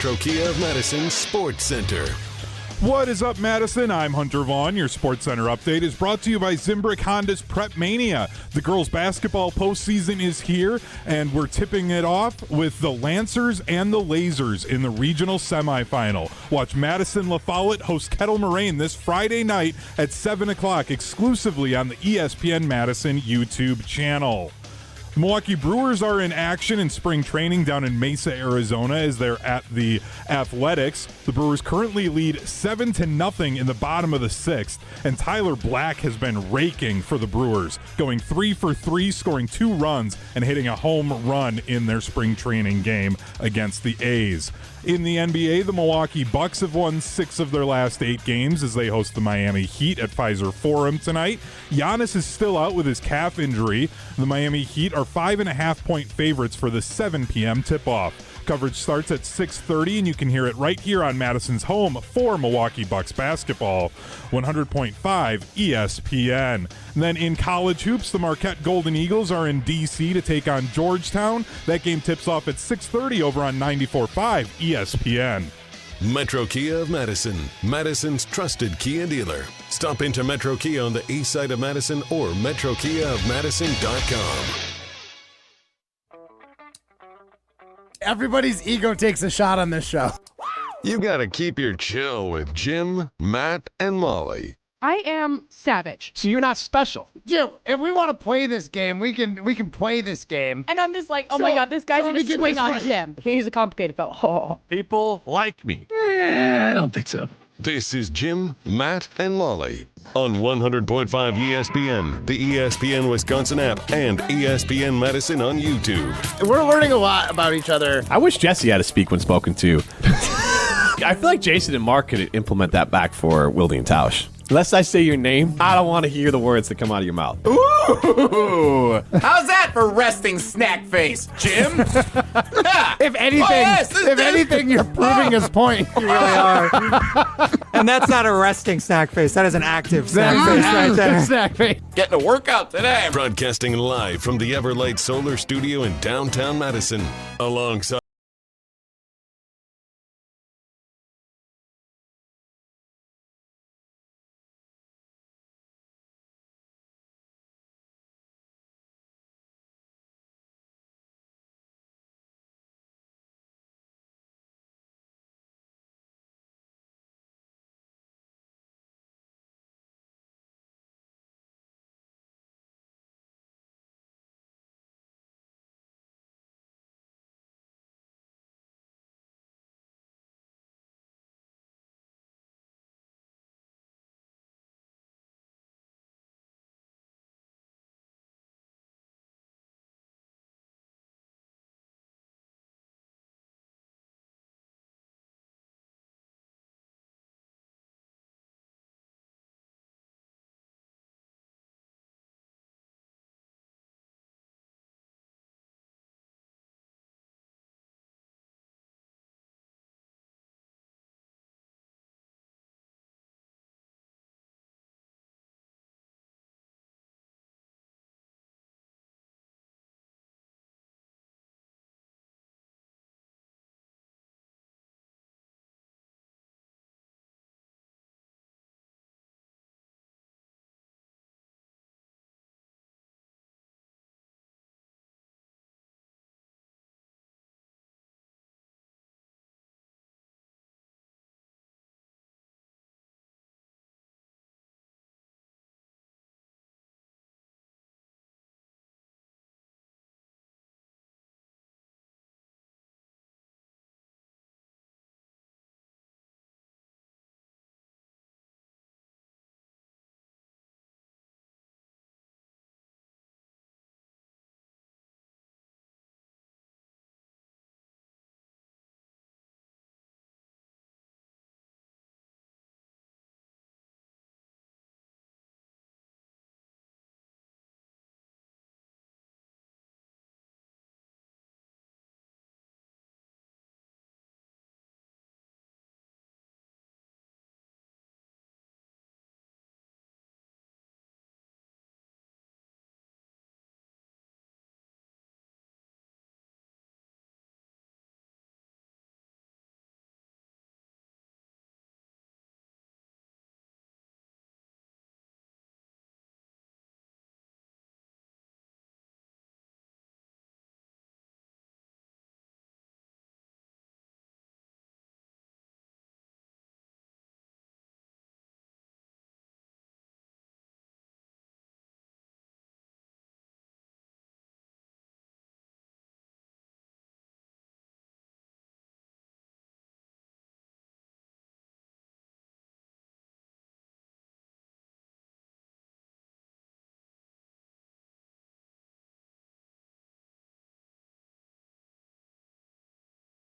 Kia of Madison Sports Center. What is up, Madison? I'm Hunter Vaughn. Your Sports Center update is brought to you by Zimbrick Honda's Prep Mania. The girls' basketball postseason is here, and we're tipping it off with the Lancers and the Lasers in the regional semifinal. Watch Madison La Follette host Kettle Moraine this Friday night at 7 o'clock exclusively on the ESPN Madison YouTube channel. The Milwaukee Brewers are in action in spring training down in Mesa, Arizona, as they're at the Athletics. The Brewers currently lead 7-0 in the bottom of the sixth, and Tyler Black has been raking for the Brewers, going 3 for 3, scoring 2 runs, and hitting a home run in their spring training game against the A's. In the NBA, the Milwaukee Bucks have won 6 of their last 8 games as they host the Miami Heat at Pfizer Forum tonight. Giannis is still out with his calf injury. The Miami Heat are 5.5-point favorites for the 7 p.m. tip-off. Coverage starts at 6:30, and you can hear it right here on Madison's home for Milwaukee Bucks basketball, 100.5 ESPN. And then in college hoops, the Marquette Golden Eagles are in D.C. to take on Georgetown. That game tips off at 6:30 over on 94.5 ESPN. Metro Kia of Madison, Madison's trusted Kia dealer. Stop into Metro Kia on the east side of Madison or metrokiaofmadison.com. Everybody's ego takes a shot on this show. You gotta keep your chill with Jim, Matt, and Molly. I am savage. So you're not special. Jim, if we want to play this game, we can play this game. And I'm just like, oh my God, this guy's gonna swing on Jim. He's a complicated fellow. Oh. People like me. I don't think so. This is Jim, Matt, and Molly on 100.5 ESPN, the ESPN Wisconsin app, and ESPN Madison on YouTube. We're learning a lot about each other. I wish Jesse had to speak when spoken to. I feel like Jason and Mark could implement that back for Wildy and Tausch. Unless I say your name, I don't want to hear the words that come out of your mouth. Ooh! How's that for resting snack face, Jim? If anything, you're proving his point. You really are. And that's not a resting snack face. That is an active snack face right there. Snack face. Getting a workout today. Broadcasting live from the Everlight Solar Studio in downtown Madison, alongside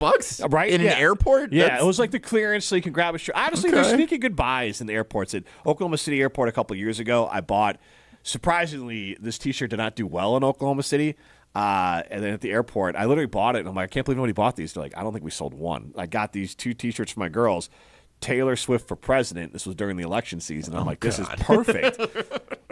right? In an airport? Yeah, it was like the clearance so you can grab a shirt. Honestly, there's sneaky good buys in the airports. At Oklahoma City Airport a couple years ago, I bought, surprisingly, this T-shirt did not do well in Oklahoma City. And then at the airport, I literally bought it, and I'm like, I can't believe nobody bought these. They're like, I don't think we sold one. I got these 2 T-shirts for my girls. Taylor Swift for president. This was during the election season. I'm like, this is perfect.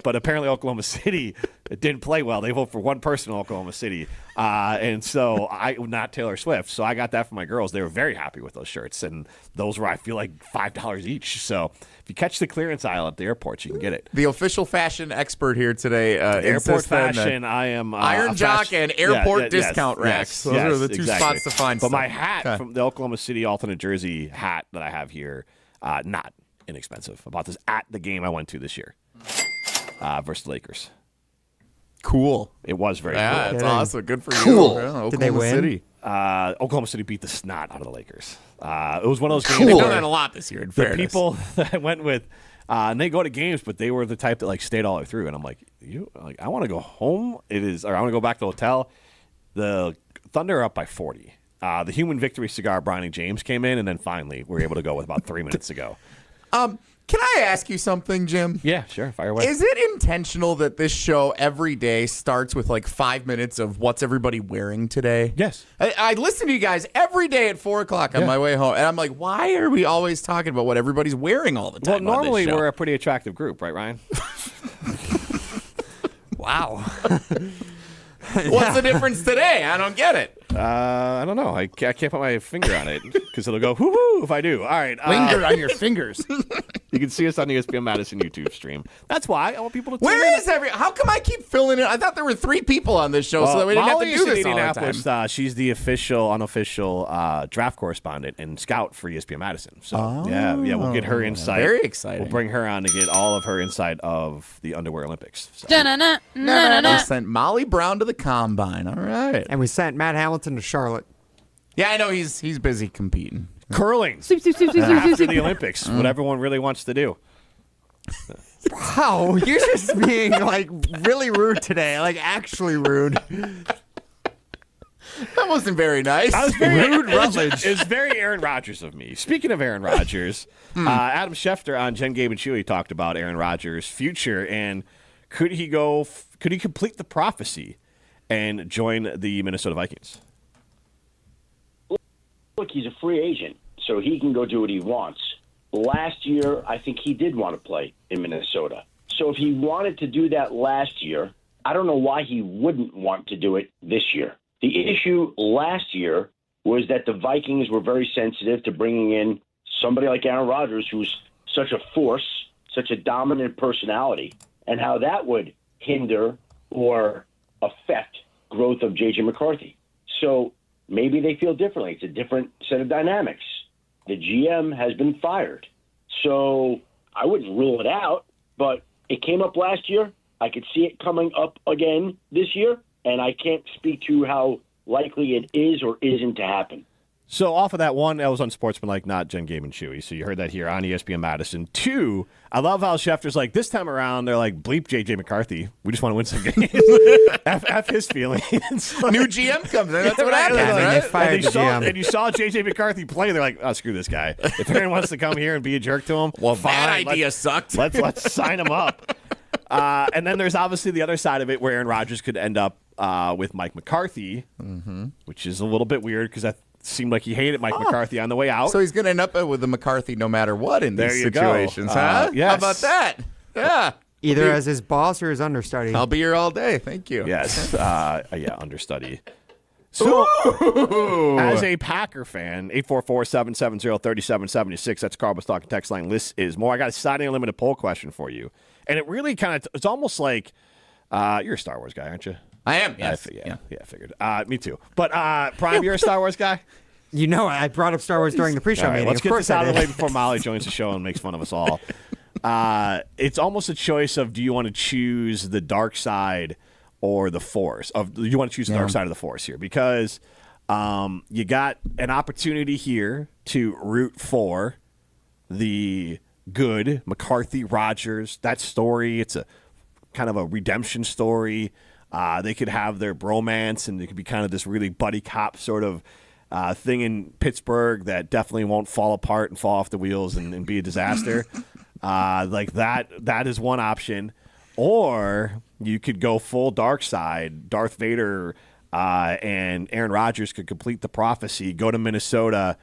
But apparently Oklahoma City, it didn't play well. They vote for one person in Oklahoma City. And so not Taylor Swift. So I got that for my girls. They were very happy with those shirts. And those were, I feel like, $5 each. So if you catch the clearance aisle at the airport, you can get it. The official fashion expert here today. Airport fashion, I am. Iron Jock and airport discount racks. Those are the two spots to find But stuff. my hat from the Oklahoma City alternate jersey hat that I have here, not inexpensive. I bought this at the game I went to this year versus the Lakers. Cool. It was very cool. That's awesome. Good for Cool. you. Yeah, Did they win? City. Oklahoma City beat the snot out of the Lakers. It was one of those games. They've where done that a lot this year, in the fairness. people that I went with, and they go to games, but they were the type that like stayed all the way through. And I'm like, I want to go home. Or I want to go back to the hotel. The Thunder are up by 40. The human victory cigar, Brian and James, came in, and then finally we were able to go with about 3 minutes to go. Can I ask you something, Jim? Yeah, sure. Fire away. Is it intentional that this show every day starts with like 5 minutes of what's everybody wearing today? Yes. I listen to you guys every day at 4 o'clock on my way home, and I'm like, why are we always talking about what everybody's wearing all the time? Well, normally on this show? we're a pretty attractive group, right, Ryan? Wow. What's the difference today? I don't get it. I don't know. I can't put my finger on it because it'll go whoo-hoo if I do. All right. Linger on your fingers. You can see us on the ESPN Madison YouTube stream. That's why I want people to tune Where in. is how come I keep filling it? I thought there were 3 people on this show, so that we didn't Molly have to do is this in all the Indianapolis. time. She's the unofficial draft correspondent and scout for ESPN Madison. So yeah, we'll get her insight. Very exciting. We'll bring her on to get all of her insight of the Underwear Olympics. So. We sent Molly Brown to the combine. All right. And we sent Matt Hamilton to Charlotte. Yeah, I know he's busy competing. Curling Sweep, sweep, sweep, sweep, sweep, after sweep. the Olympics, what everyone really wants to do. Wow, you're just being like really rude today. Like actually rude. That wasn't very nice. I was very Rude Rutledge. It's very Aaron Rodgers of me. Speaking of Aaron Rodgers, Adam Schefter on Jen, Gabe, and Chewy talked about Aaron Rodgers' future and could he complete the prophecy and join the Minnesota Vikings? Look, he's a free agent, so he can go do what he wants. Last year, I think he did want to play in Minnesota. So if he wanted to do that last year, I don't know why he wouldn't want to do it this year. The issue last year was that the Vikings were very sensitive to bringing in somebody like Aaron Rodgers, who's such a force, such a dominant personality, and how that would hinder or affect growth of J.J. McCarthy. So maybe they feel differently. It's a different set of dynamics. The GM has been fired. So I wouldn't rule it out, but it came up last year. I could see it coming up again this year, and I can't speak to how likely it is or isn't to happen. So off of that, one, that was unsportsmanlike, not Jen, Gabe, and Chewy. So you heard that here on ESPN Madison. 2, I love how Schefter's like, this time around, they're like, bleep J.J. McCarthy. We just want to win some games. F his feelings. New GM comes in. That's what happens, And right? they fired the GM. And you saw J.J. McCarthy play. They're like, oh, screw this guy. If Aaron wants to come here and be a jerk to him, Well, fine, that idea sucked. Let's sign him up. And then there's obviously the other side of it where Aaron Rodgers could end up with Mike McCarthy, which is a little bit weird because that seemed like he hated Mike McCarthy on the way out. So he's going to end up with the McCarthy no matter what in these There you go. situations, huh? Yes. How about that? Yeah. Either as his boss or his understudy. I'll be here all day. Thank you. Yes. Understudy. So, as a Packer fan, 844-770-3776, that's Carl's Talking text line. List is more. I got a Saturday Unlimited poll question for you. And it really kind of, it's almost like, you're a Star Wars guy, aren't you? I am, yes. I figured. Me too. But, Prime, you're a Star Wars guy? You know, I brought up Star Wars during the pre-show All right, meeting. let's Of get course this out I of the way did. before Molly joins the show and makes fun of us all. It's almost a choice of do you want to choose the dark side or the force? Do you want to choose the dark side of the force here? Because you got an opportunity here to root for the good McCarthy, Rodgers, that story. It's a kind of a redemption story. They could have their bromance, and it could be kind of this really buddy cop sort of thing in Pittsburgh that definitely won't fall apart and fall off the wheels and be a disaster. Like that is one option. Or you could go full dark side, Darth Vader, and Aaron Rodgers could complete the prophecy, go to Minnesota,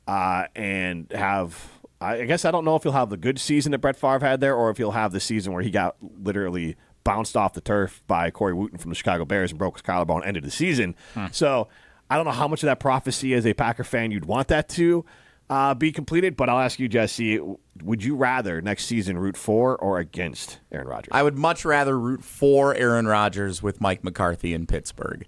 and have – I guess I don't know if he'll have the good season that Brett Favre had there or if he'll have the season where he got literally bounced off the turf by Corey Wooten from the Chicago Bears and broke his collarbone and ended the season. So I don't know how much of that prophecy as a Packer fan you'd want that to be completed, but I'll ask you, Jesse, would you rather next season root for or against Aaron Rodgers? I would much rather root for Aaron Rodgers with Mike McCarthy in Pittsburgh.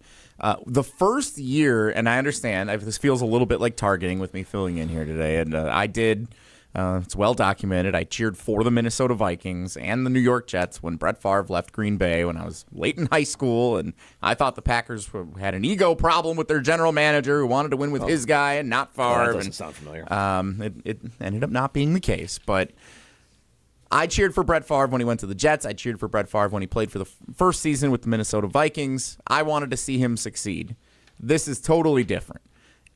The first year, and I understand, this feels a little bit like targeting with me filling in here today, and I did, it's well documented, I cheered for the Minnesota Vikings and the New York Jets when Brett Favre left Green Bay when I was late in high school, and I thought the Packers had an ego problem with their general manager who wanted to win with his guy and not Favre. That doesn't sound familiar. It ended up not being the case, but I cheered for Brett Favre when he went to the Jets. I cheered for Brett Favre when he played for the first season with the Minnesota Vikings. I wanted to see him succeed. This is totally different.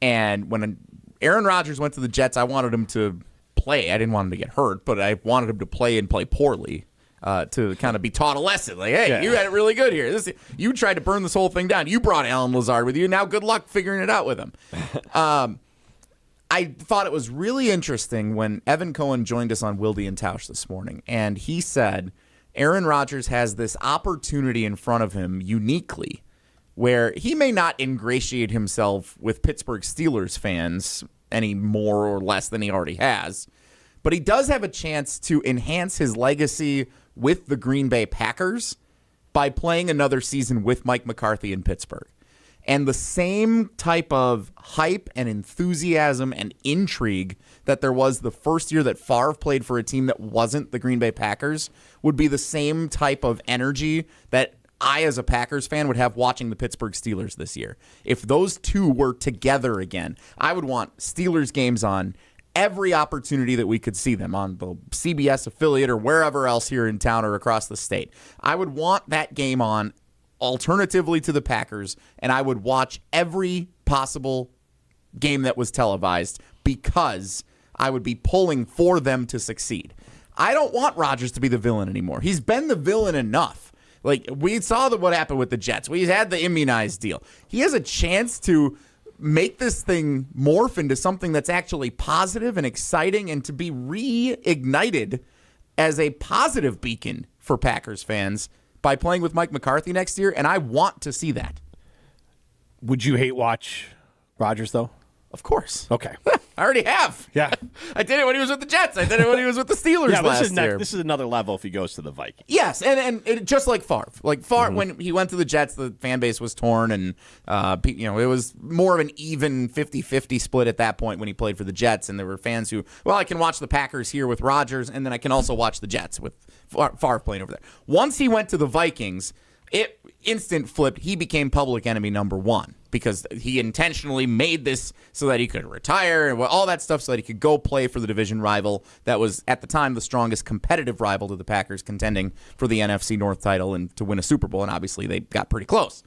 And when Aaron Rodgers went to the Jets, I wanted him to play. I didn't want him to get hurt, but I wanted him to play and play poorly to kind of be taught a lesson. Like, hey, you had it really good here. You tried to burn this whole thing down. You brought Alan Lazard with you. Now good luck figuring it out with him. I thought it was really interesting when Evan Cohen joined us on Wilde and Tausch this morning, and he said Aaron Rodgers has this opportunity in front of him uniquely where he may not ingratiate himself with Pittsburgh Steelers fans any more or less than he already has, but he does have a chance to enhance his legacy with the Green Bay Packers by playing another season with Mike McCarthy in Pittsburgh. And the same type of hype and enthusiasm and intrigue that there was the first year that Favre played for a team that wasn't the Green Bay Packers would be the same type of energy that I, as a Packers fan, would have watching the Pittsburgh Steelers this year. If those two were together again, I would want Steelers games on every opportunity that we could see them on the CBS affiliate or wherever else here in town or across the state. I would want that game on alternatively to the Packers, and I would watch every possible game that was televised because I would be pulling for them to succeed. I don't want Rodgers to be the villain anymore. He's been the villain enough. Like, we saw what happened with the Jets. We had the immunized deal. He has a chance to make this thing morph into something that's actually positive and exciting and to be reignited as a positive beacon for Packers fans by playing with Mike McCarthy next year, and I want to see that. Would you hate watch Rodgers, though? Of course. Okay. I already have. Yeah. I did it when he was with the Jets. I did it when he was with the Steelers last year. This is another level if he goes to the Vikings. Yes, and it, just like Favre. Like Favre, when he went to the Jets, the fan base was torn, and it was more of an even 50-50 split at that point when he played for the Jets, and there were fans who, well, I can watch the Packers here with Rodgers, and then I can also watch the Jets with Favre playing over there. Once he went to the Vikings, it instant flipped. He became public enemy number one because he intentionally made this so that he could retire and all that stuff so that he could go play for the division rival that was at the time the strongest competitive rival to the Packers, contending for the NFC North title and to win a Super Bowl, and obviously they got pretty close.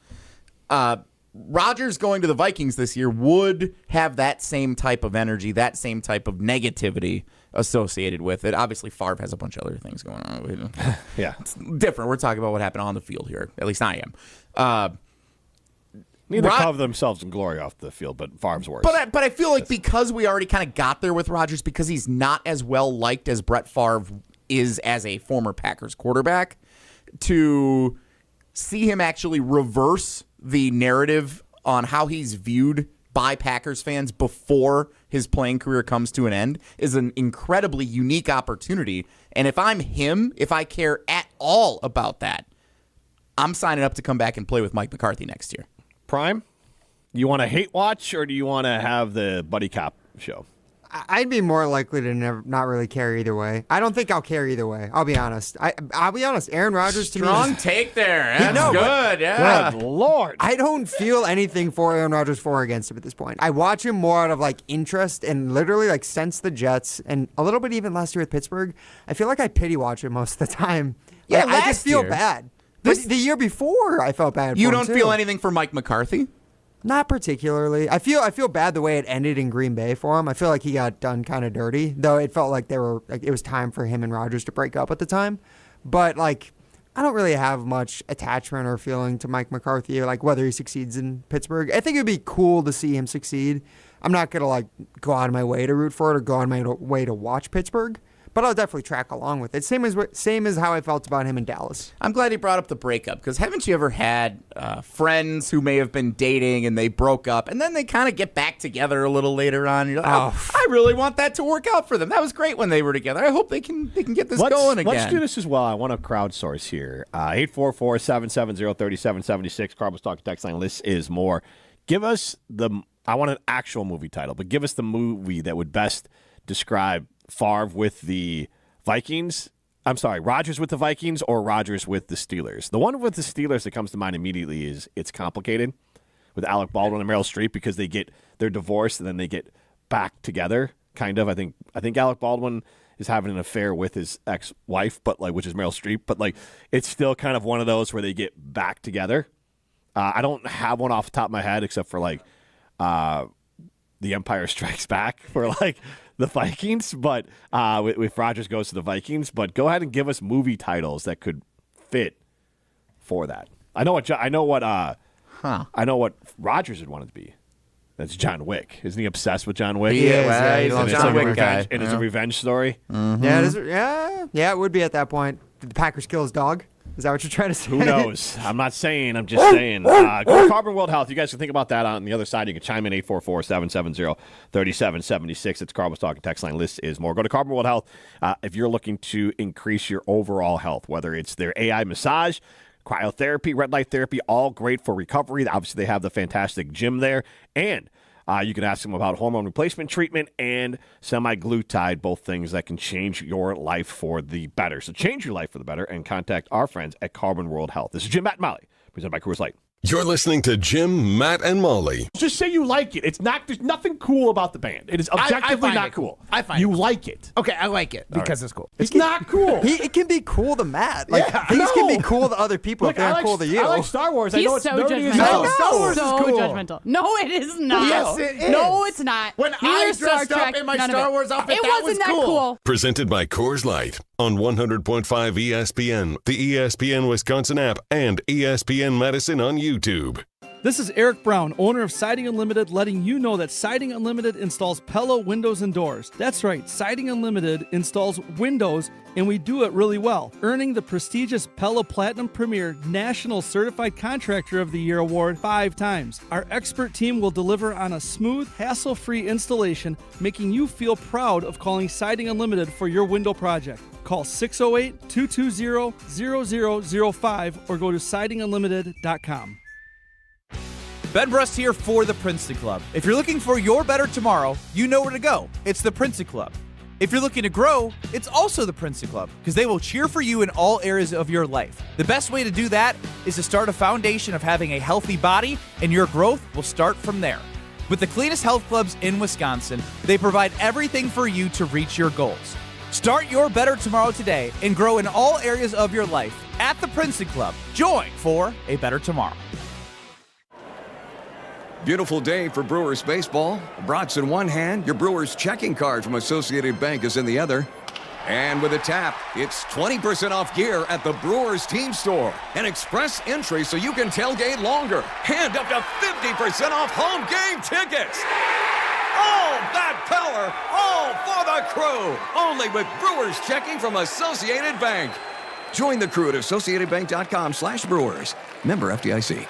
Rodgers going to the Vikings this year would have that same type of energy, that same type of negativity associated with it. Obviously, Favre has a bunch of other things going on. Yeah. It's different. We're talking about what happened on the field here. At least I am. Neither cover themselves in glory off the field, but Favre's worse. But I feel like because we already kind of got there with Rodgers, because he's not as well liked as Brett Favre is as a former Packers quarterback, to see him actually reverse the narrative on how he's viewed by Packers fans before his playing career comes to an end is an incredibly unique opportunity. And if I'm him, if I care at all about that, I'm signing up to come back and play with Mike McCarthy next year. Prime, you want to hate watch or do you want to have the buddy cop show? I'd be more likely to not really care either way. I don't think I'll care either way. I'll be honest. I'll be honest. Aaron Rodgers to me. Strong take there. That's good. Yeah. Good Lord. I don't feel anything for Aaron Rodgers for or against him at this point. I watch him more out of like interest and literally like since the Jets and a little bit even last year with Pittsburgh. I feel like I pity watch him most of the time. Yeah, I just feel bad. But the year before, I felt bad. You for don't him feel too. anything for Mike McCarthy? Not particularly. I feel bad the way it ended in Green Bay for him. I feel like he got done kind of dirty, though it felt like it was time for him and Rodgers to break up at the time. But like, I don't really have much attachment or feeling to Mike McCarthy, or like whether he succeeds in Pittsburgh. I think it'd be cool to see him succeed. I'm not gonna like go out of my way to root for it or go out of my way to watch Pittsburgh. But I'll definitely track along with it. Same as how I felt about him in Dallas. I'm glad he brought up the breakup, because haven't you ever had friends who may have been dating and they broke up and then they kind of get back together a little later on? You're like, I really want that to work out for them. That was great when they were together. I hope they can get this going again. Let's do this as well. I want to crowdsource here. 844-770-3776. Carbos Talk text line. This is more. Give us I want an actual movie title, but give us the movie that would best describe Favre with the Vikings. I'm sorry, Rodgers with the Vikings or Rodgers with the Steelers. The one with the Steelers that comes to mind immediately is It's Complicated with Alec Baldwin and Meryl Streep, because they're divorced and then they get back together. Kind of. I think Alec Baldwin is having an affair with his ex-wife, but like, which is Meryl Streep, but like, it's still kind of one of those where they get back together. I don't have one off the top of my head except for like The Empire Strikes Back for like the Vikings, but if Rodgers goes to the Vikings. But go ahead and give us movie titles that could fit for that. I know what Rodgers would want it to be. That's John Wick. Isn't he obsessed with John Wick? He is. Yeah, he's a John Wick guy. And it's a revenge story. Mm-hmm. Yeah, it would be at that point. Did the Packers kill his dog? Is that what you're trying to say? Who knows? I'm not saying. I'm just saying. Go to Carbon World Health. You guys can think about that on the other side. You can chime in 844-770-3776. It's Carbon's Talking text line. List is more. Go to Carbon World Health if you're looking to increase your overall health, whether it's their AI massage, cryotherapy, red light therapy, all great for recovery. Obviously, they have the fantastic gym there. And you can ask them about hormone replacement treatment and semaglutide, both things that can change your life for the better. So change your life for the better and contact our friends at Carbon World Health. This is Jim, Matt, and Molly, presented by Coors Light. You're listening to Jim, Matt, and Molly. Just say you like it. There's nothing cool about the band. It is objectively not cool. I find you like it. Okay, I like it because it's cool. It's not cool. It can be cool to Matt. Like, things can be cool to other people if they're cool to you. I like Star Wars. He's I know it's so nerdy as judgmental. hell. Star Wars is cool. Judgmental. No, it is not. Yes, it is. No, it's not. When I dressed up in my Star Wars outfit, that was cool. Presented by Coors Light on 100.5 ESPN, the ESPN Wisconsin app, and ESPN Madison on YouTube. This is Eric Brown, owner of Siding Unlimited, letting you know that Siding Unlimited installs Pello windows and doors. That's right, Siding Unlimited installs windows, and we do it really well, earning the prestigious Pello Platinum Premier National Certified Contractor of the Year award 5 times. Our expert team will deliver on a smooth, hassle-free installation, making you feel proud of calling Siding Unlimited for your window project. Call 608-220-0005 or go to sidingunlimited.com. Ben Brust here for the Princeton Club. If you're looking for your better tomorrow, you know where to go. It's the Princeton Club. If you're looking to grow, it's also the Princeton Club, because they will cheer for you in all areas of your life. The best way to do that is to start a foundation of having a healthy body, and your growth will start from there. With the cleanest health clubs in Wisconsin, they provide everything for you to reach your goals. Start your better tomorrow today and grow in all areas of your life at the Princeton Club. Join for a better tomorrow. Beautiful day for Brewers baseball. Brats in one hand, your Brewers checking card from Associated Bank is in the other. And with a tap, it's 20% off gear at the Brewers team store. An express entry so you can tailgate longer. And up to 50% off home game tickets. All that power, all for the crew. Only with Brewers checking from Associated Bank. Join the crew at AssociatedBank.com/Brewers. Member FDIC.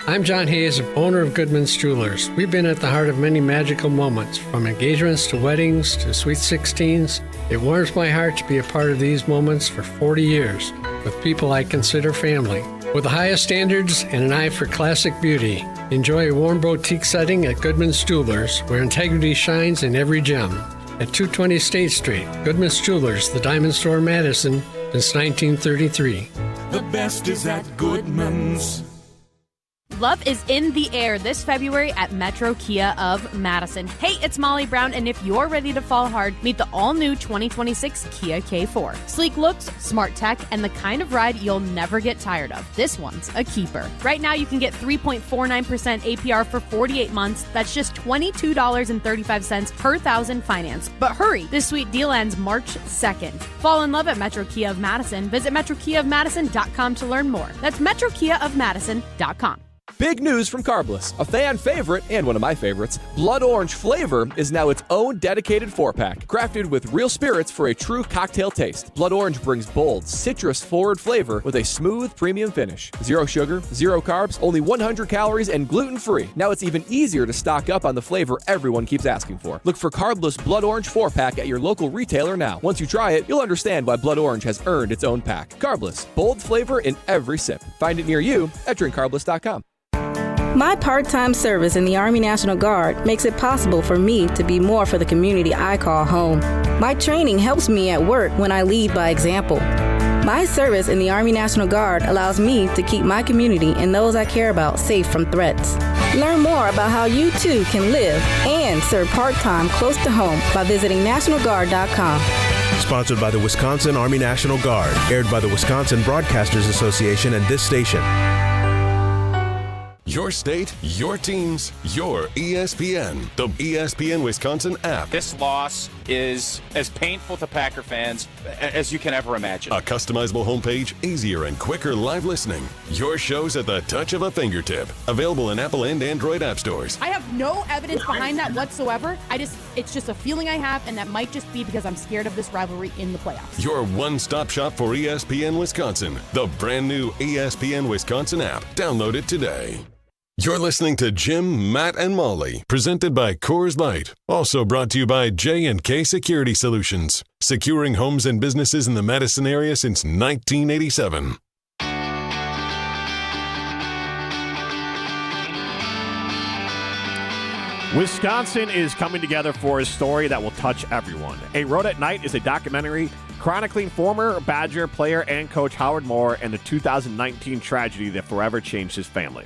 I'm John Hayes, owner of Goodman's Jewelers. We've been at the heart of many magical moments, from engagements to weddings to sweet 16s. It warms my heart to be a part of these moments for 40 years with people I consider family. With the highest standards and an eye for classic beauty, enjoy a warm boutique setting at Goodman's Jewelers, where integrity shines in every gem. At 220 State Street, Goodman's Jewelers, the Diamond Store, Madison, since 1933. The best is at Goodman's. Love is in the air this February at Metro Kia of Madison. Hey, it's Molly Brown, and if you're ready to fall hard, meet the all-new 2026 Kia K4. Sleek looks, smart tech, and the kind of ride you'll never get tired of. This one's a keeper. Right now, you can get 3.49% APR for 48 months. That's just $22.35 per thousand finance. But hurry, this sweet deal ends March 2nd. Fall in love at Metro Kia of Madison. Visit MetroKiaofMadison.com to learn more. That's MetroKiaofMadison.com. Big news from Carbless. A fan favorite, and one of my favorites, Blood Orange flavor is now its own dedicated 4-pack. Crafted with real spirits for a true cocktail taste. Blood Orange brings bold, citrus-forward flavor with a smooth, premium finish. 0 sugar, 0 carbs, only 100 calories, and gluten-free. Now it's even easier to stock up on the flavor everyone keeps asking for. Look for Carbless Blood Orange 4-pack at your local retailer now. Once you try it, you'll understand why Blood Orange has earned its own pack. Carbless, bold flavor in every sip. Find it near you at drinkcarbless.com. My part-time service in the Army National Guard makes it possible for me to be more for the community I call home. My training helps me at work when I lead by example. My service in the Army National Guard allows me to keep my community and those I care about safe from threats. Learn more about how you too can live and serve part-time close to home by visiting NationalGuard.com. Sponsored by the Wisconsin Army National Guard. Aired by the Wisconsin Broadcasters Association and this station. Your state, your teams, your ESPN. The ESPN Wisconsin app. This loss is as painful to Packer fans as you can ever imagine. A customizable homepage, easier and quicker live listening. Your shows at the touch of a fingertip. Available in Apple and Android app stores. I have no evidence behind that whatsoever. It's just a feeling I have, and that might just be because I'm scared of this rivalry in the playoffs. Your one-stop shop for ESPN Wisconsin. The brand new ESPN Wisconsin app. Download it today. You're listening to Jim, Matt, and Molly, presented by Coors Light. Also brought to you by J&K Security Solutions, securing homes and businesses in the Madison area since 1987. Wisconsin is coming together for a story that will touch everyone. A Road at Night is a documentary chronicling former Badger player and coach Howard Moore and the 2019 tragedy that forever changed his family.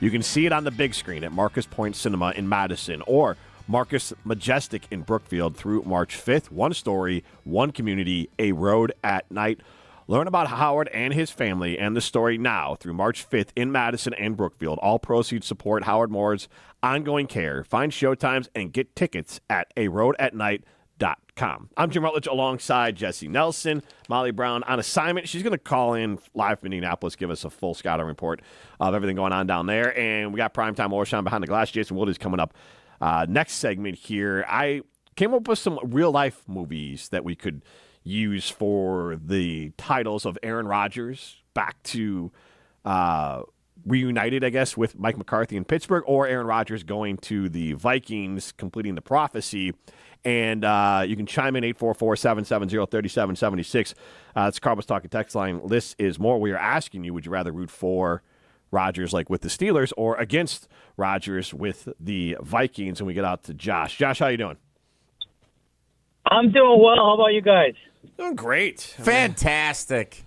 You can see it on the big screen at Marcus Point Cinema in Madison or Marcus Majestic in Brookfield through March 5th. One story, one community, A Road at Night. Learn about Howard and his family and the story now through March 5th in Madison and Brookfield. All proceeds support Howard Moore's ongoing care. Find showtimes and get tickets at aroadatnight.com. I'm Jim Rutledge alongside Jesse Nelson. Molly Brown on assignment. She's going to call in live from Indianapolis, give us a full scouting report of everything going on down there. And we got Primetime Orshawn behind the glass. Jason Wood is coming up next segment here. I came up with some real-life movies that we could use for the titles of Aaron Rodgers back to reunited, I guess, with Mike McCarthy in Pittsburgh, or Aaron Rodgers going to the Vikings, completing the prophecy. And you can chime in 844-770-3776. It's Carbos Talking text line. This is more. We are asking you, would you rather root for Rodgers like with the Steelers or against Rodgers with the Vikings? And we get out to Josh. Josh, how you doing? I'm doing well. How about you guys? Doing great. Fantastic.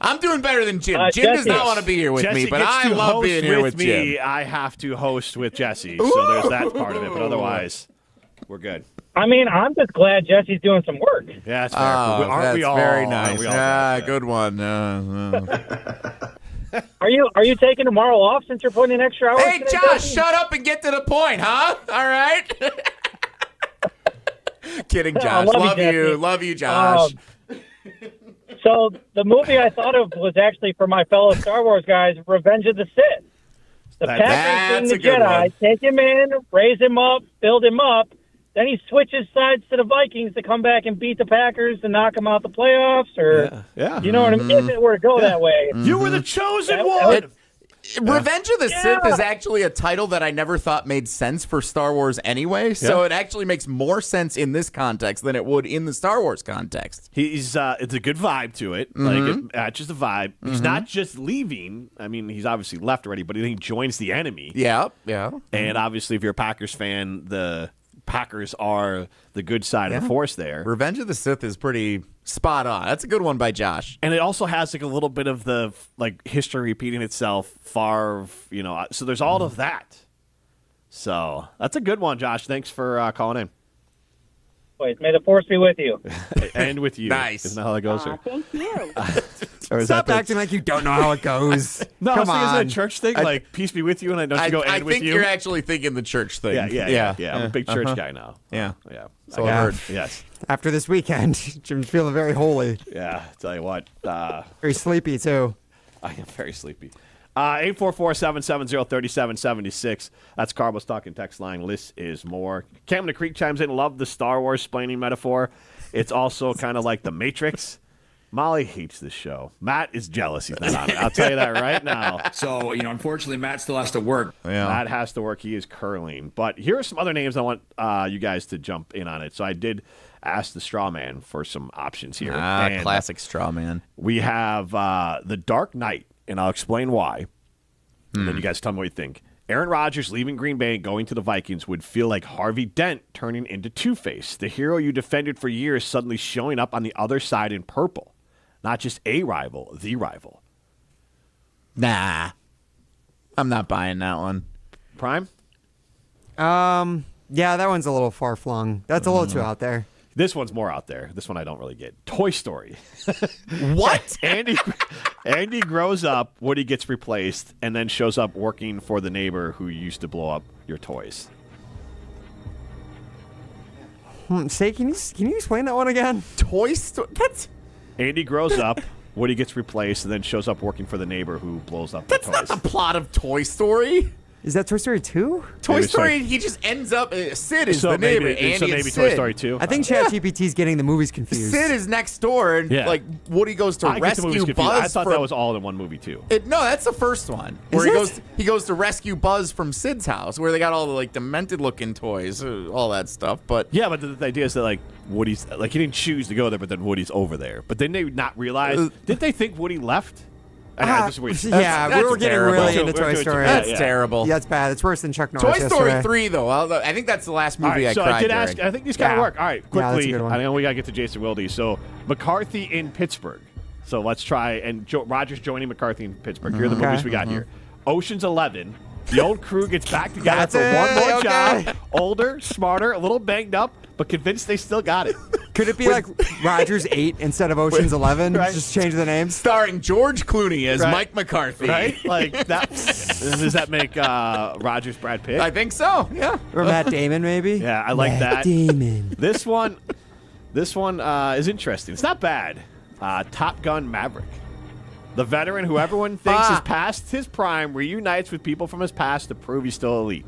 I'm doing better than Jim. Jim does not want to be here with me, but I love being here with Jim. I have to host with Jesse, so there's that part of it. But otherwise, we're good. I mean, I'm just glad Jesse's doing some work. Yeah, that's fair. Aren't we all? Very nice. Good one. Are you taking tomorrow off since you're putting in extra hours? Hey, Josh, shut up and get to the point, huh? All right. Kidding, Josh. Love you, Josh. So the movie I thought of was actually for my fellow Star Wars guys, Revenge of the Sith. The Packers being the Jedi, take him in, raise him up, build him up. Then he switches sides to the Vikings to come back and beat the Packers and knock them out the playoffs. Or, you know what I mean? If it were to go that way. You were the chosen one. Revenge of the Sith is actually a title that I never thought made sense for Star Wars anyway, so it actually makes more sense in this context than it would in the Star Wars context. It's a good vibe to it. Like, it matches the vibe. He's not just leaving. I mean, he's obviously left already, but he joins the enemy. Yeah. And obviously, if you're a Packers fan, the Packers are the good side of the force there. Revenge of the Sith is pretty spot on. That's a good one by Josh. And it also has like a little bit of the history repeating itself. Favre, so there's all of that. So that's a good one, Josh. Thanks for calling in. Wait, may the force be with you. And with you. Nice. Isn't that how that goes, sir? Thank you. Stop acting like you don't know how it goes. No, Come I was thinking, on. is it a church thing? Like, peace be with you, and don't you go and with you? I think you're actually thinking the church thing. Yeah. I'm a big church guy now. Yeah. So I heard. Yes. After this weekend, Jim's feeling very holy. Yeah, tell you what. Very sleepy, too. I am very sleepy. 844-770-3776. That's Carbo's talking text line. List is more. Camden Creek chimes in. Love the Star Wars splaining metaphor. It's also kind of like the Matrix. Molly hates this show. Matt is jealous he's not on it. I'll tell you that right now. So, unfortunately, Matt still has to work. Yeah. Matt has to work. He is curling. But here are some other names I want you guys to jump in on it. So I did ask the straw man for some options here. Classic straw man. We have the Dark Knight, and I'll explain why. And then you guys tell me what you think. Aaron Rodgers leaving Green Bay and going to the Vikings would feel like Harvey Dent turning into Two-Face, the hero you defended for years suddenly showing up on the other side in purple. Not just a rival, the rival. Nah. I'm not buying that one. Prime? Yeah, that one's a little far-flung. That's a little too out there. This one's more out there. This one I don't really get. Toy Story. What? Andy grows up, Woody gets replaced, and then shows up working for the neighbor who used to blow up your toys. Can you explain that one again? Toy Story? That's... Andy grows up, Woody gets replaced, and then shows up working for the neighbor who blows up the toys. That's not the plot of Toy Story. Is that Toy Story 2? Toy Story, he just ends up... Sid is the neighbor. Andy so maybe and Toy Sid. Story 2? I think ChatGPT's getting the movies confused. Sid is next door, and Woody goes to rescue Buzz. I thought that was all in one movie, too. No, that's the first one. Where he goes to rescue Buzz from Sid's house, where they got all the demented-looking toys, all that stuff. But yeah, but the idea is that Woody's he didn't choose to go there, but then Woody's over there. But then they not realize. Didn't they think Woody left? We were getting really into Toy Story. That's terrible. Yeah, that's bad. It's worse than Chuck Norris. Toy Story 3, though. I think that's the last movie I cried I did ask. I think these kind of work. All right, quickly. Yeah, that's a good one. I know we got to get to Jason Wilde. So McCarthy in Pittsburgh. So let's try. And Rogers joining McCarthy in Pittsburgh. Here are the movies we got here. Ocean's 11. The old crew gets back together for one more job. Older, smarter, a little banged up, but convinced they still got it. Could it be like Rogers 8 instead of Ocean's 11? Right. Just change the name? Starring George Clooney as Mike McCarthy. Right? Like that. Does that make Rogers Brad Pitt? I think so, yeah. Or Matt Damon, maybe? Yeah, I like Matt that. Damon. This one is interesting. It's not bad. Top Gun Maverick. The veteran who everyone thinks is past his prime reunites with people from his past to prove he's still elite.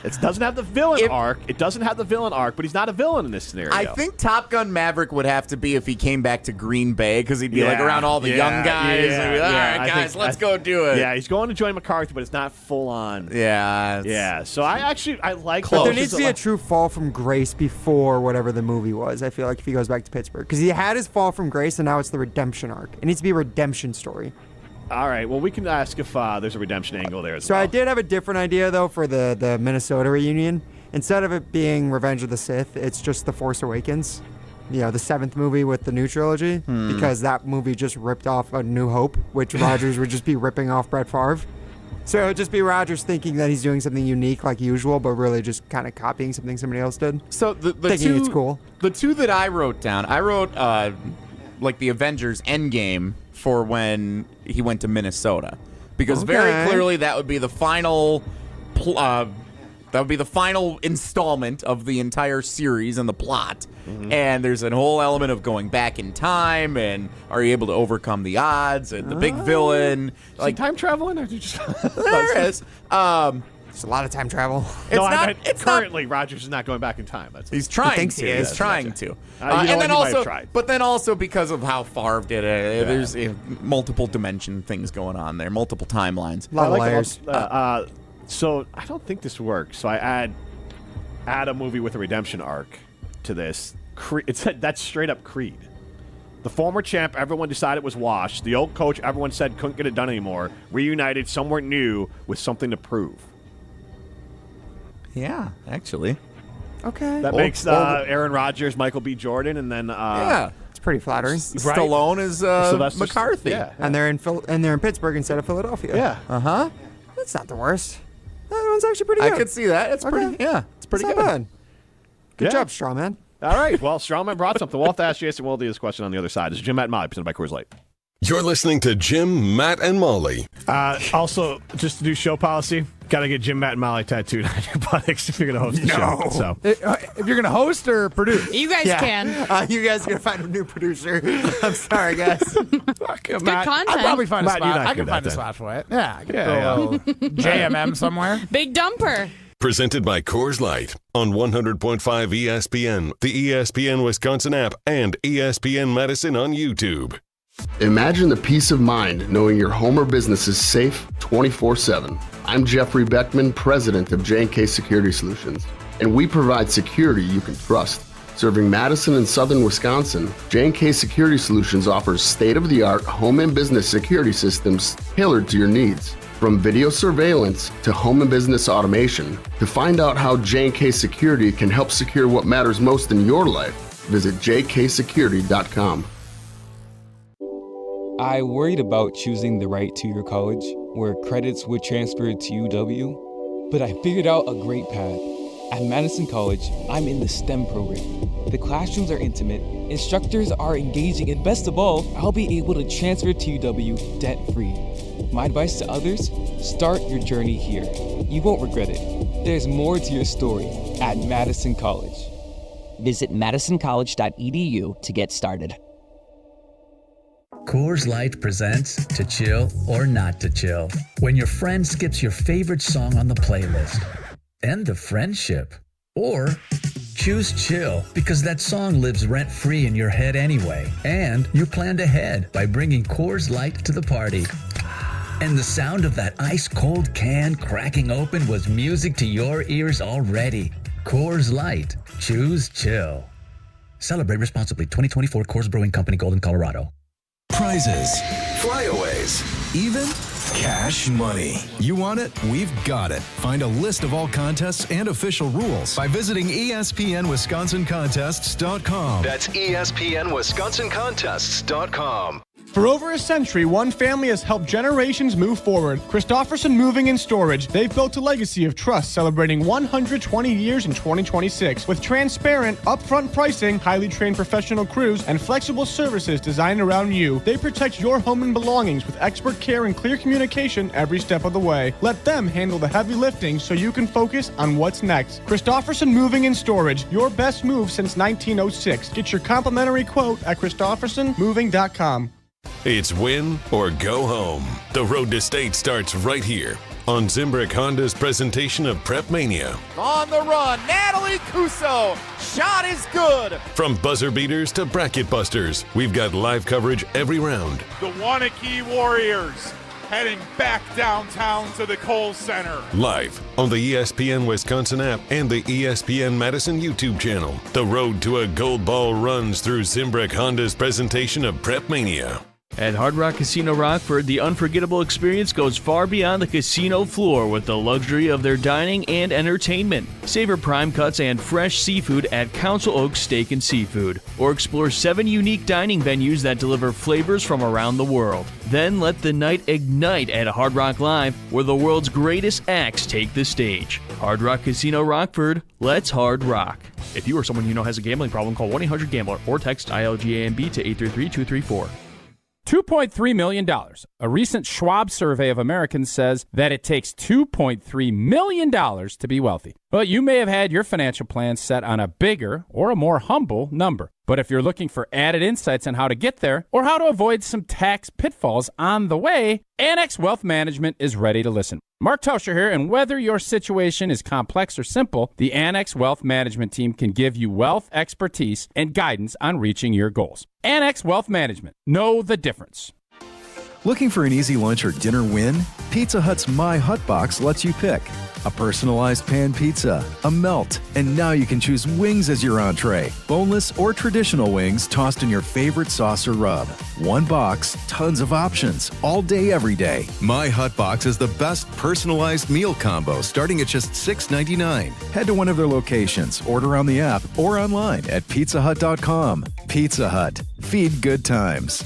It doesn't have the villain arc. It doesn't have the villain arc, but he's not a villain in this scenario. I think Top Gun Maverick would have to be if he came back to Green Bay, because he'd be around all the young guys. And be, all right, guys, let's go do it. Yeah, he's going to join McCarthy, but it's not full on. Yeah. So I like But there needs to be a true fall from grace before whatever the movie was, I feel like, if he goes back to Pittsburgh. Because he had his fall from grace, and now it's the redemption arc. It needs to be a redemption story. All right, well, we can ask if there's a redemption angle there as well. So I did have a different idea, though, for the Minnesota reunion. Instead of it being Revenge of the Sith, it's just The Force Awakens. The 7th movie with the new trilogy. Because that movie just ripped off A New Hope, which Rodgers would just be ripping off Brett Favre. So it would just be Rodgers thinking that he's doing something unique like usual, but really just kind of copying something somebody else did. So thinking it's cool. The two that I wrote down, I wrote the Avengers Endgame for when he went to Minnesota, because very clearly that would be the final installment of the entire series and the plot. And there's a whole element of going back in time, and are you able to overcome the odds, and the big villain, like time traveling. Or just there is. It's a lot of time travel. Currently, Rodgers is not going back in time. He's trying to. He's trying to. But then also because of how Favre did it, there's multiple dimension things going on there, multiple timelines. A lot of layers. So I don't think this works. So I add a movie with a redemption arc to this. That's straight up Creed. The former champ everyone decided was washed. The old coach everyone said couldn't get it done anymore. Reunited somewhere new with something to prove. Yeah, actually. Okay. That makes Aaron Rodgers, Michael B. Jordan, and then it's pretty flattering. Stallone is McCarthy. Yeah. And they're in Pittsburgh instead of Philadelphia. Yeah. That's not the worst. That one's actually pretty good. I could see that. It's pretty. Yeah, it's pretty It's good. not bad. Good job, Strawman. All right. Well, Strawman brought something. We'll have to ask Jason Wilde this question on the other side. This is Jim, Matt, and Molly, presented by Coors Light. You're listening to Jim, Matt, and Molly. Also, just to do show policy, got to get Jim, Matt, and Molly tattooed on your buttocks if you're going to host the show. So. If you're going to host or produce? You guys can. You guys are going to find a new producer. I'm sorry, guys. Good content. I'll probably find a Matt, spot. I I can find a spot for it. Yeah. I can throw a JMM somewhere. Big dumper. Presented by Coors Light on 100.5 ESPN, the ESPN Wisconsin app, and ESPN Madison on YouTube. Imagine the peace of mind knowing your home or business is safe 24/7. I'm Jeffrey Beckman, president of J&K Security Solutions, and we provide security you can trust. Serving Madison and southern Wisconsin, J&K Security Solutions offers state-of-the-art home and business security systems tailored to your needs. From video surveillance to home and business automation, to find out how J&K Security can help secure what matters most in your life, visit jksecurity.com. I worried about choosing the right two-year college where credits would transfer to UW, but I figured out a great path. At Madison College, I'm in the STEM program. The classrooms are intimate, instructors are engaging, and best of all, I'll be able to transfer to UW debt-free. My advice to others, start your journey here. You won't regret it. There's more to your story at Madison College. Visit madisoncollege.edu to get started. Coors Light presents To Chill or Not to Chill. When your friend skips your favorite song on the playlist. End the friendship. Or choose chill because that song lives rent-free in your head anyway. And you planned ahead by bringing Coors Light to the party. And the sound of that ice-cold can cracking open was music to your ears already. Coors Light. Choose chill. Celebrate responsibly. 2024 Coors Brewing Company, Golden, Colorado. Prizes, flyaways, even cash money. You want it? We've got it. Find a list of all contests and official rules by visiting ESPNWisconsinContests.com. That's ESPNWisconsinContests.com. For over a century, one family has helped generations move forward. Christofferson Moving and Storage. They've built a legacy of trust celebrating 120 years in 2026 with transparent, upfront pricing, highly trained professional crews, and flexible services designed around you. They protect your home and belongings with expert care and clear communication every step of the way. Let them handle the heavy lifting so you can focus on what's next. Christofferson Moving and Storage. Your best move since 1906. Get your complimentary quote at ChristoffersonMoving.com. It's win or go home. The road to state starts right here on Zimbrick Honda's presentation of Prep Mania. On the run, Natalie Cuso. Shot is good. From buzzer beaters to bracket busters, we've got live coverage every round. The Wanakee Warriors heading back downtown to the Kohl Center. Live on the ESPN Wisconsin app and the ESPN Madison YouTube channel. The road to a gold ball runs through Zimbrick Honda's presentation of Prep Mania. At Hard Rock Casino Rockford, the unforgettable experience goes far beyond the casino floor with the luxury of their dining and entertainment. Savor prime cuts and fresh seafood at Council Oaks Steak and Seafood, or explore 7 unique dining venues that deliver flavors from around the world. Then let the night ignite at Hard Rock Live, where the world's greatest acts take the stage. Hard Rock Casino Rockford, let's hard rock. If you or someone you know has a gambling problem, call 1-800-GAMBLER or text ILGAMB to 833-234. $2.3 million. A recent Schwab survey of Americans says that it takes $2.3 million to be wealthy. Well, you may have had your financial plan set on a bigger or a more humble number. But if you're looking for added insights on how to get there or how to avoid some tax pitfalls on the way, Annex Wealth Management is ready to listen. Mark Toscher here, and whether your situation is complex or simple, the Annex Wealth Management team can give you wealth expertise and guidance on reaching your goals. Annex Wealth Management. Know the difference. Looking for an easy lunch or dinner win? Pizza Hut's My Hut Box lets you pick. a personalized pan pizza, a melt, and now you can choose wings as your entree. Boneless or traditional wings tossed in your favorite sauce or rub. One box, tons of options, all day, every day. My Hut Box is the best personalized meal combo starting at just $6.99. Head to one of their locations, order on the app, or online at pizzahut.com. Pizza Hut. Feed good times.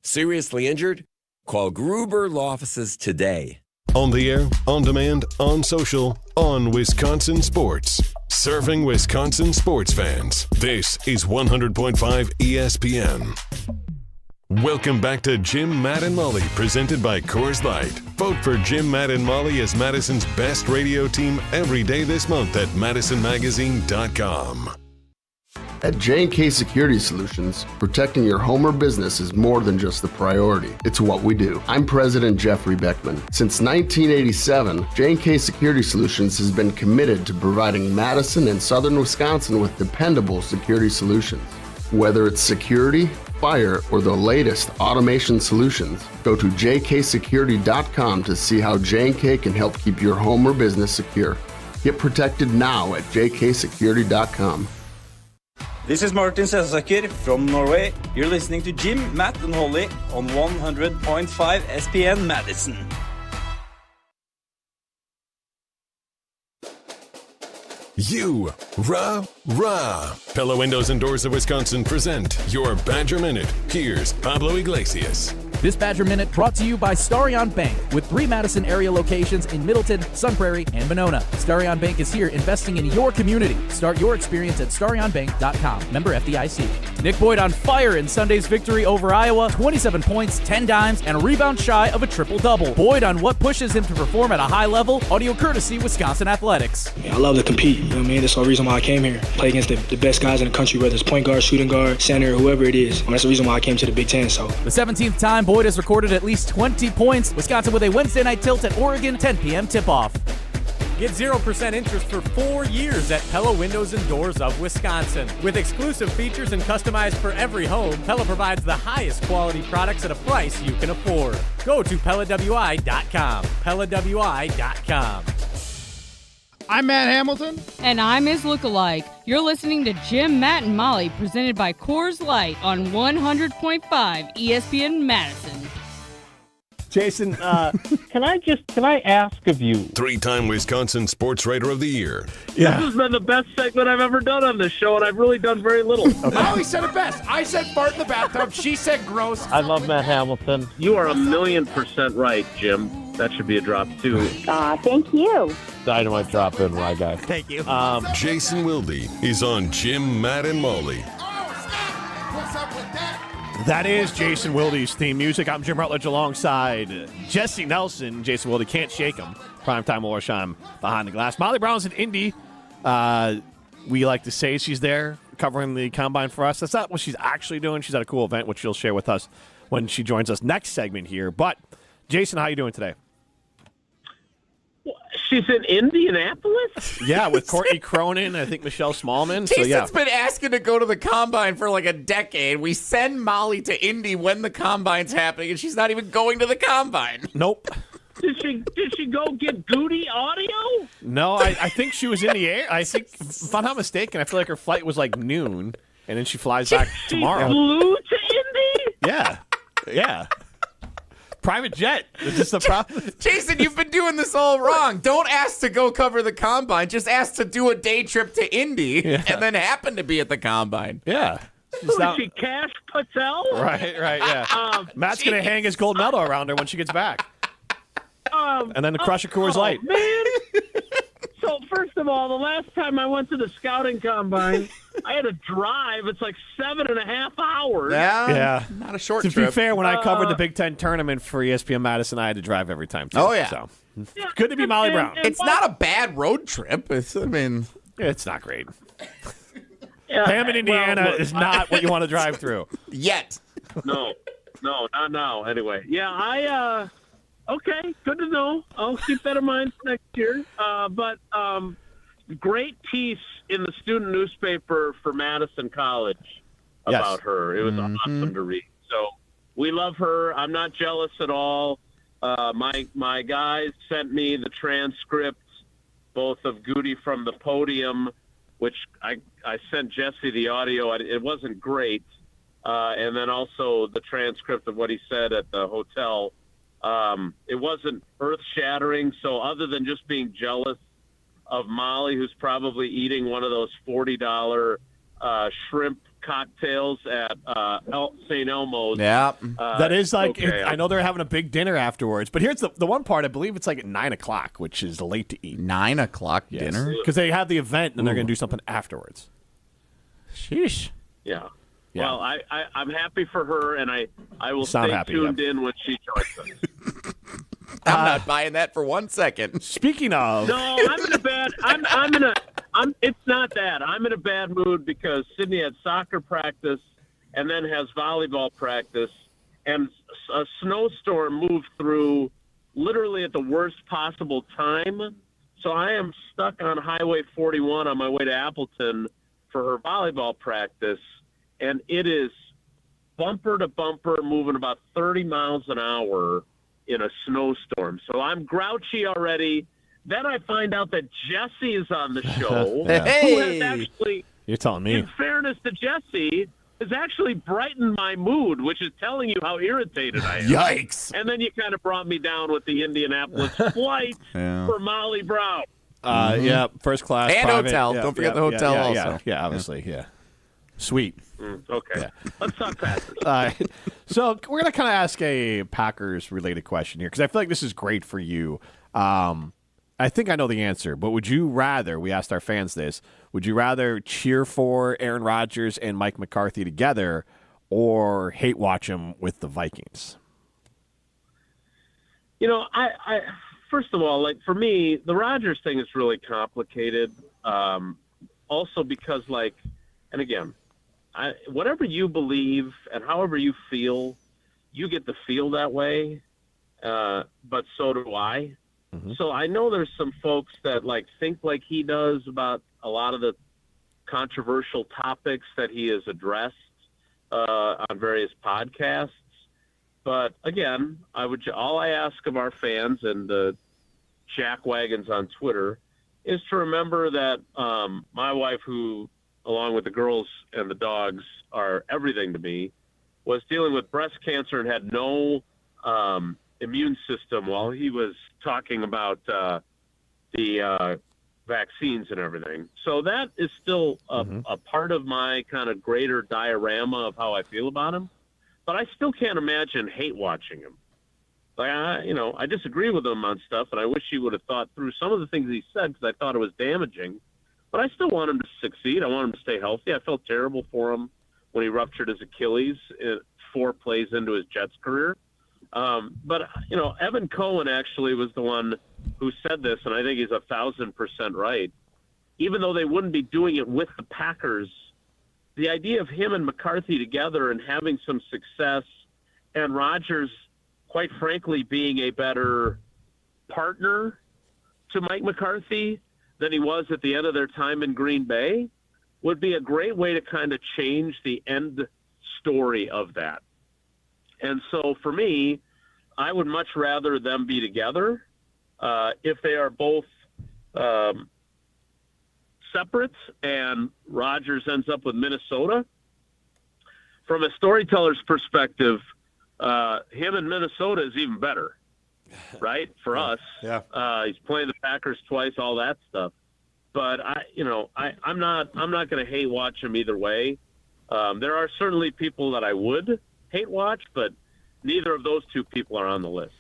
Seriously injured? Call Gruber Law Offices today. On the air, on demand, on social, on Wisconsin Sports. Serving Wisconsin sports fans. This is 100.5 ESPN. Welcome back to Jim, Matt, and Molly, presented by Coors Light. Vote for Jim, Matt, and Molly as Madison's best radio team every day this month at madisonmagazine.com. At J&K Security Solutions, protecting your home or business is more than just a priority. It's what we do. I'm President Jeffrey Beckman. Since 1987, J&K Security Solutions has been committed to providing Madison and southern Wisconsin with dependable security solutions. Whether it's security, fire, or the latest automation solutions, go to jksecurity.com to see how J&K can help keep your home or business secure. Get protected now at jksecurity.com. This is Martin Sessaker from Norway. You're listening to Jim, Matt, and Holly on 100.5 ESPN Madison. You, rah. Pella Windows and Doors of Wisconsin present your Badger Minute. Here's Pablo Iglesias. This Badger Minute brought to you by Starion Bank, with 3 Madison area locations in Middleton, Sun Prairie, and Monona. Starion Bank is here investing in your community. Start your experience at starionbank.com. Member FDIC. Nick Boyd on fire in Sunday's victory over Iowa. 27 points, 10 dimes, and a rebound shy of a triple-double. Boyd on what pushes him to perform at a high level. Audio courtesy Wisconsin Athletics. I love to compete. You know what I mean? That's the whole reason why I came here. Play against the best guys in the country, whether it's point guard, shooting guard, center, whoever it is. That's the reason why I came to the Big Ten. So the 17th time Boyd has recorded at least 20 points. Wisconsin with a Wednesday night tilt at Oregon, 10 p.m. tip-off. Get 0% interest for 4 years at Pella Windows and Doors of Wisconsin. With exclusive features and customized for every home, Pella provides the highest quality products at a price you can afford. Go to PellaWI.com. PellaWI.com. I'm Matt Hamilton. And I'm his lookalike. You're listening to Jim, Matt, and Molly, presented by Coors Light on 100.5 ESPN Madison. Jason, can I ask of you? 3-time Wisconsin Sports Writer of the Year. Yeah. This has been the best segment I've ever done on this show, and I've really done very little. Molly said it best. I said fart in the bathtub. She said gross. I love Matt Hamilton. You are 1,000,000% right, Jim. That should be a drop, too. Thank you. Dynamite drop in, my guy. Thank you. Jason Wilde is on Jim, Matt, and Molly. What's up with that? That is Jason Wilde's theme music. I'm Jim Rutledge alongside Jesse Nelson. Jason Wilde, can't shake him. Primetime Orsham behind the glass. Molly Brown's in Indy. We like to say she's there covering the combine for us. That's not what she's actually doing. She's at a cool event, which she'll share with us when she joins us next segment here. But, Jason, how you doing today? She's in Indianapolis? Yeah, with Courtney Cronin, I think Michelle Smallman. Jason's been asking to go to the Combine for like a decade. We send Molly to Indy when the Combine's happening, and she's not even going to the Combine. Nope. Did she go get Goody audio? No, I think she was in the air. I think, if I'm not mistaken, I feel like her flight was like noon, and then she flies back tomorrow. She flew to Indy? Yeah. Private jet. Is this the problem? Jason, you've been doing this all wrong. Don't ask to go cover the Combine. Just ask to do a day trip to Indy and then happen to be at the Combine. Yeah. Is she Cash Patel? Right, yeah. Matt's going to hang his gold medal around her when she gets back. And then the crush of Coors Light. Man. So, first of all, the last time I went to the scouting combine, I had to drive. It's like 7.5 hours. Yeah. Not a short trip. To be fair, when I covered the Big Ten tournament for ESPN Madison, I had to drive every time, too. Oh, yeah. So, good to be Molly Brown. It's not a bad road trip. It's not great. Hammond, Indiana is not what you want to drive through. Yet. No, not now. Anyway, yeah, okay, good to know. I'll keep that in mind for next year. But great piece in the student newspaper for Madison College about her. It was awesome to read. So we love her. I'm not jealous at all. My guys sent me the transcripts, both of Goody from the podium, which I sent Jesse the audio. It wasn't great. And then also the transcript of what he said at the hotel. It wasn't earth-shattering, so other than just being jealous of Molly, who's probably eating one of those $40 shrimp cocktails at St. Elmo's. Yeah. That is like, okay. I know they're having a big dinner afterwards, but here's the one part. I believe it's like at 9 o'clock, which is late to eat. 9 o'clock dinner? Because they have the event, and then they're going to do something afterwards. Sheesh. Yeah. Yeah. Well, I'm happy for her, and I will Sound stay happy, tuned yep. in when she joins us. I'm not buying that for 1 second. Speaking of, No, I'm in a bad. It's not that. I'm in a bad mood because Sydney had soccer practice, and then has volleyball practice, and a snowstorm moved through literally at the worst possible time. So I am stuck on Highway 41 on my way to Appleton for her volleyball practice, and it is bumper to bumper moving about 30 miles an hour in a snowstorm. So I'm grouchy already. Then I find out that Jesse is on the show. Who has actually, you're telling me. in fairness to Jesse, has actually brightened my mood, which is telling you how irritated I am. Yikes. And then you kind of brought me down with the Indianapolis flight for Molly Brown. Yeah, first class. And private. hotel. Yeah, Don't forget yeah, the hotel yeah, also. Yeah, obviously, yeah. Sweet. Okay. Yeah. Let's talk Packers. So we're going to kind of ask a Packers-related question here because I feel like this is great for you. I think I know the answer, but would you rather, we asked our fans this, would you rather cheer for Aaron Rodgers and Mike McCarthy together or hate watch them with the Vikings? You know, I first of all, like for me, the Rodgers thing is really complicated. Also because, like, and again, whatever you believe and however you feel, you get to feel that way. But so do I. Mm-hmm. So I know there's some folks that like think like he does about a lot of the controversial topics that he has addressed on various podcasts. But again, all I ask of our fans and the jackwagons on Twitter is to remember that my wife, who along with the girls and the dogs are everything to me, was dealing with breast cancer and had no immune system while he was talking about the vaccines and everything. So that is still a part of my kind of greater diorama of how I feel about him. But I still can't imagine hate watching him. Like, I disagree with him on stuff, and I wish he would have thought through some of the things he said because I thought it was damaging. But I still want him to succeed. I want him to stay healthy. I felt terrible for him when he ruptured his Achilles 4 plays into his Jets career. But Evan Cohen actually was the one who said this, and I think he's 1,000% right. Even though they wouldn't be doing it with the Packers, the idea of him and McCarthy together and having some success, and Rodgers, quite frankly, being a better partner to Mike McCarthy than he was at the end of their time in Green Bay, would be a great way to kind of change the end story of that. And so for me, I would much rather them be together if they are both separate and Rodgers ends up with Minnesota. From a storyteller's perspective, him in Minnesota is even better, right? For us. Yeah. He's playing the Packers twice, all that stuff. But I'm not going to hate watch him either way. There are certainly people that I would hate watch, but neither of those two people are on the list.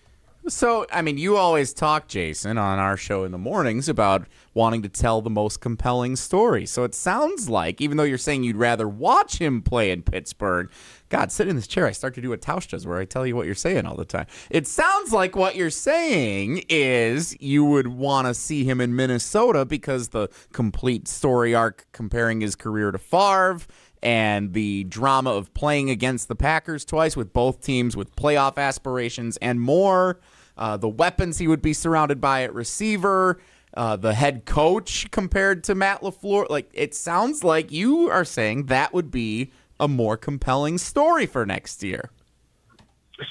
So, I mean, you always talk, Jason, on our show in the mornings about wanting to tell the most compelling story. So it sounds like, even though you're saying you'd rather watch him play in Pittsburgh, God, sit in this chair, I start to do what Tausch does, where I tell you what you're saying all the time. It sounds like what you're saying is you would want to see him in Minnesota because the complete story arc comparing his career to Favre and the drama of playing against the Packers twice with both teams with playoff aspirations and more, the weapons he would be surrounded by at receiver, the head coach compared to Matt LaFleur. Like, it sounds like you are saying that would be a more compelling story for next year.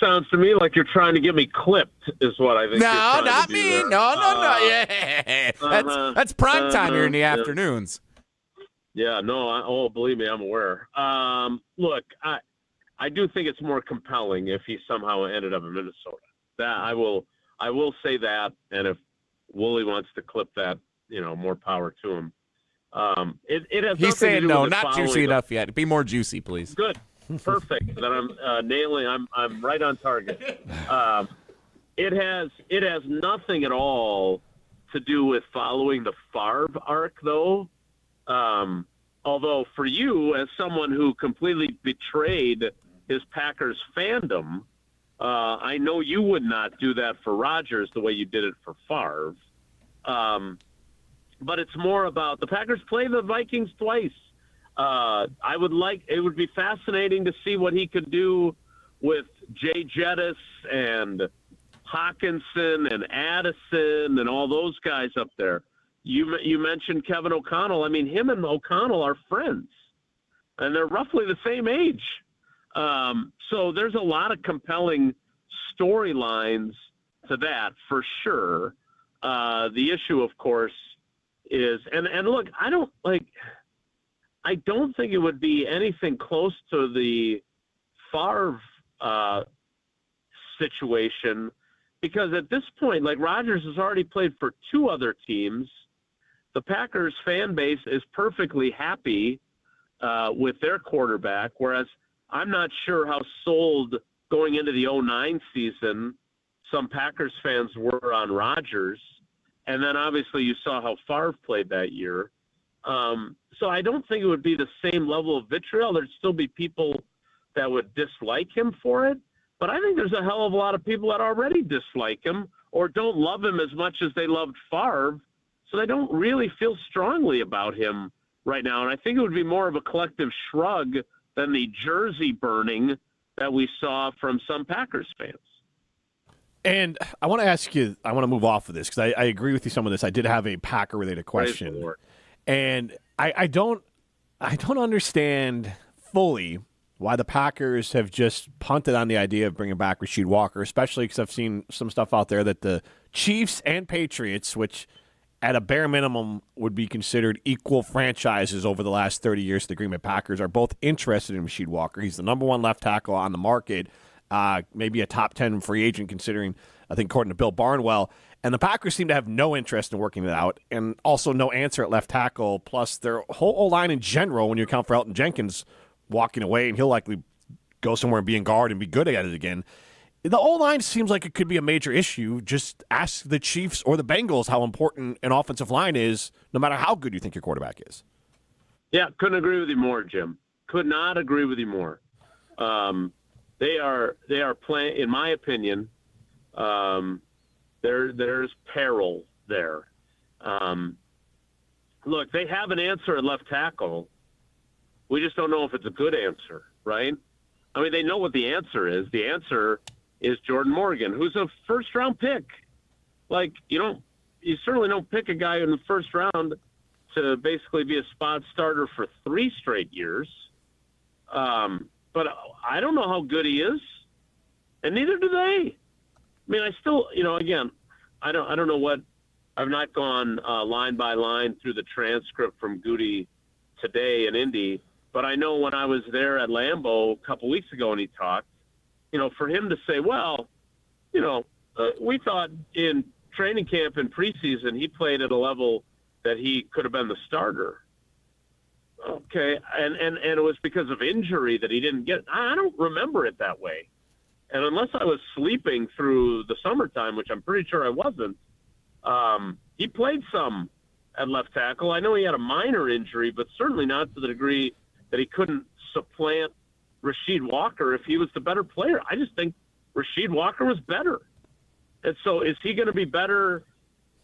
sounds to me like you're trying to get me clipped, is what I think. No, not me. There. No. Yeah, that's prime time here in the afternoons. Yeah, no. Believe me, I'm aware. Look, I do think it's more compelling if he somehow ended up in Minnesota. That I will say that, and if Wooly wants to clip that, more power to him. It has. He's saying no, not juicy enough yet. Be more juicy, please. Good. Perfect. Then I'm nailing. I'm right on target. It has nothing at all to do with following the Favre arc, though. Although for you, as someone who completely betrayed his Packers fandom, I know you would not do that for Rodgers the way you did it for Favre. But it's more about the Packers play the Vikings twice. It would be fascinating to see what he could do with Jay Jettis and Hawkinson and Addison and all those guys up there. You mentioned Kevin O'Connell. I mean, him and O'Connell are friends, and they're roughly the same age. So there's a lot of compelling storylines to that for sure. The issue, of course, is and look, I don't think it would be anything close to the Favre situation, because at this point, like, Rodgers has already played for two other teams. The Packers fan base is perfectly happy with their quarterback, whereas I'm not sure how sold going into the 2009 season some Packers fans were on Rodgers. And then obviously you saw how Favre played that year. So I don't think it would be the same level of vitriol. There'd still be people that would dislike him for it. But I think there's a hell of a lot of people that already dislike him or don't love him as much as they loved Favre. So they don't really feel strongly about him right now. And I think it would be more of a collective shrug than the jersey burning that we saw from some Packers fans. And I want to ask you, I want to move off of this because I agree with you some of this. I did have a Packer-related question. And I don't understand fully why the Packers have just punted on the idea of bringing back Rasheed Walker, especially because I've seen some stuff out there that the Chiefs and Patriots, which at a bare minimum would be considered equal franchises over the last 30 years, the Green Bay Packers are both interested in Rasheed Walker. He's the number one left tackle on the market, maybe a top 10 free agent considering, I think, according to Bill Barnwell. And the Packers seem to have no interest in working it out, and also no answer at left tackle, plus their whole O-line in general, when you account for Elton Jenkins walking away, and he'll likely go somewhere and be in guard and be good at it again. The O-line seems like it could be a major issue. Just ask the Chiefs or the Bengals how important an offensive line is, no matter how good you think your quarterback is. Yeah, couldn't agree with you more, Jim. Could not agree with you more. They are playing, in my opinion, there's peril there. Look, they have an answer at left tackle. We just don't know if it's a good answer, right? I mean, they know what the answer is. The answer is Jordan Morgan, who's a first-round pick. Like, you certainly don't pick a guy in the first round to basically be a spot starter for 3 straight years. But I don't know how good he is, and neither do they. I mean, I still, again, I don't know what. I've not gone line by line through the transcript from Goody today in Indy, but I know when I was there at Lambeau a couple weeks ago and he talked, for him to say, well, we thought in training camp and preseason he played at a level that he could have been the starter. Okay, and it was because of injury that he didn't get. I don't remember it that way. And unless I was sleeping through the summertime, which I'm pretty sure I wasn't, he played some at left tackle. I know he had a minor injury, but certainly not to the degree that he couldn't supplant Rasheed Walker if he was the better player. I just think Rasheed Walker was better. And so is he going to be better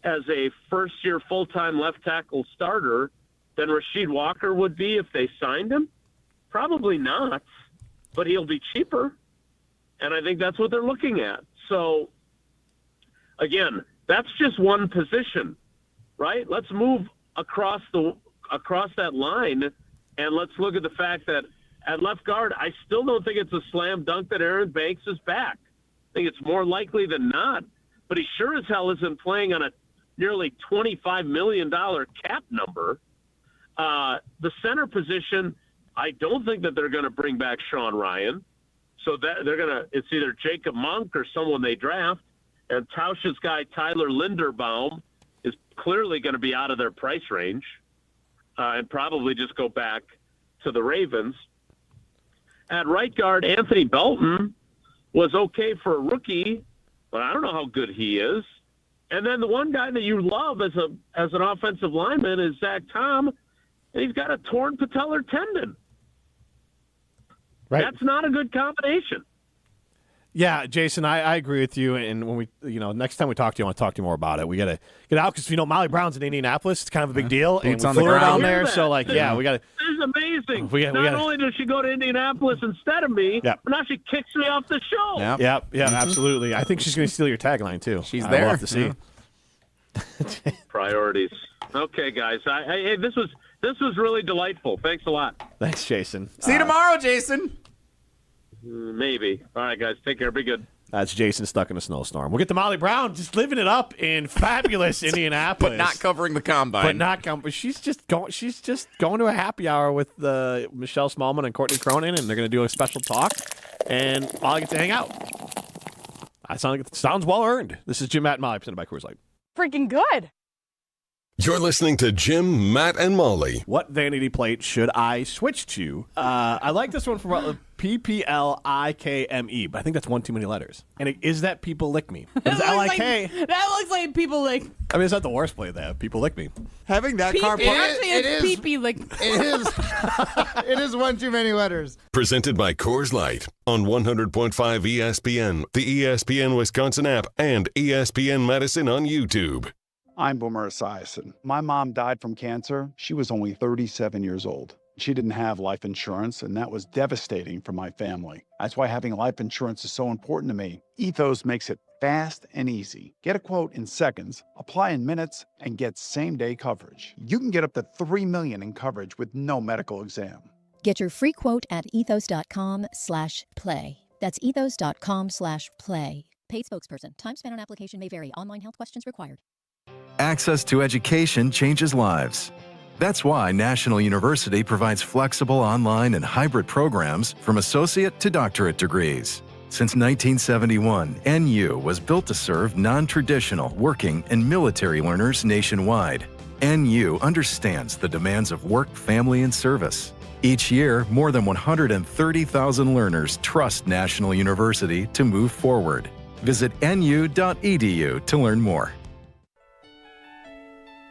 as a first-year full-time left tackle starter than Rasheed Walker would be if they signed him? Probably not, but he'll be cheaper. And I think that's what they're looking at. So, again, that's just one position, right? Let's move across that line, and let's look at the fact that at left guard, I still don't think it's a slam dunk that Aaron Banks is back. I think it's more likely than not, but he sure as hell isn't playing on a nearly $25 million cap number. The center position, I don't think that they're going to bring back Sean Ryan. So that it's either Jacob Monk or someone they draft. And Tausch's guy, Tyler Linderbaum, is clearly going to be out of their price range and probably just go back to the Ravens. At right guard, Anthony Belton was okay for a rookie, but I don't know how good he is. And then the one guy that you love as an offensive lineman is Zach Tom, and he's got a torn patellar tendon. Right. That's not a good combination. Yeah, Jason, I agree with you. And when we, next time we talk to you, I want to talk to you more about it. We got to get out because, Molly Brown's in Indianapolis. It's kind of a big deal. Boots and on the ground down there. So, we got to. This is amazing. Not only does she go to Indianapolis instead of me, but now she kicks me off the show. Yep, absolutely. I think she's going to steal your tagline, too. She's there. We'll have to see. Priorities. Okay, guys. Hey, this was really delightful. Thanks a lot. Thanks, Jason. See you tomorrow, Jason. Maybe. All right, guys. Take care. Be good. That's Jason stuck in a snowstorm. We'll get to Molly Brown just living it up in fabulous Indianapolis. But not covering the combine. She's just going to a happy hour with Michelle Smallman and Courtney Cronin, and they're going to do a special talk, and Molly gets to hang out. Sounds well earned. This is Jim, Matt, and Molly, presented by Coors Light. Freaking good. You're listening to Jim, Matt, and Molly. What vanity plate should I switch to? I like this one from PPLIKME, but I think that's one too many letters. And is that People Lick Me? It's LIK. That looks like People Lick. I mean, it's not the worst plate they have. People Lick Me. Having that car part. It's Pee-Pee Lick. It is. It is one too many letters. Presented by Coors Light on 100.5 ESPN, the ESPN Wisconsin app, and ESPN Madison on YouTube. I'm Boomer Esiason. My mom died from cancer. She was only 37 years old. She didn't have life insurance, and that was devastating for my family. That's why having life insurance is so important to me. Ethos makes it fast and easy. Get a quote in seconds, apply in minutes, and get same-day coverage. You can get up to $3 million in coverage with no medical exam. Get your free quote at ethos.com/play. That's ethos.com/play. Paid spokesperson. Time spent on application may vary. Online health questions required. Access to education changes lives. That's why National University provides flexible online and hybrid programs from associate to doctorate degrees. Since 1971, NU was built to serve non-traditional working and military learners nationwide. NU understands the demands of work, family, and service. Each year, more than 130,000 learners trust National University to move forward. Visit nu.edu to learn more.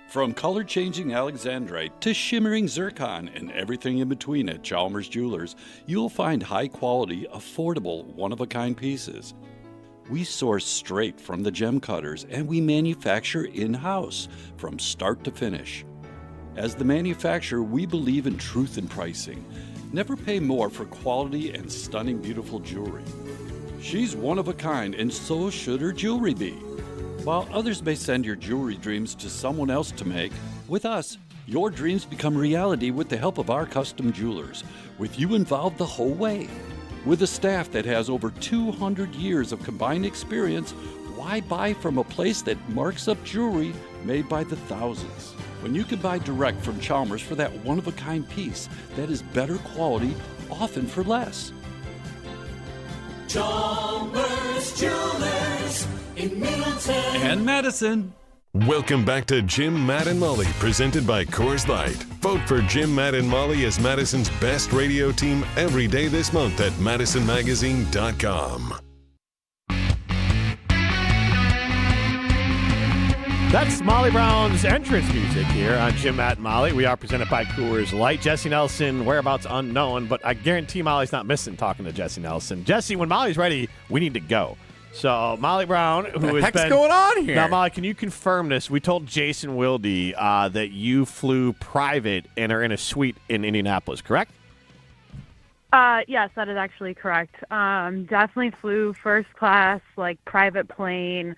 From color-changing alexandrite to shimmering zircon and everything in between at Chalmers Jewelers, you'll find high-quality, affordable, one-of-a-kind pieces. We source straight from the gem cutters, and we manufacture in-house from start to finish. As the manufacturer, we believe in truth in pricing. Never pay more for quality and stunning, beautiful jewelry. She's one of a kind, and so should her jewelry be. While others may send your jewelry dreams to someone else to make, with us, your dreams become reality with the help of our custom jewelers, with you involved the whole way. With a staff that has over 200 years of combined experience, why buy from a place that marks up jewelry made by the thousands? When you can buy direct from Chalmers for that one-of-a-kind piece that is better quality, often for less. Chalmers Jewelers in Middleton and Madison. Welcome back to Jim, Matt, and Molly, presented by Coors Light. Vote for Jim, Matt, and Molly as Madison's best radio team every day this month at madisonmagazine.com. That's Molly Brown's entrance music here on Jim, Matt, and Molly. We are presented by Coors Light. Jesse Nelson, whereabouts unknown, but I guarantee Molly's not missing talking to Jesse Nelson. Jesse, when Molly's ready, we need to go. So Molly Brown, who has been going on here? Now, Molly, can you confirm this? We told Jason Wilde that you flew private and are in a suite in Indianapolis, correct? Yes, that is actually correct. Definitely flew first class, like private plane,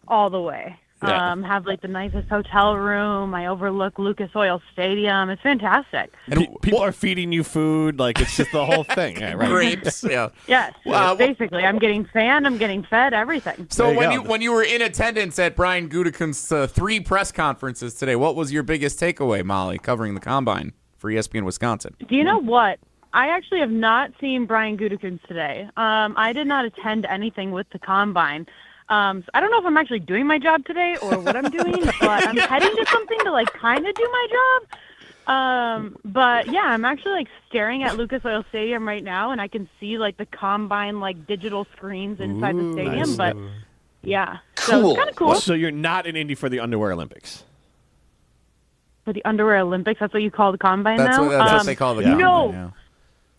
all the way. Have like the nicest hotel room. I overlook Lucas Oil Stadium. It's fantastic. And people are feeding you food. Like, it's just the whole thing. Yeah, right. Grapes. Yeah. Yes. Basically, I'm getting fanned. I'm getting fed. Everything. So when you were in attendance at Brian Gutekunst's 3 press conferences today, what was your biggest takeaway, Molly, covering the Combine for ESPN Wisconsin? Do you know what? I actually have not seen Brian Gutekunst today. I did not attend anything with the Combine. So I don't know if I'm actually doing my job today or what I'm doing, but I'm heading to something to like kind of do my job. But yeah, I'm actually like staring at Lucas Oil Stadium right now, and I can see like the Combine like digital screens inside the stadium. Nice. But yeah, Cool. so it's kind of cool. So you're not in Indy for the Underwear Olympics? For the Underwear Olympics, that's what you call the Combine That's now? what they call the Combine. No.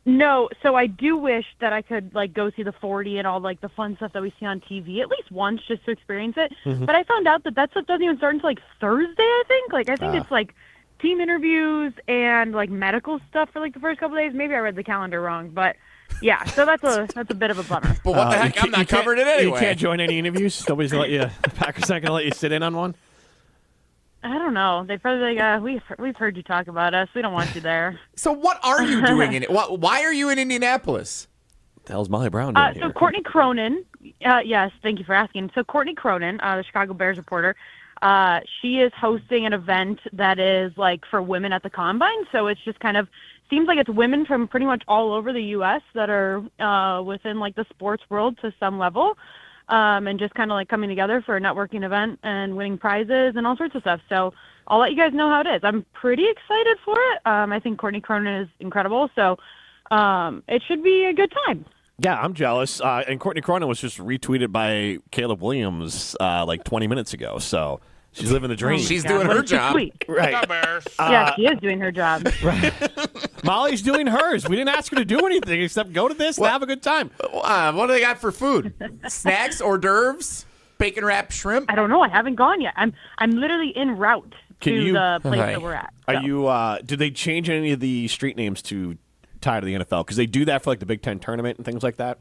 No, so I do wish that I could like go see the 40 and all like the fun stuff that we see on TV at least once just to experience it. Mhm. But I found out that stuff doesn't even start until like Thursday, I think. Like I think it's like team interviews and like medical stuff for like the first couple of days. Maybe I read the calendar wrong, but yeah, so that's a bit of a bummer. But what the heck? I'm not covered it anyway. You can't join any interviews? Nobody's going to let you, the Packers not going to let you sit in on one? I don't know. They probably like, we've heard you talk about us. We don't want you there. So what are you doing in it? Why are you in Indianapolis? What the hell's Molly Brown doing So here? Courtney Cronin, yes, thank you for asking. So Courtney Cronin, the Chicago Bears reporter, she is hosting an event that is like for women at the Combine. So it's just kind of seems like it's women from pretty much all over the U.S. that are within like the sports world to some level. And just kind of like coming together for a networking event and winning prizes and all sorts of stuff. So I'll let you guys know how it is. I'm pretty excited for it. I think Courtney Cronin is incredible. So it should be a good time. Yeah, I'm jealous. And Courtney Cronin was just retweeted by Caleb Williams like 20 minutes ago. So she's living the dream. She's doing her job. Right. Yeah, she is doing her job. Right. Molly's doing hers. We didn't ask her to do anything except go to this and have a good time. What do they got for food? Snacks, hors d'oeuvres, bacon wrapped shrimp? I don't know. I haven't gone yet. I'm literally en route to the place that we're at. So. Are you? Did they change any of the street names to tie to the NFL? Because they do that for like the Big Ten tournament and things like that.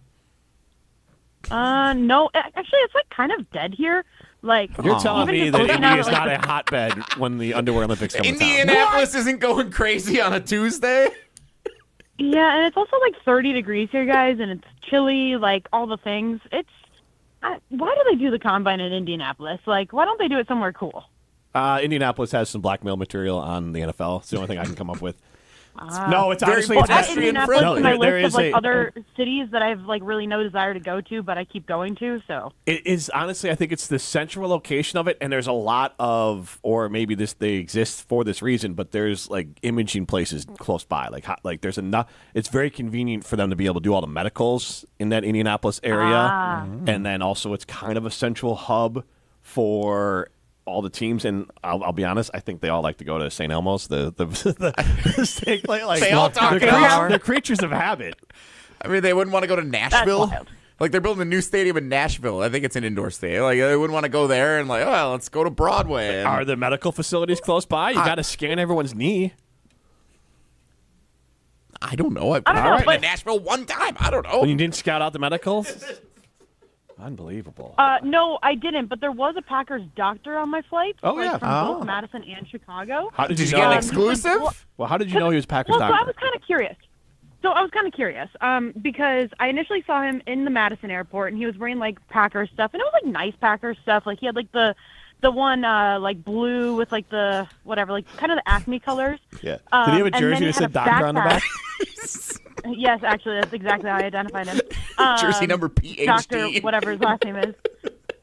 No. Actually, it's like kind of dead here. Like You're telling me that Indy is not like, a hotbed when the Underwear Olympics come to town. Indianapolis isn't going crazy on a Tuesday? Yeah, and it's also like 30 degrees here, guys, and it's chilly, like all the things. Why do they do the Combine in Indianapolis? Like, why don't they do it somewhere cool? Indianapolis has some blackmail material on the NFL. It's the only thing I can come up with. No, it's honestly Indianapolis on my there list is of like other cities that I've like really no desire to go to, but I keep going to. So it is honestly, I think it's the central location of it, and there's a lot of, or maybe they exist for this reason, but there's like imaging places close by, like there's enough. It's very convenient for them to be able to do all the medicals in that Indianapolis area, and then also it's kind of a central hub for all the teams, and I'll be honest, I think they all like to go to St. Elmo's, the steak plate. Like, they all talk about they're creatures of habit. I mean, they wouldn't want to go to Nashville. Like, they're building a new stadium in Nashville. I think it's an indoor stadium. Like, they wouldn't want to go there and like, oh, let's go to Broadway. And are the medical facilities close by? You got to scan everyone's knee. I don't know. I've been to Nashville one time. I don't know. When you didn't scout out the medicals? Unbelievable. No, I didn't, but there was a Packers doctor on my flight. Oh, yeah. From both Madison and Chicago. How did you get an exclusive? Well, how did you know he was Packers doctor? So I was kind of curious. Because I initially saw him in the Madison airport, and he was wearing like Packers stuff, and it was like nice Packers stuff. Like he had like the one like blue with like the whatever, like kind of the Acme colors. Yeah. Did he have a jersey that said doctor on the back? Yes, actually, that's exactly how I identified him. Jersey number PhD. Doctor, whatever his last name is.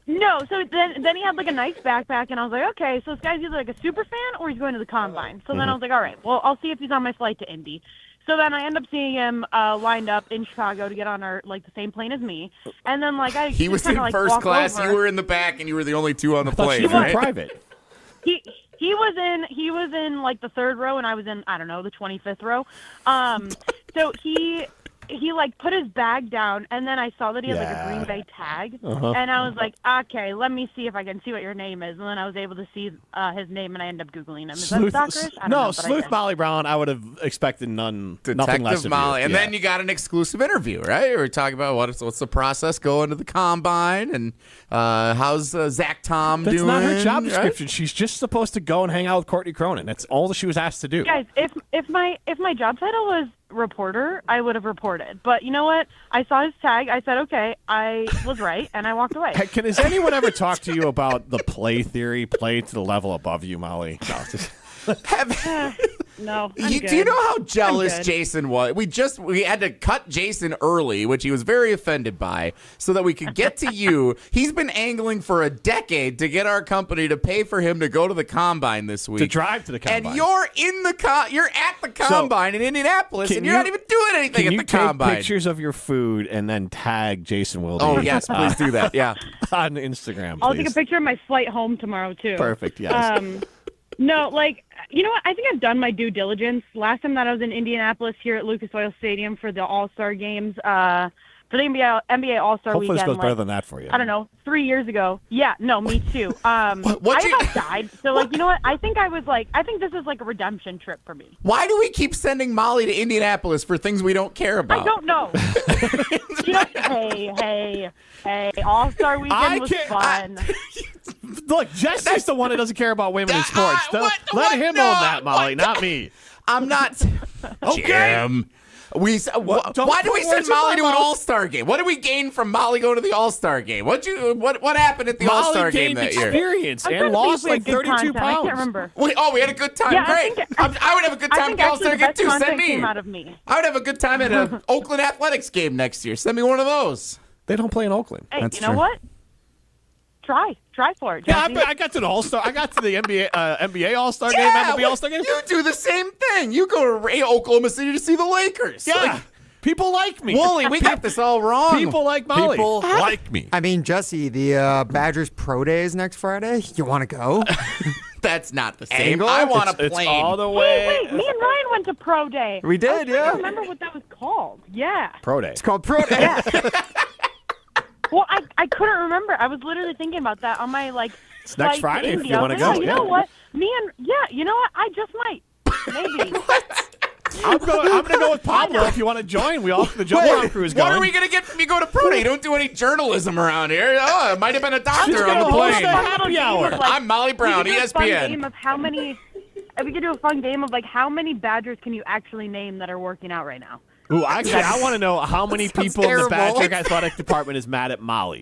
No, so then he had like a nice backpack, and I was like, okay, so this guy's either like a super fan or he's going to the Combine. So then I was like, all right, well, I'll see if he's on my flight to Indy. So then I end up seeing him lined up in Chicago to get on the same plane as me, and then like he was in first class, you were in the back, and you were the only two on the plane. He was private. He was in like the third row, and I was in, I don't know, the 25th row. So he he like put his bag down, and then I saw that he had like a Green Bay tag, and I was like, okay, let me see if I can see what your name is, and then I was able to see his name, and I ended up Googling him. Is that stalkerish? I don't know, Sleuth Molly Brown. I would have expected nothing less Detective of Molly. you. And then you got an exclusive interview, right? We're talking about what's the process going to the combine, and how's Zach Tom doing? That's not her job right? description. She's just supposed to go and hang out with Courtney Cronin. That's all that she was asked to do. Guys, if my job title was reporter, I would have reported. But you know what? I saw his tag. I said, okay, I was right, and I walked away. Has anyone ever talked to you about the play theory, play to the level above you, Molly? No, No. Do you know how jealous Jason was? We had to cut Jason early, which he was very offended by, so that we could get to you. He's been angling for a decade to get our company to pay for him to go to the combine this week. To drive to the combine. And you're at the combine in Indianapolis, and you're not even doing anything at the combine. Can you take pictures of your food and then tag Jason Wilde? Oh, yes, please do that. Yeah. On Instagram, I'll take a picture of my flight home tomorrow, too. Perfect, yes. No, you know what? I think I've done my due diligence. Last time that I was in Indianapolis here at Lucas Oil Stadium for the All-Star games, for the NBA All-Star Hopefully weekend. this goes better than that for you. I don't know, 3 years ago. Yeah, no, me too. I about died. So, you know what? I think this is like a redemption trip for me. Why do we keep sending Molly to Indianapolis for things we don't care about? I don't know. Hey, All-Star weekend was fun. Look, Jesse's the one that doesn't care about women in sports. Let him own that, Molly, not me. I'm not. Okay. Jim. Why do we send Molly to an All-Star game? What did we gain from Molly going to the All-Star game? What happened at the All-Star game that year? Molly gained experience and lost like 32 pounds. I can't remember. We had a good time. Yeah, Great. I would have a good time at the All-Star game too. Send me. I would have a good time at an Oakland Athletics game next year. Send me one of those. They don't play in Oakland. Hey, you know what? Try for it. Yeah, I got to the All-Star. I got to the NBA All-Star game, MLB All-Star game. You do the same thing. You go to Oklahoma City to see the Lakers. Yeah. People like me. Wooly, we got this all wrong. People like Molly. People like me. I mean, Jesse, the Badgers Pro Day is next Friday. You want to go? That's not the same. Angle? I want a plane. It's all the way. Wait, me and Ryan went to Pro Day. We did, I remember what that was called. Yeah. Pro Day. It's called Pro Day. Yeah. Well, I couldn't remember. I was literally thinking about that on my It's next Friday if you want to go. You know what? You know what? I just might. Maybe. I'm going to go with Pablo if you want to join. The Jumbo crew is going. What are we going to get from you go to Pro Day? You don't do any journalism around here. Oh, it might have been a doctor on the plane. Happy hour. I'm Molly Brown, ESPN. We could do a fun game of how many Badgers can you actually name that are working out right now? Ooh, actually, I want to know how many people in the Badger athletic department is mad at Molly.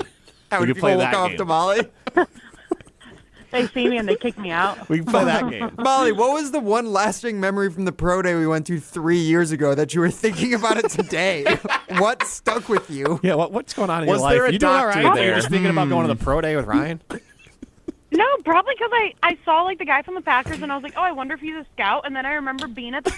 How many people look off to Molly? They see me and they kick me out. We can play that game. Molly, what was the one lasting memory from the Pro Day we went to 3 years ago that you were thinking about it today? What stuck with you? Yeah, what's going on in your life? Was there a you doing all doctor right? there? You're just thinking about going to the Pro Day with Ryan? No, probably because I saw the guy from the Packers and I was like, oh, I wonder if he's a scout. And then I remember being at the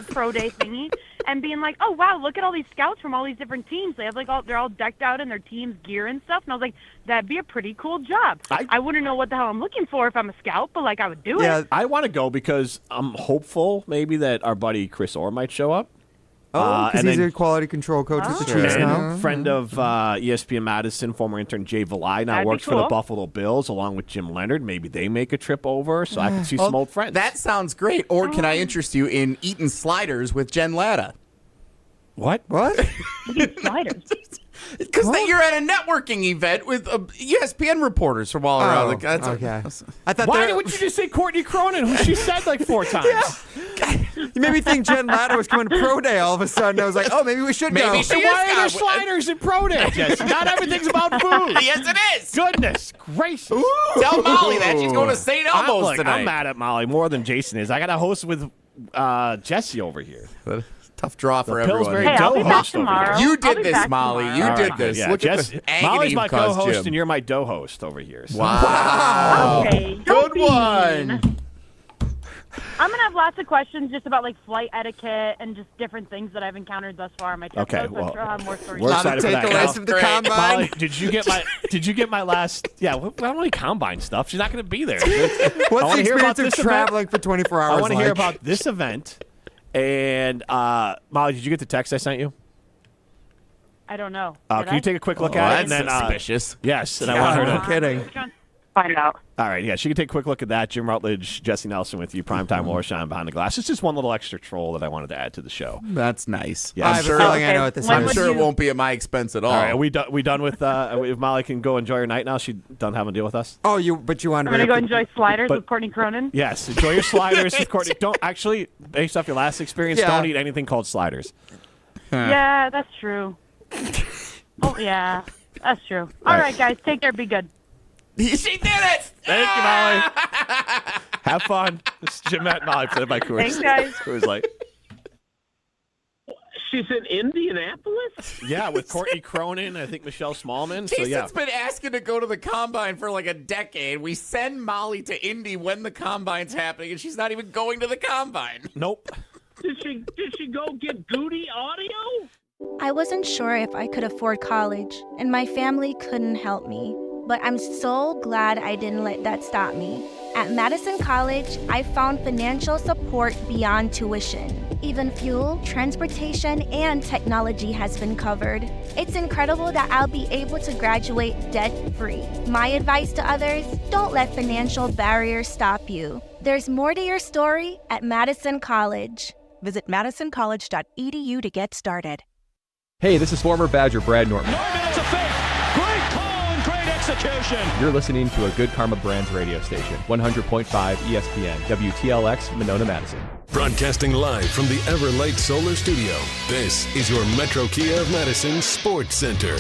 Pro Day thingy and being like, oh wow, look at all these scouts from all these different teams. They have they're all decked out in their team's gear and stuff. And I was like, that'd be a pretty cool job. I wouldn't know what the hell I'm looking for if I'm a scout, but I would do it. I want to go because I'm hopeful maybe that our buddy Chris Orr might show up. Oh, because he's a quality control coach with the Chiefs now. Friend of ESPN Madison, former intern Jay Valai, now works for the Buffalo Bills along with Jim Leonard. Maybe they make a trip over so I can see some old friends. That sounds great. Or can I interest you in eating sliders with Jen Latta? What? Sliders? Because you're at a networking event with ESPN reporters from all around. Okay. I thought Why would you just say Courtney Cronin, who she said 4 times? You made me think Jen Latta was coming to Pro Day all of a sudden. I was like, oh, maybe we should go. Why are there sliders in Pro Day, Jesse? Not everything's about food. Yes, it is. Goodness gracious. Ooh. Tell Molly that. She's going to St. Elmo's tonight. I'm mad at Molly more than Jason is. I got to host with Jesse over here. Tough draw for everyone. Pillsbury I'll be back tomorrow. You did this, Molly. You did this. Yeah, Look at the agony Molly's my you've caused, co-host, Jim. and you're my do-host over here. So. Wow. Okay. Good one. I'm gonna have lots of questions just about flight etiquette and just different things that I've encountered thus far on my trip. Okay, so I'm sure I'll have more stories. We're excited for that. Takeaways from the combine. Molly, did you get my last? Yeah, I don't really combine stuff. She's not going to be there. What's the experience of traveling for 24 hours? I want to hear about this event. And Molly, did you get the text I sent you? I don't know. Can you take a quick look at it? That's And then, suspicious. Yes, and I want her to. No kidding. Find out. All right, yeah, she can take a quick look at that. Jim Rutledge, Jesse Nelson with you, Primetime Warshine Behind the Glass. It's just one little extra troll that I wanted to add to the show. That's nice. Yeah, I have a feeling I know what this is. I'm sure it won't be at my expense at all. All right, are we done with if Molly can go enjoy her night now? She done having to deal with us? Oh, but you want to I'm going to go enjoy sliders with Courtney Cronin? Yes, enjoy your sliders with Courtney. Don't actually, based off your last experience, don't eat anything called sliders. Yeah, that's true. Oh, yeah, that's true. All right, guys, take care. Be good. She did it! Thank you, Molly. Have fun. This is Jim, Matt, and Molly, played by Coors. Thanks, guys. Coors Light. She's in Indianapolis? Yeah, with Courtney Cronin, I think Michelle Smallman. Jason's been asking to go to the Combine for like a decade. We send Molly to Indy when the Combine's happening, and she's not even going to the Combine. Nope. Did she go get Goody audio? I wasn't sure if I could afford college, and my family couldn't help me. But I'm so glad I didn't let that stop me. At Madison College, I found financial support beyond tuition. Even fuel, transportation, and technology has been covered. It's incredible that I'll be able to graduate debt-free. My advice to others, don't let financial barriers stop you. There's more to your story at Madison College. Visit madisoncollege.edu to get started. Hey, this is former Badger Brad Norton. It's a fake. Great call and great execution. You're listening to a Good Karma Brands radio station, 100.5 ESPN, WTLX, Monona, Madison. Broadcasting live from the Everlight Solar Studio, this is your Metro Kia of Madison Sports Center.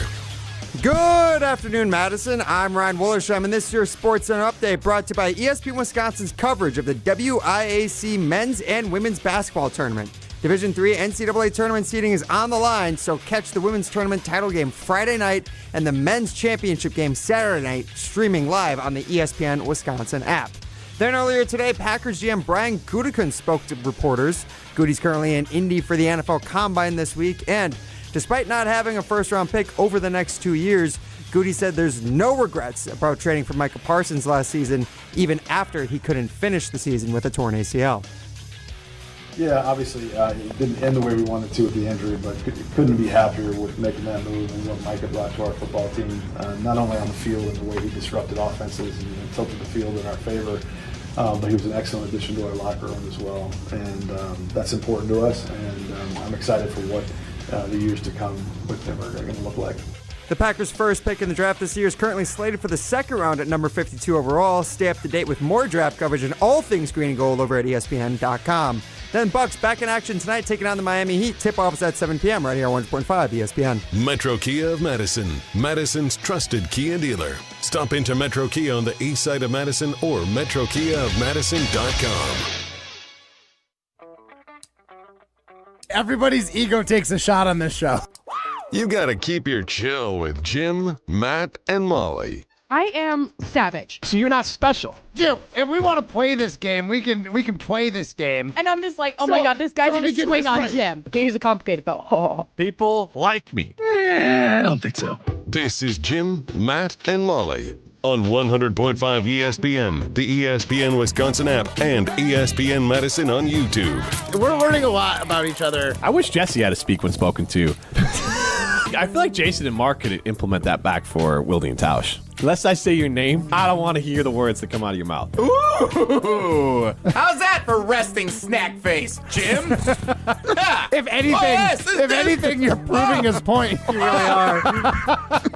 Good afternoon, Madison. I'm Ryan Wollersheim, and this is your Sports Center update brought to you by ESPN Wisconsin's coverage of the WIAC men's and women's basketball tournament. Division III NCAA tournament seeding is on the line, so catch the women's tournament title game Friday night and the men's championship game Saturday night, streaming live on the ESPN Wisconsin app. Then earlier today, Packers GM Brian Gutekunst spoke to reporters. Goody's currently in Indy for the NFL Combine this week, and despite not having a first-round pick over the next 2 years, Goody said there's no regrets about trading for Micah Parsons last season, even after he couldn't finish the season with a torn ACL. Yeah, obviously it didn't end the way we wanted to with the injury, but couldn't be happier with making that move and what Micah brought to our football team, not only on the field and the way he disrupted offenses and tilted the field in our favor, but he was an excellent addition to our locker room as well. And that's important to us, and I'm excited for what the years to come with him are going to look like. The Packers' first pick in the draft this year is currently slated for the second round at number 52 overall. Stay up to date with more draft coverage and all things green and gold over at ESPN.com. Then Bucks back in action tonight, taking on the Miami Heat. Tip-off is at 7 p.m. right here on 100.5 ESPN. Metro Kia of Madison, Madison's trusted Kia dealer. Stop into Metro Kia on the east side of Madison or metrokiaofmadison.com. Everybody's ego takes a shot on this show. You gotta keep your chill with Jim, Matt, and Molly. I am savage. So you're not special. Jim, if we want to play this game, we can play this game. And I'm just like, oh my God, this guy's going to swing on Jim. Okay, he's a complicated fellow. Oh. People like me. I don't think so. This is Jim, Matt, and Molly on 100.5 ESPN, the ESPN Wisconsin app, and ESPN Madison on YouTube. We're learning a lot about each other. I wish Jesse had to speak when spoken to. I feel like Jason and Mark could implement that back for Wildy and Tausch. Unless I say your name, I don't want to hear the words that come out of your mouth. Ooh! How's that for resting snack face, Jim? If anything, you're proving his point. You really are.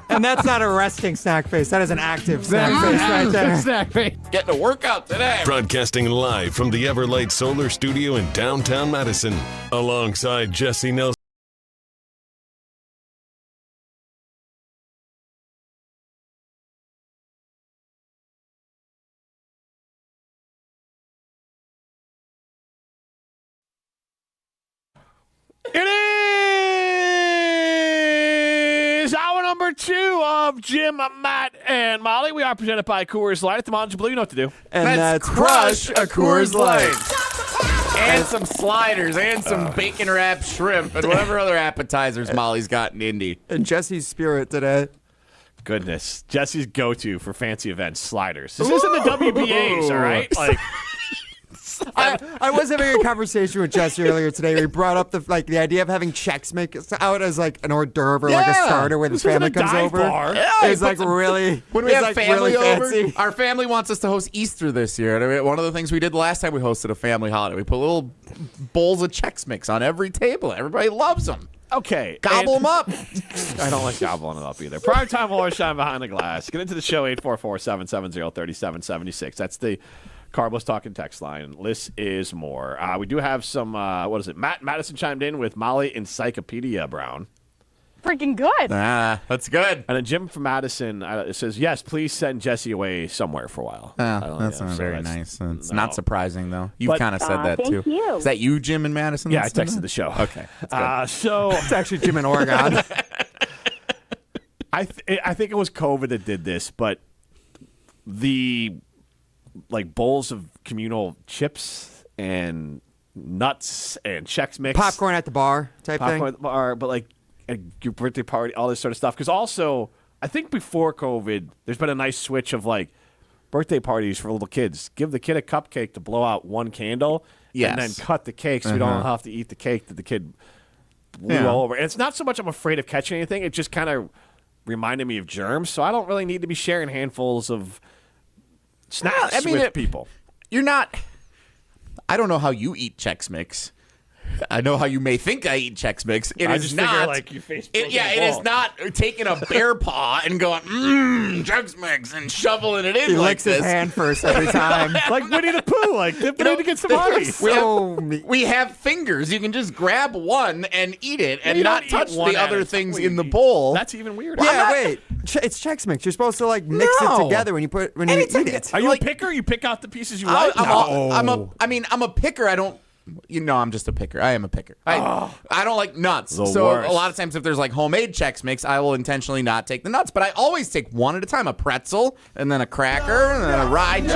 And that's not a resting snack face. That is an active snack face right there. Snack face. Getting a workout today. Broadcasting live from the Everlight Solar Studio in downtown Madison, alongside Jesse Nelson. It is hour number 2 of Jim, Matt, and Molly. We are presented by Coors Light at the Mountain Blue. You know what to do. And that's crush a Coors Light. And some sliders and some bacon-wrapped shrimp and whatever other appetizers Molly's got in Indy. And Jesse's spirit today. Goodness. Jesse's go-to for fancy events, sliders. This isn't the WBAs, all right? Like, I was having a conversation with Jesse earlier today. Where he brought up the idea of having Chex Mix out as like an hors d'oeuvre or like a starter when his family comes over. Yeah, it's like really when we have like family really over. fancy. Our family wants us to host Easter this year. And one of the things we did last time we hosted a family holiday, we put little bowls of Chex Mix on every table. Everybody loves them. Okay. Gobble them up. I don't like gobbling it up either. Primetime Waller Shine Behind the Glass. Get into the show, 844-770-3776. That's the Carlos Talking text line. Less is more. We do have some, Madison chimed in with Molly Encyclopedia Brown. Freaking good. That's good. And then Jim from Madison says, yes, please send Jesse away somewhere for a while. That's not very nice. It's not surprising, though. You've kind of said that, too. Thank you. Is that you, Jim, in Madison? Yeah, I texted the show. Okay. That's good. It's actually Jim in Oregon. I think it was COVID that did this, but the bowls of communal chips and nuts and Chex Mix. Popcorn at the bar type thing. Popcorn at the bar, but at your birthday party, all this sort of stuff. Because also, I think before COVID, there's been a nice switch of birthday parties for little kids. Give the kid a cupcake to blow out one candle, and then cut the cake so we don't have to eat the cake that the kid blew all over. And it's not so much I'm afraid of catching anything. It just kind of reminded me of germs. So I don't really need to be sharing handfuls of snacks with people. You're not. I don't know how you eat Chex Mix. I know how you may think I eat Chex Mix. It is not. Your face. It is not taking a bear paw and going Chex Mix and shoveling it in. He like licks his hand first every time. Like Winnie the Pooh. Dip it in to get some honey. We have fingers. You can just grab one and eat it and You not don't touch eat one the at other a things time. in the bowl. That's even weirder. Yeah, wait. It's Chex Mix. You're supposed to mix it together when you eat it. Are you a picker? You pick out the pieces you like? I'm a picker. I don't. I'm just a picker. I am a picker. I don't like nuts. So worst. a lot of times if there's homemade Chex Mix, I will intentionally not take the nuts. But I always take one at a time. A pretzel, and then a cracker, and then a rye chip.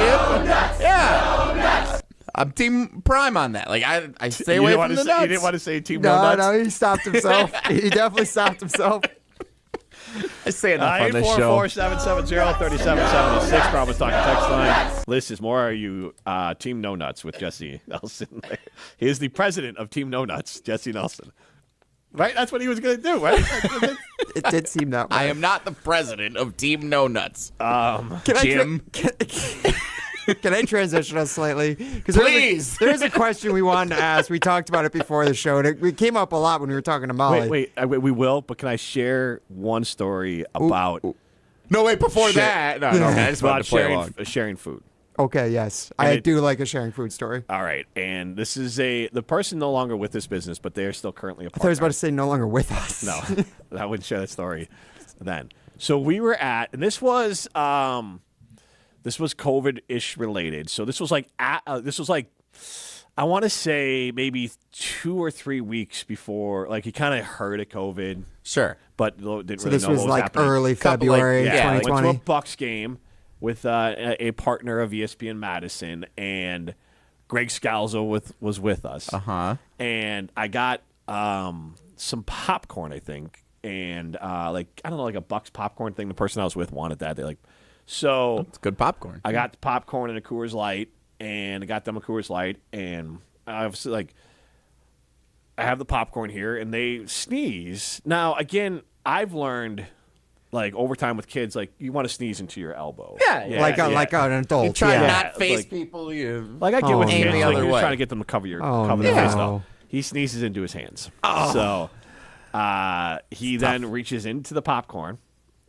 Yeah. I'm Team Prime on that. I stay away from the nuts. You didn't want to say Team No Nuts? No, he stopped himself. He definitely stopped himself. I say enough on this show. 844-770-3776. Promise Talking text line. Liz is more. Are you Team No Nuts with Jesse Nelson? He is the president of Team No Nuts, Jesse Nelson. Right? That's what he was going to do, right? It did seem that way. I am not the president of Team No Nuts. Jim. Can I transition us slightly? Please. There is a question we wanted to ask. We talked about it before the show, and it came up a lot when we were talking to Molly. Wait, we will, but can I share one story about... No, wait, before that. No, I just wanted to play along. Sharing food. Okay, yes. I do like a sharing food story. All right, and this is the person no longer with this business, but they are still currently a partner. I thought I was about to say no longer with us. No, I wouldn't share that story then. So we were at, and this was COVID-ish related. So this was I want to say maybe 2 or 3 weeks before, he kind of heard of COVID. Sure. But didn't really know what was happening. So this was early February 2020. Went to a Bucks game with a partner of ESPN Madison, and Greg Scalzo was with us. And I got some popcorn, I think, and I don't know, a Bucks popcorn thing. The person I was with wanted that. So it's good popcorn. I got the popcorn and a Coors Light, and I got them a Coors Light, and obviously I have the popcorn here, and they sneeze. Now again, I've learned. Over time with kids, you want to sneeze into your elbow. Yeah. Like an adult. You try to not face people. You I get with aim kids. the other You're way. trying to get them to cover their face up. He sneezes into his hands. So he then reaches into the popcorn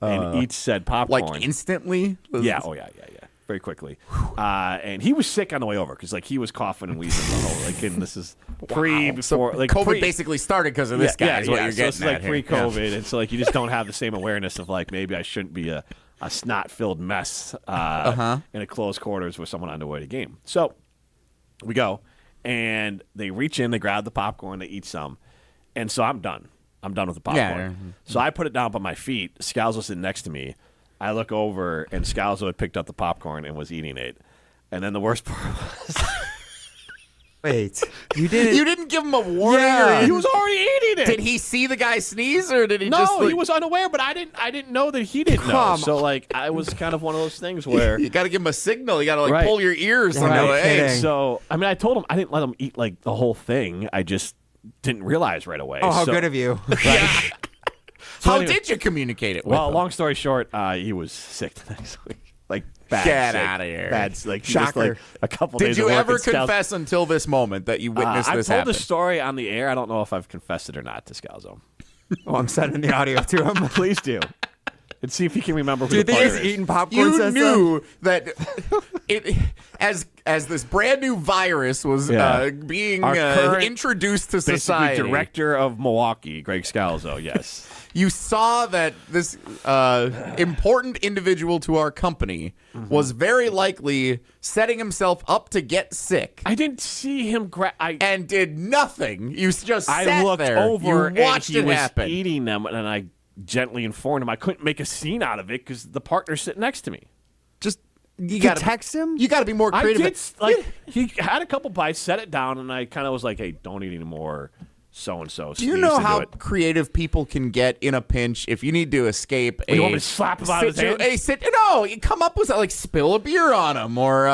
and eats said popcorn. Instantly? Yeah. Oh, yeah. Very quickly. And he was sick on the way over because he was coughing and wheezing the whole. And this is before. COVID basically started because of this guy. Is what you're getting so it's at here. pre-COVID, and so you just don't have the same awareness of maybe I shouldn't be a snot-filled mess in a closed quarters with someone on the way to game. So we go, and they reach in, they grab the popcorn, they eat some, and so I'm done. I'm done with the popcorn. Yeah. So I put it down by my feet. Scalzo's sitting next to me. I look over, and Scalzo had picked up the popcorn and was eating it. And then the worst part was Wait, you didn't? You didn't give him a warning? Yeah. He was already eating it. Did he see the guy sneeze, or did he No, just... he was unaware, but I didn't know that he didn't know. So, I was kind of one of those things where... You got to give him a signal. You got to, pull your ears. So, I told him I didn't let him eat, the whole thing. I just didn't realize right away. Oh, how good of you. How did you communicate it with him? Long story short, he was sick the next week. Bad Get sick. out of here. Bad, shocker. Just, a couple Did days you of work ever at Scouts. confess until this moment that you witnessed this I've happen? told the story on the air. I don't know if I've confessed it or not to Scalzo. Oh, I'm sending the audio to him. Please do. And see if he can remember who Do you the think player he's is. eating popcorn? You knew that as this brand new virus was being introduced to society. Director of Milwaukee, Greg Scalzo, yes. You saw that this important individual to our company was very likely setting himself up to get sick. I didn't see him and did nothing. You just sat I looked there. over You watched and he it was happen. eating them, and I gently informed him I couldn't make a scene out of it because the partner's sitting next to me. You got to text him? You got to be more creative. He had a couple bites, set it down, and I kind of was like, hey, don't eat anymore. So-and-so. Do you know how creative people can get in a pinch if you need to escape You want me to slap him out of his hand? No, you come up with spill a beer on him or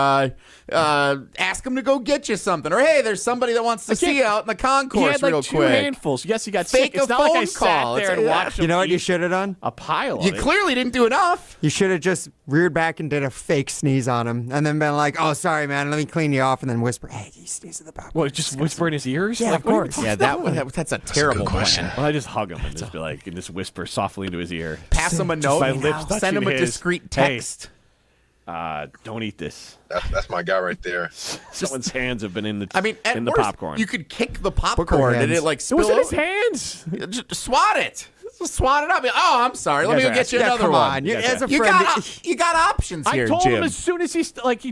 ask him to go get you something. Or, hey, there's somebody that wants to see you out in the concourse he had real two quick. handfuls. Yes, he got Fake sick. It's a not like I phone call. sat there and watched him You know what eat you should have done? a pile of You it. clearly didn't do enough. You should have just reared back and did a fake sneeze on him, and then been like, "Oh, sorry, man. Let me clean you off," and then whisper, "Hey, you sneeze in the back." Well, just whisper in his ears? Yeah, of course. Yeah, that's a terrible plan. Well, I just hug him and just be like, and just whisper softly into his ear. Pass him a note. My lips touching Send him a his. discreet text. Hey, don't eat this. That's my guy right there. Someone's hands have been in the at in the worst, popcorn. You could kick the popcorn and it spill was in his over. hands. Just swat it. Just swat it up. Oh, I'm sorry. Let me go get you another one. As a You friend, got options here, I told Jim. him as soon as he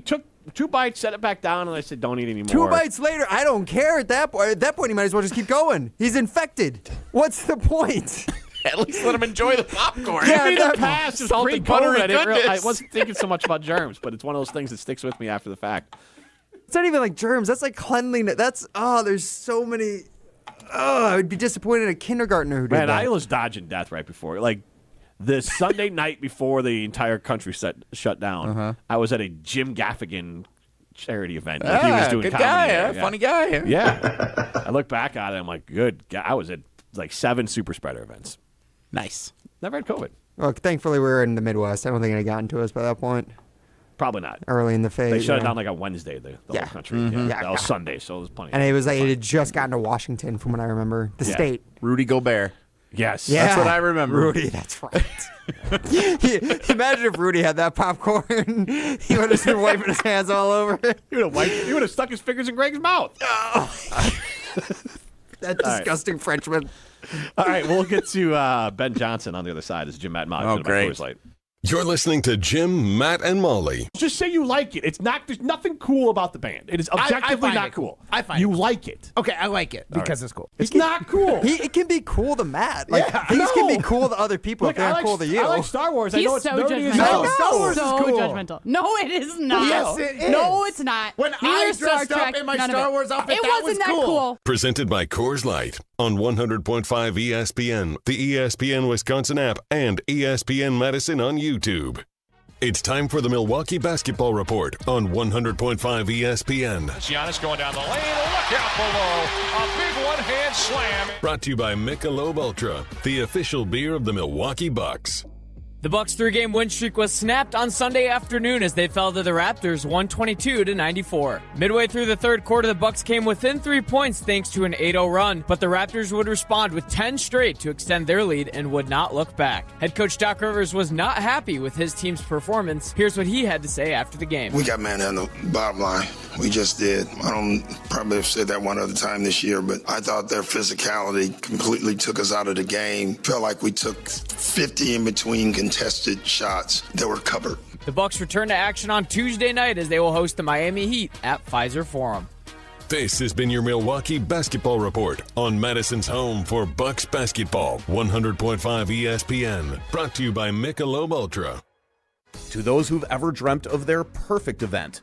took 2 bites, set it back down, and I said, "Don't eat anymore." 2 bites later, I don't care at that point. At that point, he might as well just keep going. He's infected. What's the point? At least let him enjoy the popcorn. Yeah, in the past, it was salty, buttery pre-COVID. I goodness. wasn't thinking so much about germs, but it's one of those things that sticks with me after the fact. It's not even like germs. That's like cleanliness. There's so many. I would be disappointed in a kindergartner who did Man, that. I was dodging death right before. The Sunday night before the entire country shut down, I was at a Jim Gaffigan charity event. He was doing good comedy guy, there. funny guy. Yeah. I look back at it, I'm like, good. I was at 7 super spreader events. Nice. Never had COVID. Well, thankfully, we were in the Midwest. I don't think it had gotten to us by that point. Probably not. Early in the phase. They shut it down on Wednesday, the whole country. Mm-hmm. Yeah, that was Sunday, so it was plenty. And it was it had just gotten to Washington, from what I remember. The state. Rudy Gobert. Yes. Yeah. That's what I remember. Rudy, that's right. Imagine if Rudy had that popcorn. He would have just been wiping his hands all over it. He would have stuck his fingers in Greg's mouth. That disgusting Frenchman. All right, we'll get to Ben Johnson on the other side as Jim, Matt, and Molly. Oh, great. You're listening to Jim, Matt, and Molly. Just say you like it. There's nothing cool about the band. It is objectively find not it cool. I find you it. like it. Okay, I like it because it's cool. It's not cool. It can be cool to Matt. Things can be cool to other people if they're cool to you. I like Star Wars. I He's know it's so nerdy as judgmental. hell. Star Wars so is cool. judgmental. No, it is not. Yes, it is. No, it's not. When Neither I is Star dressed up Trek, in my none of Star it. Wars outfit, it that wasn't was that cool. Presented by Coors Light on 100.5 ESPN, the ESPN Wisconsin app, and ESPN Madison on YouTube. It's time for the Milwaukee Basketball Report on 100.5 ESPN. Giannis going down the lane. Look out below. A big one-hand slam. Brought to you by Michelob Ultra, the official beer of the Milwaukee Bucks. The Bucks' 3-game win streak was snapped on Sunday afternoon as they fell to the Raptors 122-94. Midway through the third quarter, the Bucks came within 3 points thanks to an 8-0 run, but the Raptors would respond with 10 straight to extend their lead and would not look back. Head coach Doc Rivers was not happy with his team's performance. Here's what he had to say after the game. We got manhandled, bottom line. We just did. I don't probably have said that one other time this year, but I thought their physicality completely took us out of the game. Felt like we took 50 in between contested shots that were covered. The Bucks return to action on Tuesday night as they will host the Miami Heat at Pfizer Forum. This has been your Milwaukee Basketball Report on Madison's home for Bucks basketball, 100.5 ESPN. Brought to you by Michelob Ultra. To those who've ever dreamt of their perfect event,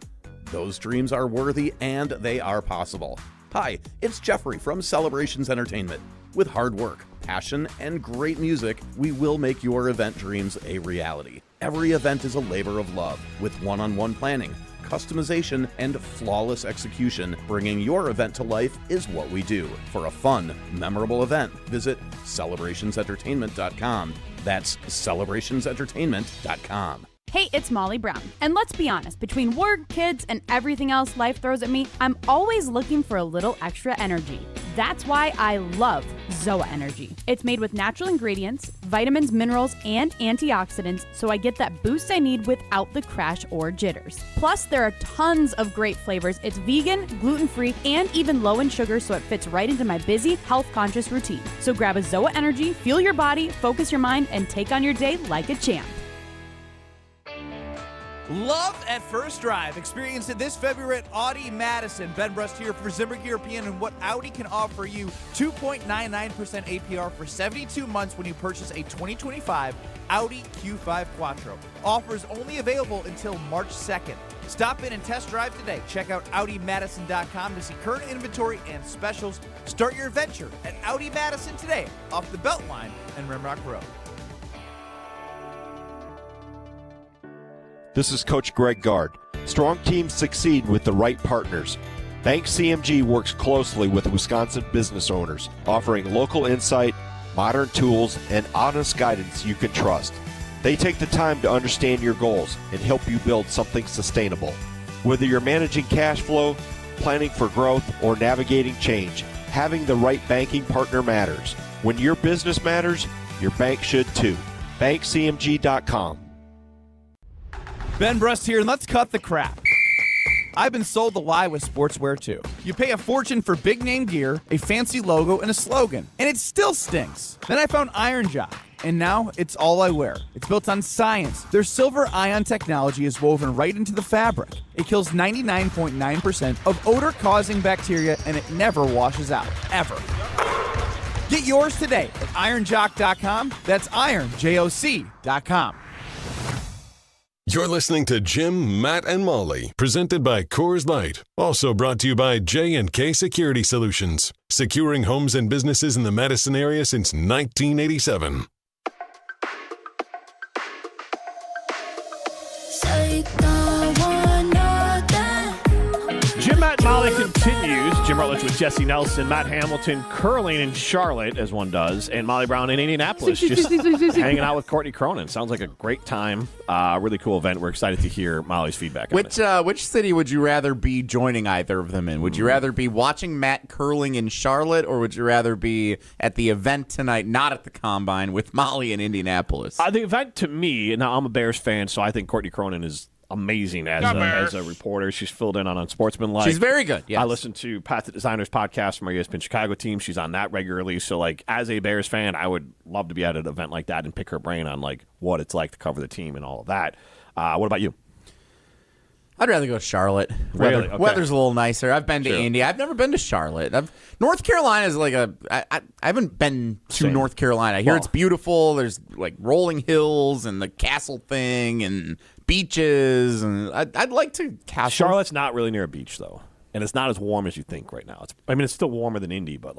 Those dreams are worthy and they are possible. Hi, it's Jeffrey from Celebrations Entertainment. With hard work, passion, and great music, we will make your event dreams a reality. Every event is a labor of love, with one-on-one planning, customization, and flawless execution. Bringing your event to life is what we do. For a fun, memorable event, visit celebrationsentertainment.com. That's celebrationsentertainment.com. Hey, it's Molly Brown. And let's be honest, between work, kids, and everything else life throws at me, I'm always looking for a little extra energy. That's why I love Zoa Energy. It's made with natural ingredients, vitamins, minerals, and antioxidants, so I get that boost I need without the crash or jitters. Plus, there are tons of great flavors. It's vegan, gluten-free, and even low in sugar, so it fits right into my busy, health-conscious routine. So grab a Zoa Energy, fuel your body, focus your mind, and take on your day like a champ. Love at first drive. Experience it this February at Audi Madison. Ben Brust here for Zimbrick European and what Audi can offer you. 2.99% APR for 72 months when you purchase a 2025 Audi Q5 Quattro. Offers only available until March 2nd. Stop in and test drive today. Check out AudiMadison.com to see current inventory and specials. Start your adventure at Audi Madison today, off the Beltline and Rimrock Road. This is Coach Greg Gard. Strong teams succeed with the right partners. Bank CMG works closely with Wisconsin business owners, offering local insight, modern tools, and honest guidance you can trust. They take the time to understand your goals and help you build something sustainable. Whether you're managing cash flow, planning for growth, or navigating change, having the right banking partner matters. When your business matters, your bank should too. BankCMG.com. Ben Brust here, and let's cut the crap. I've been sold the lie with sportswear too. You pay a fortune for big name gear, a fancy logo, and a slogan, and it still stinks. Then I found Iron Jock, and now it's all I wear. It's built on science. Their silver ion technology is woven right into the fabric. It kills 99.9% of odor-causing bacteria, and it never washes out, ever. Get yours today at ironjock.com. That's ironjoc.com. You're listening to Jim, Matt, and Molly, presented by Coors Light. Also brought to you by J&K Security Solutions, securing homes and businesses in the Madison area since 1987. Jim, Matt, and Molly continues. Jim Rutledge with Jesse Nelson, Matt Hamilton curling in Charlotte, as one does, and Molly Brown in Indianapolis, just hanging out with Courtney Cronin. Sounds like a great time. Really cool event. We're excited to hear Molly's feedback on it. Which city would you rather be joining either of them in? Would you rather be watching Matt curling in Charlotte, or would you rather be at the event tonight, not at the Combine, with Molly in Indianapolis? The event, to me, now I'm a Bears fan, so I think Courtney Cronin is amazing as a reporter. She's filled in on Unsportsmanlike. She's very good. Yes. I listen to Pat the Designer's podcast from our ESPN Chicago team. She's on that regularly. So, as a Bears fan, I would love to be at an event like that and pick her brain on what it's like to cover the team and all of that. What about you? I'd rather go to Charlotte. Really? Okay. Weather's a little nicer. I've been to Indy. I've never been to Charlotte. North Carolina is I haven't been to North Carolina. I hear it's beautiful. There's rolling hills and the castle thing and beaches, and I'd like to castle. Charlotte's not really near a beach though, and it's not as warm as you think right now. It's still warmer than Indy, but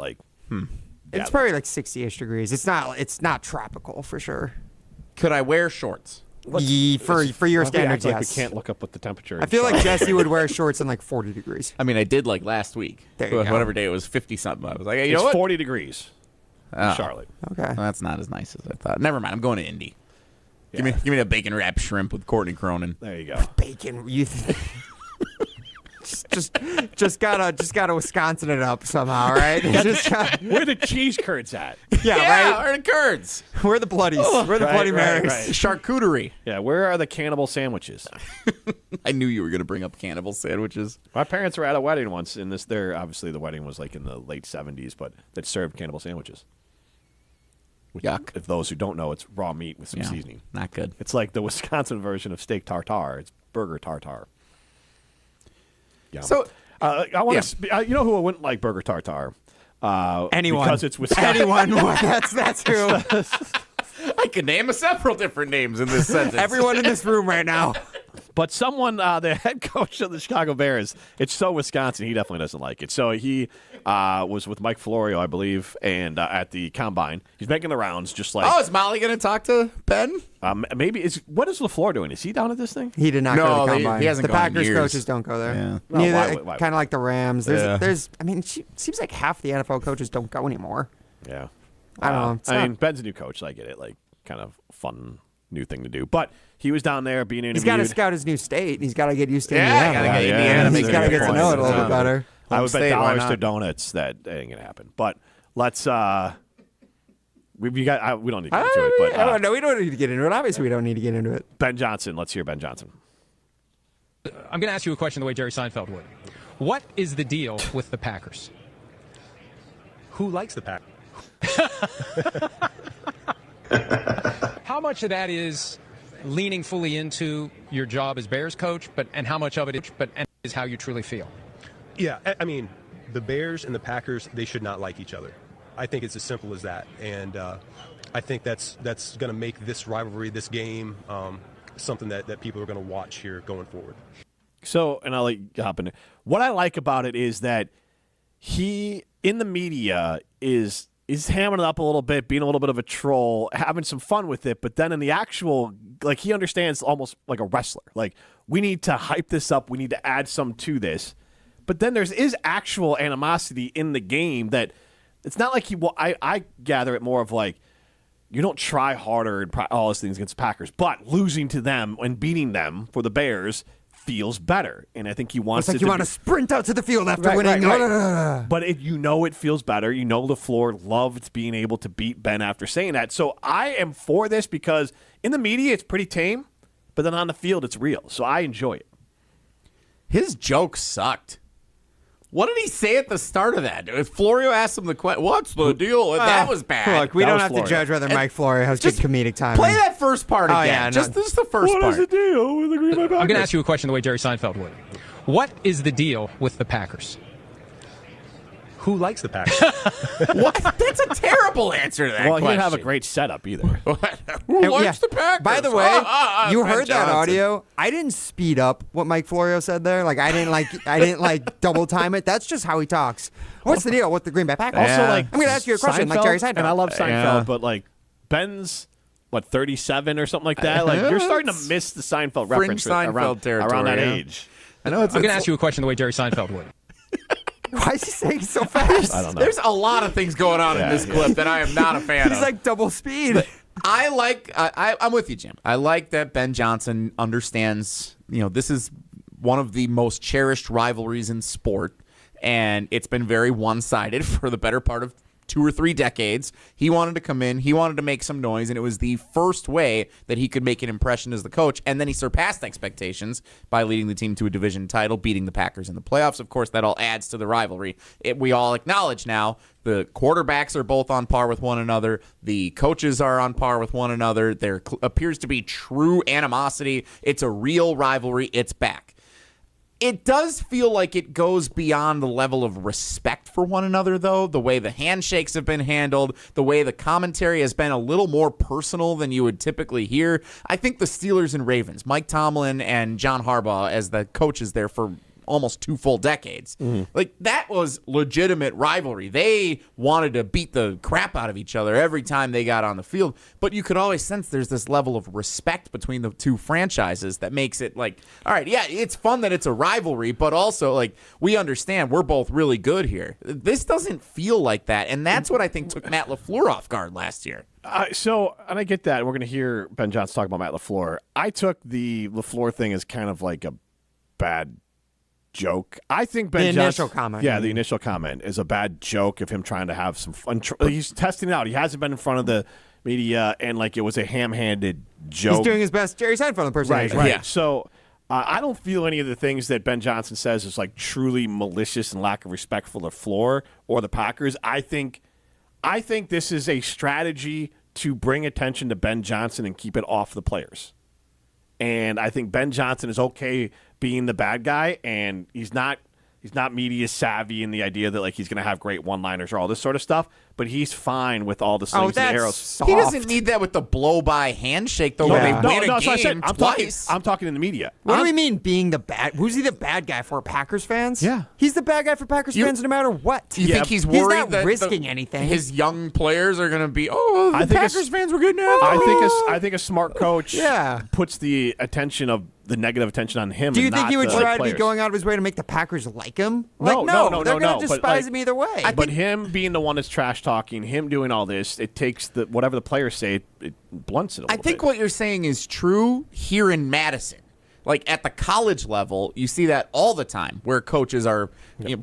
it's probably 60-ish degrees. It's not tropical for sure. Could I wear shorts? For your standards, yes. We can't look up what the temperature is. I feel like Jesse would wear shorts in 40 degrees. I mean, I did last week. There you go. Whatever day it was, 50-something. I was like, it's 40 degrees in Charlotte. Okay. Well, that's not as nice as I thought. Never mind. I'm going to Indy. Yeah. Give me a bacon wrapped shrimp with Courtney Cronin. There you go. Bacon. just gotta Wisconsin it up somehow, right? Where the cheese curds at? Yeah, right. Where are the curds? Where are the bloodies? Where are the Bloody Marys? Right. Charcuterie. Yeah, where are the cannibal sandwiches? I knew you were going to bring up cannibal sandwiches. My parents were at a wedding once, and obviously the wedding was in the late 70s, but that served cannibal sandwiches. Yuck. If those who don't know, it's raw meat with some seasoning. Not good. It's like the Wisconsin version of steak tartare. It's burger tartare. Yeah. So, I want to. You know who wouldn't like burger tartare? Anyone. Because it's Wisconsin. Anyone. That's who. I could name several different names in this sentence. Everyone in this room right now. But someone, the head coach of the Chicago Bears, it's so Wisconsin, he definitely doesn't like it. So he was with Mike Florio, I believe, and at the Combine. He's making the rounds just like... Oh, is Molly going to talk to Ben? Maybe. What is LaFleur doing? Is he down at this thing? He did not go to the Combine. He hasn't the gone Packers in years. coaches don't go there. Yeah. Neither, why? Kind of like the Rams. There's. I mean, it seems like half the NFL coaches don't go anymore. Yeah. I don't know. I mean, Ben's a new coach, so I get it. Like, kind of fun new thing to do. But he was down there being interviewed. He's got to scout his new state. He's got to get used to Yeah, Indiana. gotta get Indiana. He's got to get to know it a little bit better. I would bet State, why dollars not? to donuts that ain't going to happen. But let's... we don't need to get into it. But, no, we don't need to get into it. Obviously, we don't need to get into it. Ben Johnson. Let's hear Ben Johnson. I'm going to ask you a question the way Jerry Seinfeld would. What is the deal with the Packers? Who likes the Packers? How much of that is leaning fully into your job as Bears coach, and how much of it is how you truly feel? Yeah, I mean, the Bears and the Packers, they should not like each other. I think it's as simple as that. And I think that's going to make this rivalry, this game, something that people are going to watch here going forward. So, and I'll let you hop in. What I like about it is that he, in the media, is hamming it up a little bit, being a little bit of a troll, having some fun with it, but then in the actual, like, he understands almost like a wrestler. Like, we need to hype this up. We need to add some to this. But then is actual animosity in the game that it's not like I gather it more of like, you don't try harder and all those things against the Packers, but losing to them and beating them for the Bears feels better. And I think he wants It's like you want to sprint out to the field after winning. Right. But it feels better. You know, LaFleur loved being able to beat Ben after saying that. So I am for this because in the media it's pretty tame, but then on the field it's real. So I enjoy it. His joke sucked. What did he say at the start of that? If Florio asked him the question, what's the deal? That was bad. Look, we don't have to judge whether Mike Florio has good comedic timing. Play that first part again. Yeah, just the first part. What is the deal with the Green Bay Packers? I'm going to ask you a question the way Jerry Seinfeld would. What is the deal with the Packers? Who likes the Packers? What? That's a terrible answer to that question. Well, he didn't have a great setup either. Who likes the Packers? By the way, you heard that Johnson. audio. I didn't speed up what Mike Florio said there. Like I didn't double time it. That's just how he talks. What's the deal with the Green Bay Packers? Also, like, I'm going to ask you a question, like Jerry Seinfeld. And I love Seinfeld, but like Ben's 37 or something like that. Like you're starting to miss the Seinfeld reference Seinfeld around that territory, age. I know. I'm going to ask you a question the way Jerry Seinfeld would. Why is he saying so fast? I don't know. There's a lot of things going on in this clip that I am not a fan of. He's like double speed. But I'm with you, Jim. I like that Ben Johnson understands, this is one of the most cherished rivalries in sport, and it's been very one-sided for the better part of 2 or 3 decades. He wanted to come in, he wanted to make some noise, and it was the first way that he could make an impression as the coach, and then he surpassed expectations by leading the team to a division title, beating the Packers in the playoffs. Of course, that all adds to the rivalry. We all acknowledge now the quarterbacks are both on par with one another. The coaches are on par with one another. There appears to be true animosity. It's a real rivalry. It's back. It does feel like it goes beyond the level of respect for one another, though. The way the handshakes have been handled, the way the commentary has been a little more personal than you would typically hear. I think the Steelers and Ravens, Mike Tomlin and John Harbaugh as the coaches there for almost 2 full decades. Like, that was legitimate rivalry. They wanted to beat the crap out of each other every time they got on the field, but you could always sense there's this level of respect between the 2 franchises that makes it like, all right, yeah, it's fun that it's a rivalry, but also, like, we understand we're both really good here. This doesn't feel like that, and that's what I think took Matt LaFleur off guard last year. And I get that. We're going to hear Ben Johnson talk about Matt LaFleur. I took the LaFleur thing as kind of like a bad joke. I think Ben Johnson, initial comment. Yeah, the initial comment is a bad joke of him trying to have some fun. He's testing it out. He hasn't been in front of the media, and like it was a ham-handed joke. He's doing his best Jerry Seinfeld impersonation. Right. Yeah. So I don't feel any of the things that Ben Johnson says is like truly malicious and lack of respect for LaFleur or the Packers. I think this is a strategy to bring attention to Ben Johnson and keep it off the players. And I think Ben Johnson is okay being the bad guy, and he's not He's not media savvy in the idea that like he's going to have great one-liners or all this sort of stuff, but he's fine with all the slings and arrows. Soft. He doesn't need that with the blow-by handshake, though. When they win a game twice. I'm talking in the media. What do we mean being the bad? Who's he the bad guy for? Packers fans? Yeah. He's the bad guy for Packers fans no matter what. You think he's worried not that risking anything? His young players are going to be, the Packers fans were good now. I think a smart coach Yeah. puts the negative attention on him. Do you and think not he would the try to be players. going out of his way to make the Packers like him? No, they're going to but, despise him either way. But him being the one that's trash talking, him doing all this, it takes whatever the players say, it blunts it a little bit. I think what you're saying is true here in Madison. Like at the college level, you see that all the time where coaches are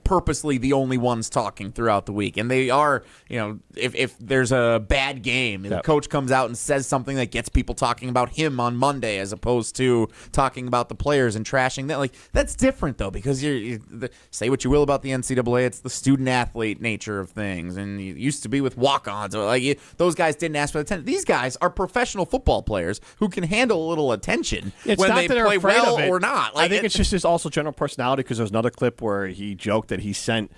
purposely the only ones talking throughout the week. And they are, if there's a bad game, the coach comes out and says something that gets people talking about him on Monday as opposed to talking about the players and trashing that. Like, that's different, though, because say what you will about the NCAA, it's the student-athlete nature of things. And it used to be with walk-ons. Those guys didn't ask for the attention. These guys are professional football players who can handle a little attention when they play well or not. I think it's just his also general personality, because there's another clip where he joked that he sent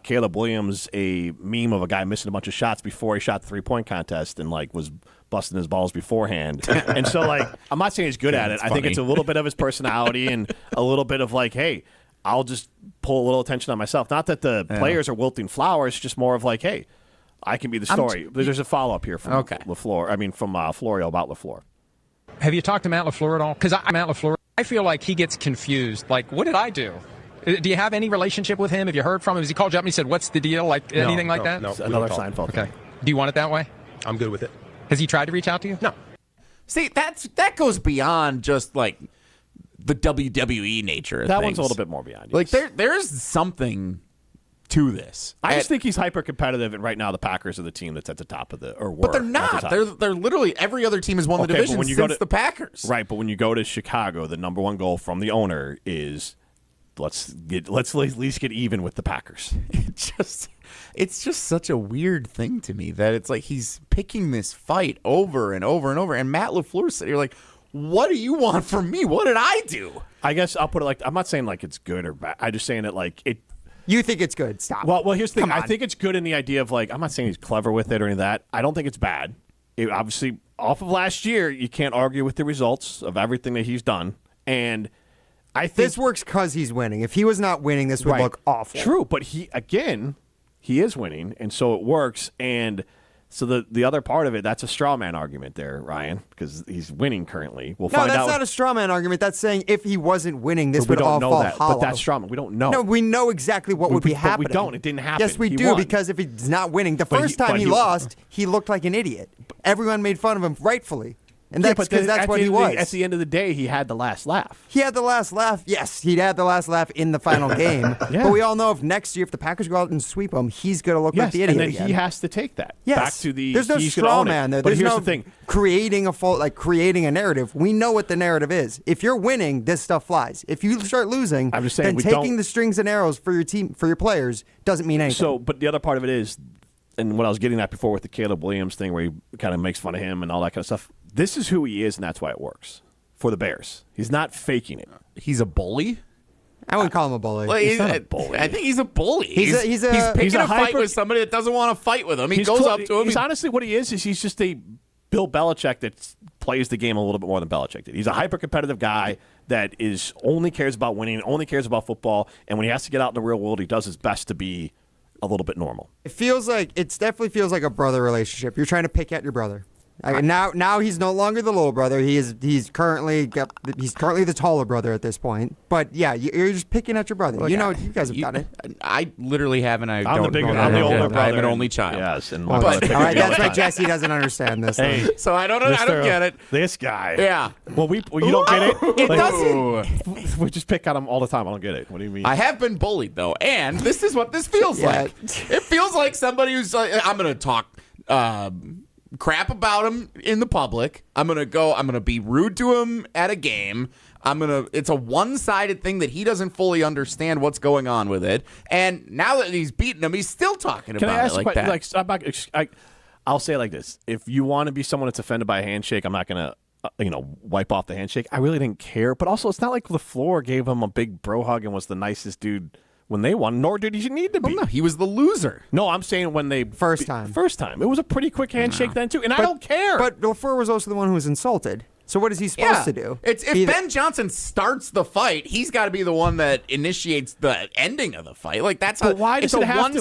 Caleb Williams a meme of a guy missing a bunch of shots before he shot the three-point contest and was busting his balls beforehand. And so I'm not saying he's good at it. I think it's a little bit of his personality and a little bit of hey, I'll just pull a little attention on myself. Not that the players are wilting flowers, just more of hey, I can be the story. There's a follow-up here from LaFleur. I mean, from Florio about LaFleur. Have you talked to Matt LaFleur at all? Because Matt LaFleur, I feel like he gets confused. What did I do? Do you have any relationship with him? Have you heard from him? Has he called you up and he said, what's the deal? Anything like that? No, another Seinfeld. Okay. Do you want it that way? I'm good with it. Has he tried to reach out to you? No. See, that goes beyond just the WWE nature of that things. One's a little bit more beyond. Yes. There's something to this. I just think he's hyper competitive, and right now the Packers are the team that's at the top of but they're not. They're literally every other team has won the division since the Packers. Right, but when you go to Chicago, the number one goal from the owner is let's at least get even with the Packers. It's just such a weird thing to me that it's he's picking this fight over and over and over, and Matt LaFleur said, "You're what do you want from me? What did I do?" I guess I'll put it I'm not saying it's good or bad. I'm just saying it it. You think it's good? Stop. Well, here's the thing. I think it's good in the idea of I'm not saying he's clever with it or any of that. I don't think it's bad. Obviously, off of last year, you can't argue with the results of everything that he's done. And I think this works because he's winning. If he was not winning, this would look awful. True, but he is winning, and so it works. And so the other part of it, that's a straw man argument there, Ryan, because he's winning currently. We'll find out. No, that's not a straw man argument. That's saying if he wasn't winning, this would all fall hollow. But that's straw man. We don't know. No, we know exactly what would be happening. But we don't. It didn't happen. Yes, we do, because if he's not winning, the first time he lost, he looked like an idiot. Everyone made fun of him, rightfully. And that's because that's what he was. At the end of the day, he had the last laugh. He had the last laugh. Yes, he had the last laugh in the final game. Yeah. But we all know if next year, if the Packers go out and sweep him, he's going to look like the idiot and then again. he has to take that. Yes. Back to the There's no straw man there. There's here's no the thing. creating creating a narrative. We know what the narrative is. If you're winning, this stuff flies. If you start losing, I'm just saying, then taking the strings and arrows for your team, for your players, doesn't mean anything. So, but the other part of it is, and what I was getting at before with the Caleb Williams thing, where he kind of makes fun of him and all that kind of stuff. This is who he is, and that's why it works for the Bears. He's not faking it. He's a bully. I wouldn't call him a bully. Well, he's not a bully. I think he's a bully. He's picking a fight with somebody that doesn't want to fight with him. He goes up to him. He's honestly what he is he's just a Bill Belichick that plays the game a little bit more than Belichick did. He's a hyper-competitive guy that only cares about winning, only cares about football, and when he has to get out in the real world, he does his best to be a little bit normal. It definitely feels like a brother relationship. You're trying to pick at your brother. Now he's no longer the little brother. He's currently the taller brother at this point. But yeah, you're just picking at your brother. Look, you guys have done it. I literally haven't. I'm the older brother. I'm an only child. Yes, and all right, that's why Jesse doesn't understand this. Hey, so I don't get it. This guy. Yeah. Well, you don't get it. It doesn't. We just pick on him all the time. I don't get it. What do you mean? I have been bullied though, and this is what this feels like. It feels like somebody who's I'm going to talk crap about him in the public. I'm gonna be rude to him at a game. It's a one-sided thing that he doesn't fully understand what's going on with it. And now that he's beaten him, he's still talking about it like that. I'll say it like this. If you want to be someone that's offended by a handshake, I'm not gonna wipe off the handshake. I really didn't care. But also, it's not like LaFleur gave him a big bro hug and was the nicest dude when they won, nor did he need to be. Oh, no, he was the loser. No, I'm saying when they first time. It was a pretty quick handshake then too, and I don't care. But LaFleur was also the one who was insulted. So what is he supposed to do? If Ben Johnson starts the fight, he's got to be the one that initiates the ending of the fight. Like that's why does it have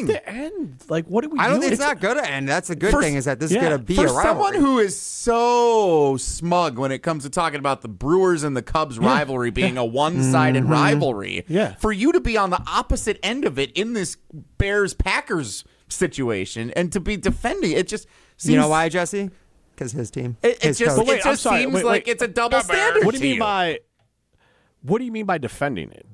to end? Like what do we? I don't think it's not going to end. That's a good thing. Is that this is going to be a rivalry. For someone who is so smug when it comes to talking about the Brewers and the Cubs rivalry being a one-sided rivalry, for you to be on the opposite end of it in this Bears-Packers situation and to be defending it just seems. You know why, Jesse? Because his team. It just seems like it's a double standard. What do you mean by defending it?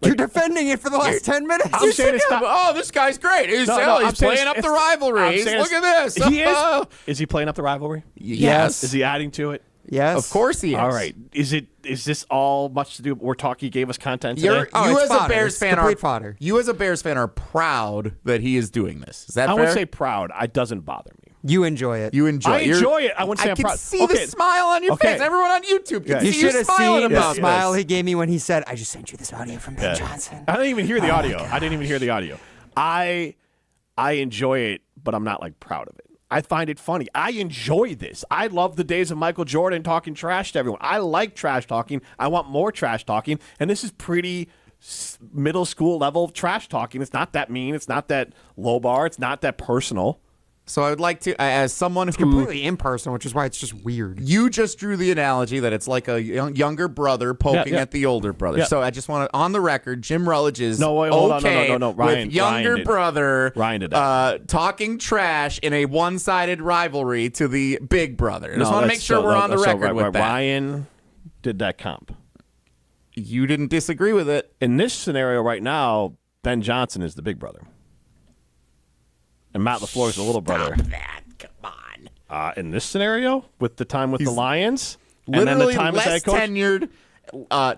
You're defending it for the last 10 minutes. I'm saying it's not. Oh, this guy's great. He's playing up the rivalry. Look at this. He is. Is he playing up the rivalry? Yes. Is he adding to it? Yes. Of course he is. All right. Is this all much to do? We're talking. He gave us content today. You as a Bears fan are proud that he is doing this. Is that fair? I would say proud. It doesn't bother me. You enjoy it. You enjoy it. I enjoy it. I wouldn't say I'm proud. I can see the smile on your face. Everyone on YouTube can see you should have smiling seen about the smile he gave me when he said, "I just sent you this audio from Ben Johnson." I didn't even hear the audio. I didn't even hear the audio. I enjoy it, but I'm not like proud of it. I find it funny. I enjoy this. I love the days of Michael Jordan talking trash to everyone. I like trash talking. I want more trash talking, and this is pretty middle school level trash talking. It's not that mean. It's not that low bar. It's not that personal. So I would like to, as someone who completely impersonal, which is why it's just weird. You just drew the analogy that it's like a younger brother poking at the older brother. Yeah. So I just want to, on the record, Jim Rutledge is no, Ryan, with younger brother Ryan talking trash in a one-sided rivalry to the big brother. I just want to make sure we're on the record with that. Ryan did that comp. You didn't disagree with it. In this scenario right now, Ben Johnson is the big brother. And Matt LaFleur is the little brother. Stop that. Come on. In this scenario, with the time with the Lions, literally and then the time less as head coach, tenured,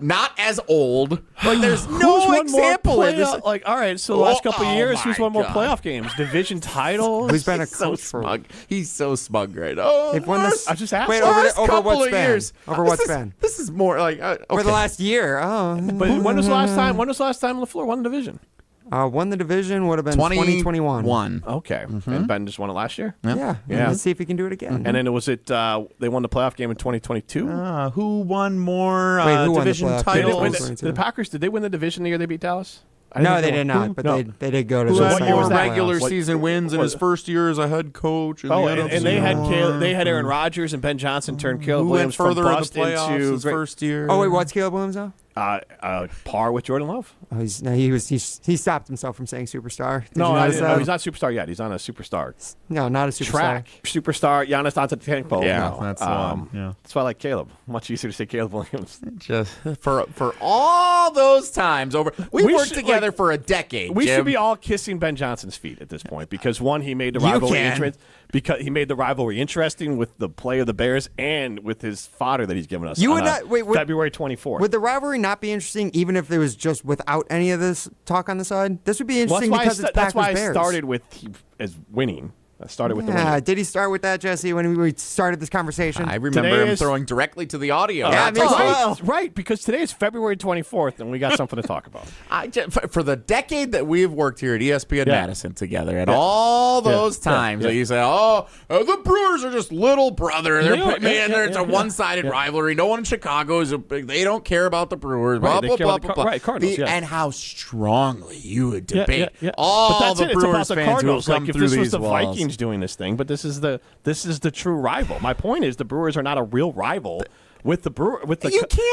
not as old. Like there's no example in this. Like, all right, so the last couple of years, who's won more playoff games, division titles? Who's been a coach for? Smug. He's so smug right now. They've won this. I just asked. Wait, over what span? Years. Over what span? This is more like over the last year. Oh, but when was the last time? When was the last time LaFleur won the division? Won the division would have been 2021. Okay. Mm-hmm. And Ben just won it last year? Yeah. Let's see if he can do it again. And then they won the playoff game in 2022? Who won more who division won the titles? The Packers, did they win the division the year they beat Dallas? No, they did not, but they did go to the what year was that? regular season wins in his first year as a head coach. And they had Aaron Rodgers and Ben Johnson turned Caleb Williams further from in the bust playoffs into his first year. Oh wait, what's Caleb Williams now? Par with Jordan Love. Oh, he stopped himself from saying superstar. Did no, you notice he's not superstar yet. He's on a superstar. No, not a superstar. Track superstar. Giannis Antetokounmpo. Yeah, no. that's the one. Yeah. That's why I like Caleb. Much easier to say Caleb Williams. Just for all those times over, we worked together for a decade. We Jim. should be all kissing Ben Johnson's feet at this point because one, he made the rivalry interesting with the play of the Bears and with his fodder that he's given us. February 24th. Would the rivalry not be interesting even if there was just without any of this talk on the side? This would be interesting because it's Packers Bears. That's why I started with as winning. I started with the winning. Did he start with that, Jesse, when we started this conversation? I remember him throwing directly to the audio. Right, because today is February 24th, and we got something to talk about. For the decade that we've worked here at ESPN Madison together, and all those times that you say, the Brewers are just little brother. It's a one-sided rivalry. No one in Chicago is they don't care about the Brewers. Blah, blah, blah, blah, blah. Right, Cardinals, and how strongly you would debate all the Brewers fans who have come through these walls. Doing this thing, but this is the true rival. My point is the Brewers are not a real rival with the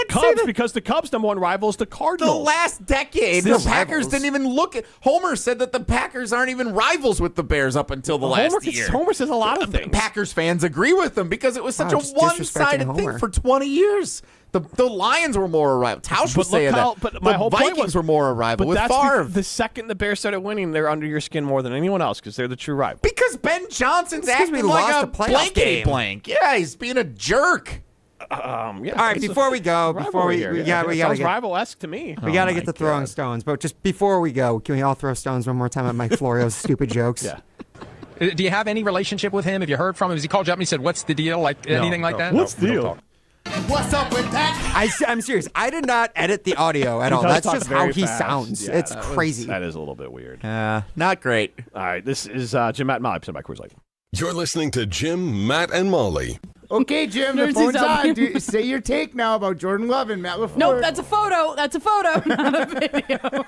Cubs because the Cubs' number one rival is the Cardinals. The last decade, the Packers didn't even look at. Homer said that the Packers aren't even rivals with the Bears up until the last year. Homer says a lot of things. Packers fans agree with him because it was such a one-sided thing for 20 years. The Lions were more a rival. Tausch was saying that. But my whole Vikings point were more a rival with Favre. The second the Bears started winning, they're under your skin more than anyone else because they're the true rival. Because Ben Johnson's acting like a blankety blank. Yeah, he's being a jerk. All right, before we go, we got to get rival-esque to me. We got to get to throwing stones, but just before we go, can we all throw stones one more time at Mike Florio's stupid jokes? Yeah. Do you have any relationship with him? Have you heard from him? Has he called you up and he said, "What's the deal?" Like anything like that? What's the deal? What's up with that? I'm serious. I did not edit the audio at all. That's just how he sounds. Yeah, it's crazy. That is a little bit weird. Not great. All right, this is Jim, Matt, and Molly, presented by Coors Light. You're listening to Jim, Matt, and Molly. Okay, Jim, the phone's on. Say your take now about Jordan Love and Matt LaFleur. Nope, that's a photo. That's a photo, not a video.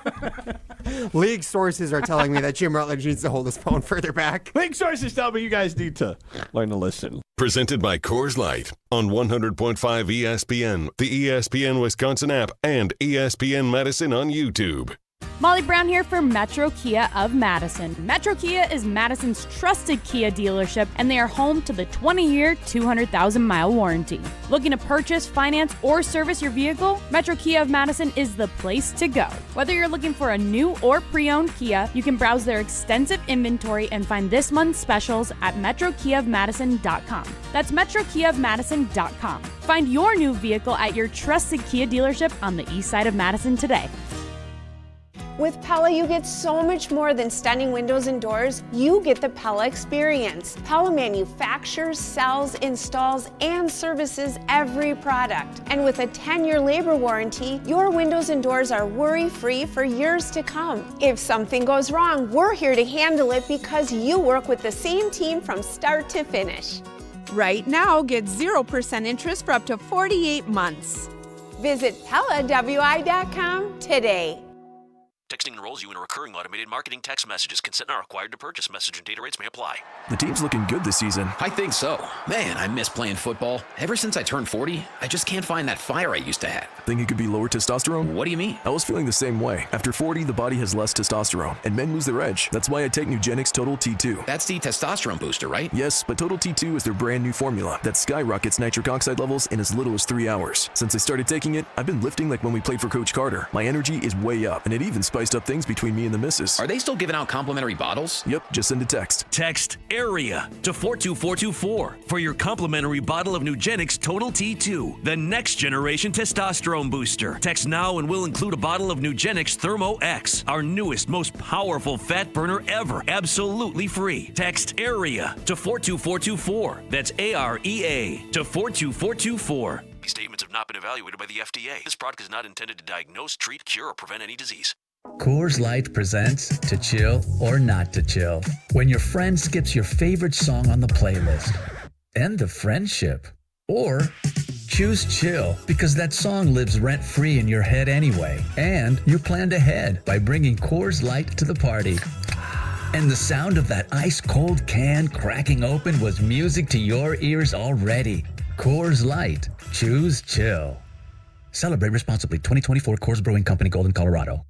League sources are telling me that Jim Rutledge needs to hold his phone further back. League sources tell me you guys need to learn to listen. Presented by Coors Light on 100.5 ESPN, the ESPN Wisconsin app, and ESPN Madison on YouTube. Molly Brown here for Metro Kia of Madison. Metro Kia is Madison's trusted Kia dealership, and they are home to the 20-year, 200,000-mile warranty. Looking to purchase, finance, or service your vehicle? Metro Kia of Madison is the place to go. Whether you're looking for a new or pre-owned Kia, you can browse their extensive inventory and find this month's specials at metrokiaofmadison.com. That's metrokiaofmadison.com. Find your new vehicle at your trusted Kia dealership on the east side of Madison today. With Pella, you get so much more than stunning windows and doors. You get the Pella experience. Pella manufactures, sells, installs, and services every product. And with a 10-year labor warranty, your windows and doors are worry-free for years to come. If something goes wrong, we're here to handle it because you work with the same team from start to finish. Right now, get 0% interest for up to 48 months. Visit PellaWI.com today. Texting enrolls you in a recurring automated marketing text messages. Consent not required to purchase. Message and data rates may apply. The team's looking good this season. I think so. Man, I miss playing football. Ever since I turned 40, I just can't find that fire I used to have. Think it could be lower testosterone? What do you mean? I was feeling the same way. After 40, the body has less testosterone, and men lose their edge. That's why I take Nugenix Total T2. That's the testosterone booster, right? Yes, but Total T2 is their brand new formula that skyrockets nitric oxide levels in as little as 3 hours. Since I started taking it, I've been lifting like when we played for Coach Carter. My energy is way up, and it even spiced up things between me and the missus. Are they still giving out complimentary bottles? Yep, just send a text. Text AREA to 42424 for your complimentary bottle of Nugenix Total T2, the next generation testosterone booster. Text now and we'll include a bottle of Nugenix Thermo X, our newest, most powerful fat burner ever, absolutely free. Text AREA to 42424. That's AREA to 42424. These statements have not been evaluated by the FDA. This product is not intended to diagnose, treat, cure, or prevent any disease. Coors Light presents To Chill or Not to Chill. When your friend skips your favorite song on the playlist. End the friendship. Or choose chill because that song lives rent-free in your head anyway. And you planned ahead by bringing Coors Light to the party. And the sound of that ice-cold can cracking open was music to your ears already. Coors Light. Choose chill. Celebrate responsibly. 2024 Coors Brewing Company, Golden, Colorado.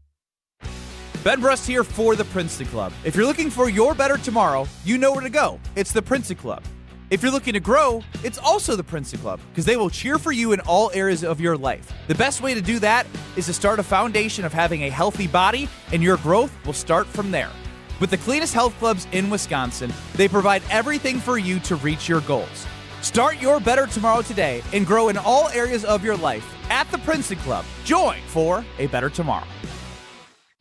Ben Brust here for the Princeton Club. If you're looking for your better tomorrow, you know where to go. It's the Princeton Club. If you're looking to grow, it's also the Princeton Club because they will cheer for you in all areas of your life. The best way to do that is to start a foundation of having a healthy body, and your growth will start from there. With the cleanest health clubs in Wisconsin, they provide everything for you to reach your goals. Start your better tomorrow today and grow in all areas of your life at the Princeton Club. Join for a better tomorrow.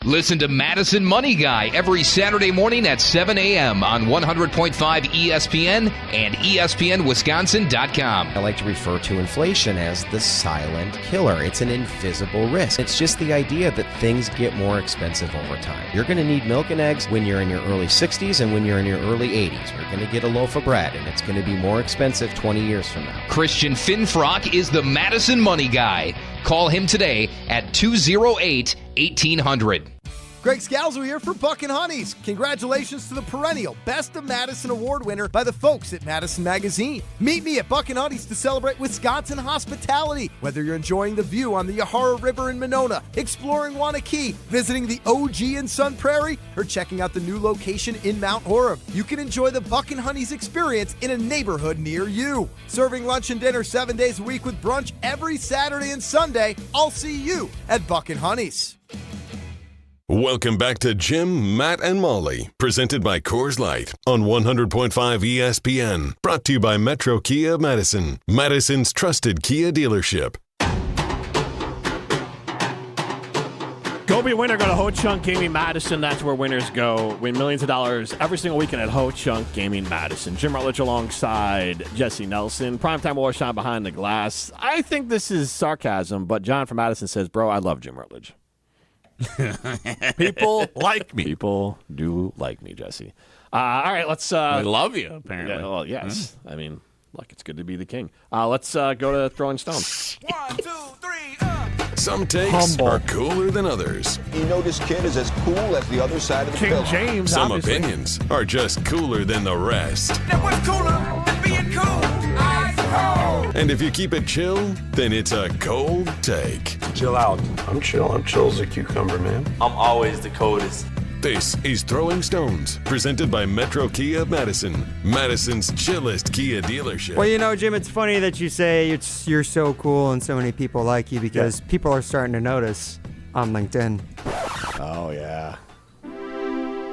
Listen to Madison Money Guy every Saturday morning at 7 a.m. on 100.5 ESPN and ESPNWisconsin.com. I like to refer to inflation as the silent killer. It's an invisible risk. It's just the idea that things get more expensive over time. You're going to need milk and eggs when you're in your early 60s and when you're in your early 80s. You're going to get a loaf of bread, and it's going to be more expensive 20 years from now. Christian Finfrock is the Madison Money Guy. Call him today at 208-1800. Greg Scalzo here for Buck and Honey's. Congratulations to the perennial Best of Madison Award winner by the folks at Madison Magazine. Meet me at Buck and Honey's to celebrate Wisconsin hospitality. Whether you're enjoying the view on the Yahara River in Monona, exploring Wanakee, visiting the OG in Sun Prairie, or checking out the new location in Mount Horeb, you can enjoy the Buck and Honey's experience in a neighborhood near you. Serving lunch and dinner 7 days a week with brunch every Saturday and Sunday. I'll see you at Buck and Honey's. Welcome back to Jim, Matt, and Molly, presented by Coors Light on 100.5 ESPN. Brought to you by Metro Kia of Madison, Madison's trusted Kia dealership. Go be a winner. Go to Ho Chunk Gaming Madison. That's where winners go. Win millions of dollars every single weekend at Ho Chunk Gaming Madison. Jim Rutledge alongside Jesse Nelson. Primetime war shot behind the glass. I think this is sarcasm, but John from Madison says, bro, I love Jim Rutledge. People like me. People do like me, Jesse. All right, let's... I love you, apparently. Yeah, well, yes. I mean, look, it's good to be the king. Let's go to Throwing Stones. 1, 2, 3, Some takes are cooler than others. You know this kid is as cool as the other side of the pillow. James, Some obviously. opinions are just cooler than the rest. That was cooler than being cool. Ice cold. And if you keep it chill, then it's a cold take. Chill out. I'm chill. I'm chill as a cucumber, man. I'm always the coldest. This is Throwing Stones, presented by Metro Kia of Madison, Madison's chillest Kia dealership. Well, you know, Jim, it's funny that you say you're so cool and so many people like you because people are starting to notice on LinkedIn. Oh, yeah.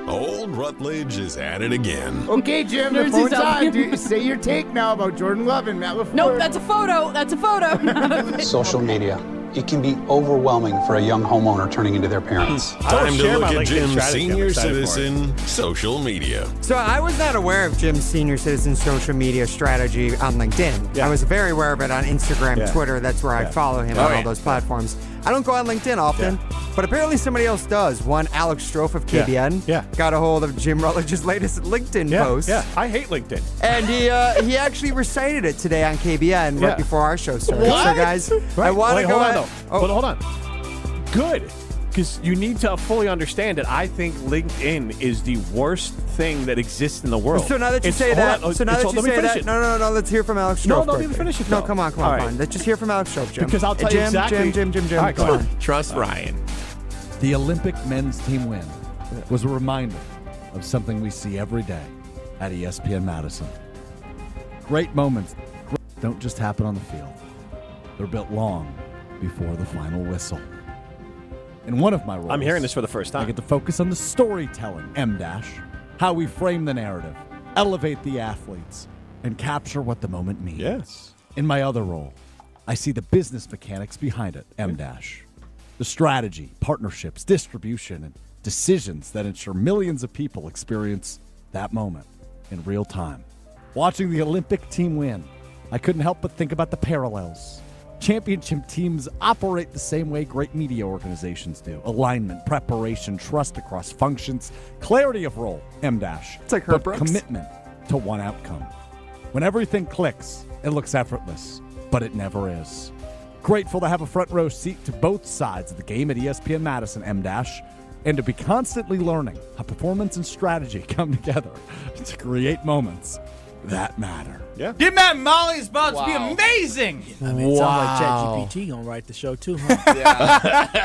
Old Rutledge is at it again. Okay, Jim, the phone's on. Say your take now about Jordan Love and Matt LaFleur. Nope, that's a photo. That's a photo. Social media. It can be overwhelming for a young homeowner turning into their parents. Time to look at Jim's senior citizen social media. So I was not aware of Jim's senior citizen social media strategy on LinkedIn. I was very aware of it on Instagram, Twitter. That's where I follow him on all those platforms. I don't go on LinkedIn often, but apparently somebody else does. One, Alex Strofe of KBN, got a hold of Jim Rutledge's latest LinkedIn post. Yeah, I hate LinkedIn. And he actually recited it today on KBN right before our show started. What? So, guys, I want to go hold on, ahead. But hold on. Good. Because you need to fully understand that I think LinkedIn is the worst thing that exists in the world. So now that you say that, no, let's hear from Alex Strofe. No, don't even finish it. No, come on. Let's just hear from Alex Strofe, Jim. Because I'll tell you exactly. Jim. All right, come on. Trust Ryan. The Olympic men's team win was a reminder of something we see every day at ESPN Madison. Great moments don't just happen on the field. They're built long before the final whistle. In one of my roles, I'm hearing this for the first time. I get to focus on the storytelling, how we frame the narrative, elevate the athletes, and capture what the moment means. Yes. In my other role, I see the business mechanics behind it, the strategy, partnerships, distribution, and decisions that ensure millions of people experience that moment in real time. Watching the Olympic team win, I couldn't help but think about the parallels. Championship teams operate the same way great media organizations do. Alignment, preparation, trust across functions, clarity of role, It's like Herb Brooks. Commitment to one outcome. When everything clicks, it looks effortless, but it never is. Grateful to have a front row seat to both sides of the game at ESPN Madison, and to be constantly learning how performance and strategy come together to create moments that matter. Yeah. Get Matt and Molly is about to be amazing. I mean, it sounds like ChatGPT gonna write the show too, huh?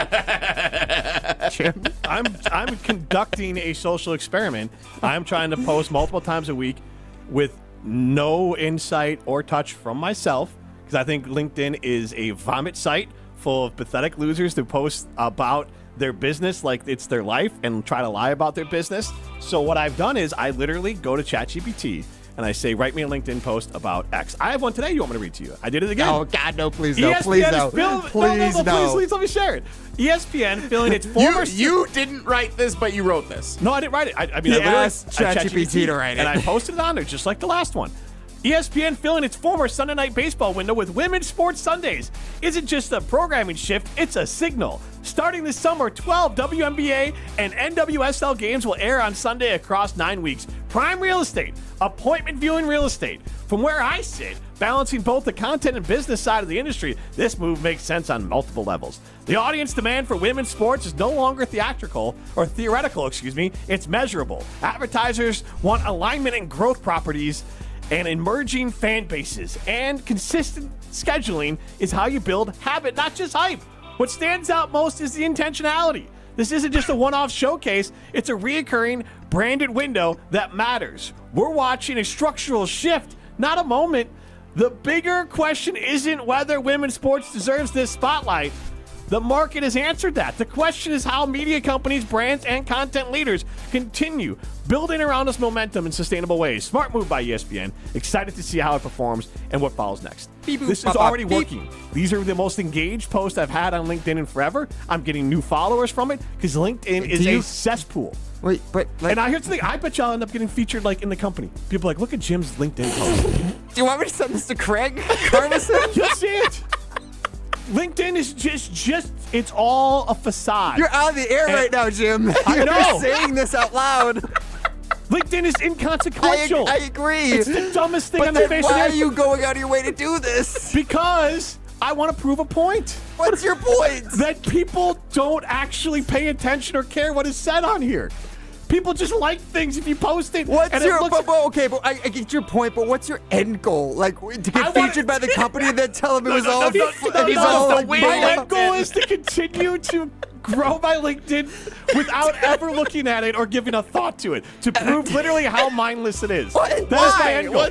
Jim, I'm conducting a social experiment. I'm trying to post multiple times a week with no insight or touch from myself because I think LinkedIn is a vomit site full of pathetic losers who post about their business like it's their life and try to lie about their business. So what I've done is I literally go to ChatGPT and I say, write me a LinkedIn post about X. I have one today you want me to read to you. I did it again. Oh, God, no, please, no. Please, no. Please, let me share it. ESPN filling its former... You didn't write this, but you wrote this. No, I didn't write it. I asked ChatGPT to write it. And I posted it on there just like the last one. ESPN filling its former Sunday Night Baseball window with Women's Sports Sundays. Isn't just a programming shift, it's a signal. Starting this summer, 12 WNBA and NWSL games will air on Sunday across 9 weeks. Prime real estate, appointment viewing real estate. From where I sit, balancing both the content and business side of the industry, this move makes sense on multiple levels. The audience demand for women's sports is no longer theoretical, it's measurable. Advertisers want alignment and growth properties and emerging fan bases, and consistent scheduling is how you build habit, not just hype. What stands out most is the intentionality. This isn't just a one-off showcase, it's a reoccurring branded window that matters. We're watching a structural shift, not a moment. The bigger question isn't whether women's sports deserves this spotlight, The market has answered that. The question is how media companies, brands, and content leaders continue building around us momentum in sustainable ways. Smart move by ESPN. Excited to see how it performs and what follows next. This is already working. These are the most engaged posts I've had on LinkedIn in forever. I'm getting new followers from it because LinkedIn is a cesspool. Wait, but and here's the thing. I bet y'all end up getting featured in the company. People are like, look at Jim's LinkedIn post. Do you want me to send this to Craig Carnison? Just see it. LinkedIn is just it's all a facade. You're out of the air right now, Jim. I know. You're saying this out loud. LinkedIn is inconsequential. I agree. It's the dumbest thing on the face of the Why earth. are you going out of your way to do this? Because I want to prove a point. What's your point? That people don't actually pay attention or care what is said on here. People just like things if you post it. Okay, but I get your point, but what's your end goal? Like, to get featured by the company and then tell them it was all... My end goal is to continue to grow my LinkedIn without ever looking at it or giving a thought to it. To prove literally how mindless it is. That is my end goal.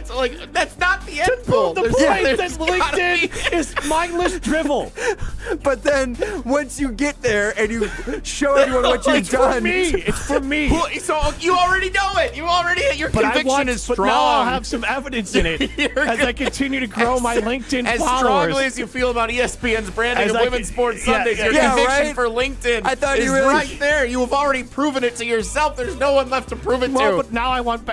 That's not the end goal. The point that LinkedIn is mindless drivel. But then, once you get there and you show everyone what you've done... It's for me. So you already know it. Your conviction is strong. But now I'll have some evidence in it as I continue to grow my LinkedIn as followers. Strongly as you feel about ESPN's branding of Women's Sports Sundays, your conviction for LinkedIn is right there. You have already proven it to yourself. There's no one left to prove it to. But now I want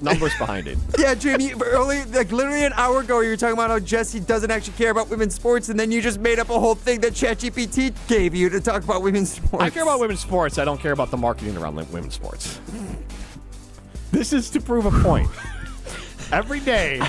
numbers behind it. Yeah, Jamie, literally an hour ago, you were talking about how Jesse doesn't actually care about women's sports, and then you just made up a whole thing that ChatGPT gave you to talk about women's sports. I care about women's sports. I don't care about the marketing around women's sports. This is to prove a point. Every day,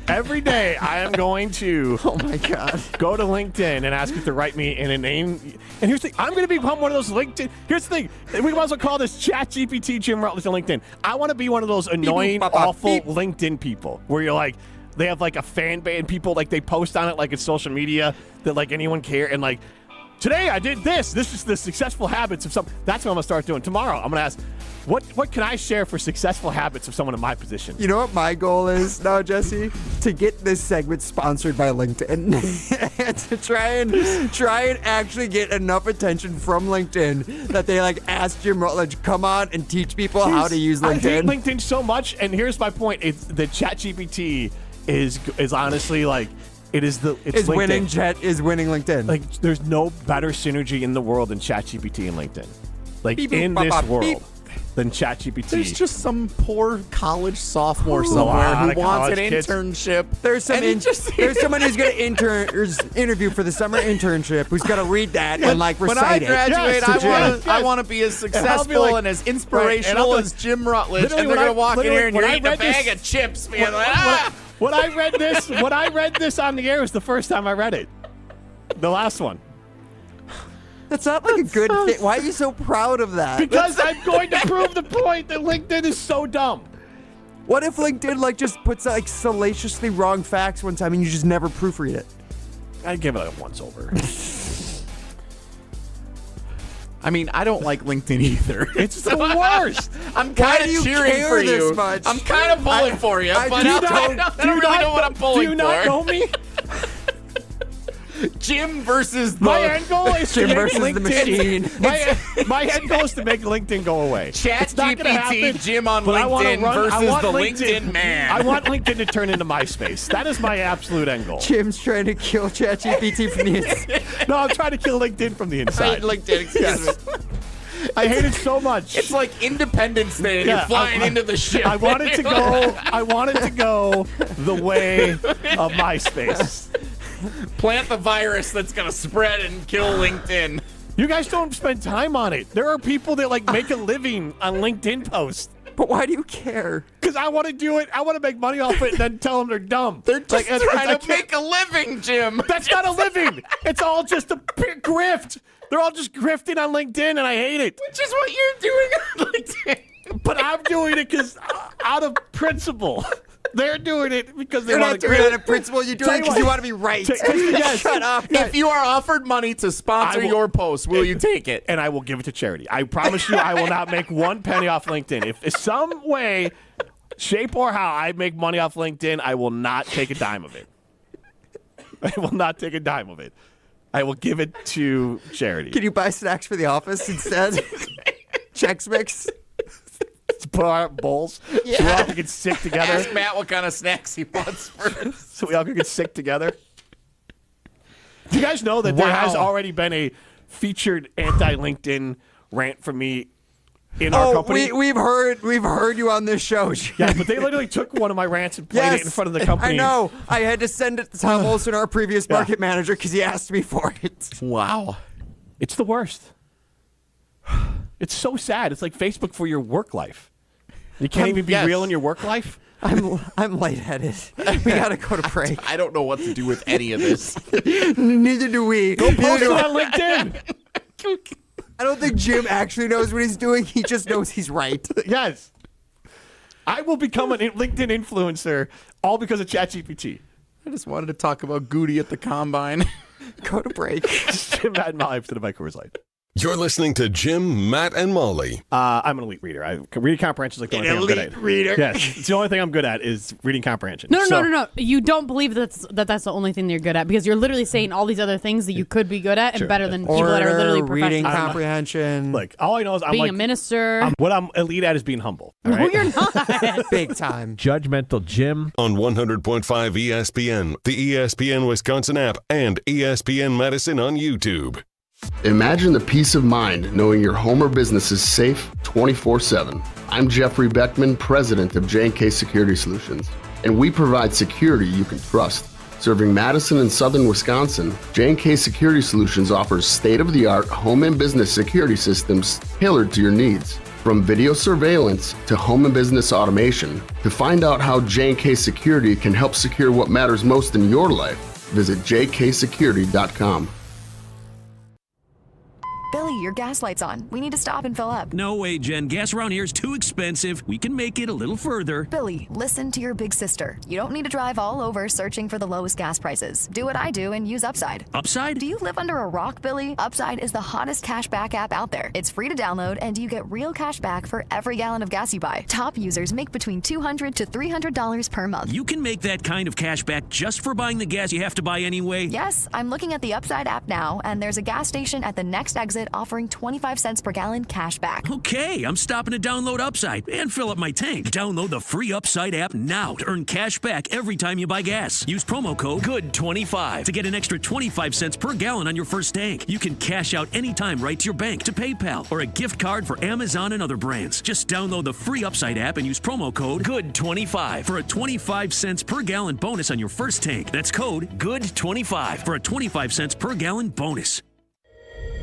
I am going to go to LinkedIn and ask it to write me in a name. And here's the thing. I'm going to become one of those LinkedIn. Here's the thing. We might as well call this ChatGPT Jim Rutledge on LinkedIn. I want to be one of those annoying, awful LinkedIn people where you're like, they have like a fan base and people they post on it like it's social media that anyone care. And today I did this. This is the successful habits of some. That's what I'm going to start doing. Tomorrow I'm going to ask, what can I share for successful habits of someone in my position? You know what my goal is now, Jesse? To get this segment sponsored by LinkedIn. And to try and actually get enough attention from LinkedIn that they ask Jim Rutledge, come on and teach people how to use LinkedIn. I hate LinkedIn so much, and here's my point. It's the ChatGPT is honestly is winning LinkedIn. There's no better synergy in the world than ChatGPT and LinkedIn. This world. Than ChatGPT. There's just some poor college sophomore somewhere who wants an internship. There's someone who's going to interview for the summer internship who's going to read that and recite when I graduate, it. I want to be as successful and as inspirational as Jim Rutledge. And they're going to walk in here and you're eating a bag of chips, being When I read this on the air was the first time I read it. The last one. That's not a good thing. Why are you so proud of that? Because I'm going to prove the point that LinkedIn is so dumb. What if LinkedIn just puts salaciously wrong facts one time and you just never proofread it? I'd give it a once over. I mean, I don't like LinkedIn either. It's the worst. I'm kind of cheering for you. I'm kind of pulling for you, but I don't really know what I'm pulling for. Do you not know me? Jim versus my end goal is Jim to make versus LinkedIn, the machine. My end goal is to make LinkedIn go away. ChatGPT Jim on LinkedIn versus the LinkedIn man. I want LinkedIn to turn into MySpace. That is my absolute end goal. Jim's trying to kill ChatGPT from the inside. No, I'm trying to kill LinkedIn from the inside. LinkedIn, excuse me. I hate it so much. It's like Independence Day and you're flying into the ship. I want it to go the way of MySpace. Plant the virus that's going to spread and kill LinkedIn. You guys don't spend time on it. There are people that make a living on LinkedIn posts. But why do you care? Because I want to do it. I want to make money off it and then tell them they're dumb. They're just trying to make a living, Jim. That's not a living. It's all just a grift. They're all just grifting on LinkedIn, and I hate it. Which is what you're doing on LinkedIn. But I'm doing it because out of principle. They're doing it because they You're want not to doing it out of principle. You're doing it because you want to be right. Yes. Shut up. If you are offered money to sponsor your post, will you take it? And I will give it to charity. I promise you I will not make one penny off LinkedIn. If some way, shape, or how I make money off LinkedIn, I will not take a dime of it. I will not take a dime of it. I will give it to charity. Can you buy snacks for the office instead? Chex Mix? Let's put our bowls so we all can get sick together. Ask Matt what kind of snacks he wants first. So we all can get sick together. Do you guys know that there has already been a featured anti-LinkedIn rant from me in our company? We've heard you on this show. Yeah, but they literally took one of my rants and played it in front of the company. I know. I had to send it to Tom Olson, our previous market manager, because he asked me for it. Wow. It's the worst. It's so sad. It's like Facebook for your work life. You can't even be real in your work life? I'm lightheaded. We got to go to break. I don't know what to do with any of this. Neither do we. Go post it on LinkedIn. I don't think Jim actually knows what he's doing. He just knows he's right. Yes. I will become a LinkedIn influencer all because of ChatGPT. I just wanted to talk about Goody at the Combine. Go to break. Jim, Matt, and Molly to the Coors Light. You're listening to Jim, Matt, and Molly. I'm an elite reader. Reading comprehension is like the only thing I'm good at. Elite reader. Yes, it's the only thing I'm good at is reading comprehension. No. You don't believe that's the only thing you're good at because you're literally saying all these other things that you could be good at and better than people that are literally professionals. Reading comprehension. Like all I know is I'm being a minister. What I'm elite at is being humble. All No, right? you're not. Big time. Judgmental Jim. On 100.5 ESPN, the ESPN Wisconsin app, and ESPN Madison on YouTube. Imagine the peace of mind knowing your home or business is safe 24/7. I'm Jeffrey Beckman, president of J&K Security Solutions, and we provide security you can trust. Serving Madison and southern Wisconsin, J&K Security Solutions offers state-of-the-art home and business security systems tailored to your needs. From video surveillance to home and business automation, to find out how J&K Security can help secure what matters most in your life, visit jksecurity.com. Billy, your gas light's on. We need to stop and fill up. No way, Jen. Gas around here is too expensive. We can make it a little further. Billy, listen to your big sister. You don't need to drive all over searching for the lowest gas prices. Do what I do and use Upside. Upside? Do you live under a rock, Billy? Upside is the hottest cash back app out there. It's free to download, and you get real cash back for every gallon of gas you buy. Top users make between $200 to $300 per month. You can make that kind of cash back just for buying the gas you have to buy anyway? Yes, I'm looking at the Upside app now, and there's a gas station at the next exit offering 25 cents per gallon cash back. Okay, I'm stopping to download Upside and fill up my tank. Download the free Upside app now to earn cash back every time you buy gas. Use promo code GOOD25 to get an extra 25 cents per gallon on your first tank. You can cash out anytime right to your bank, to PayPal, or a gift card for Amazon and other brands. Just download the free Upside app and use promo code GOOD25 for a 25 cents per gallon bonus on your first tank. That's code GOOD25 for a 25 cents per gallon bonus.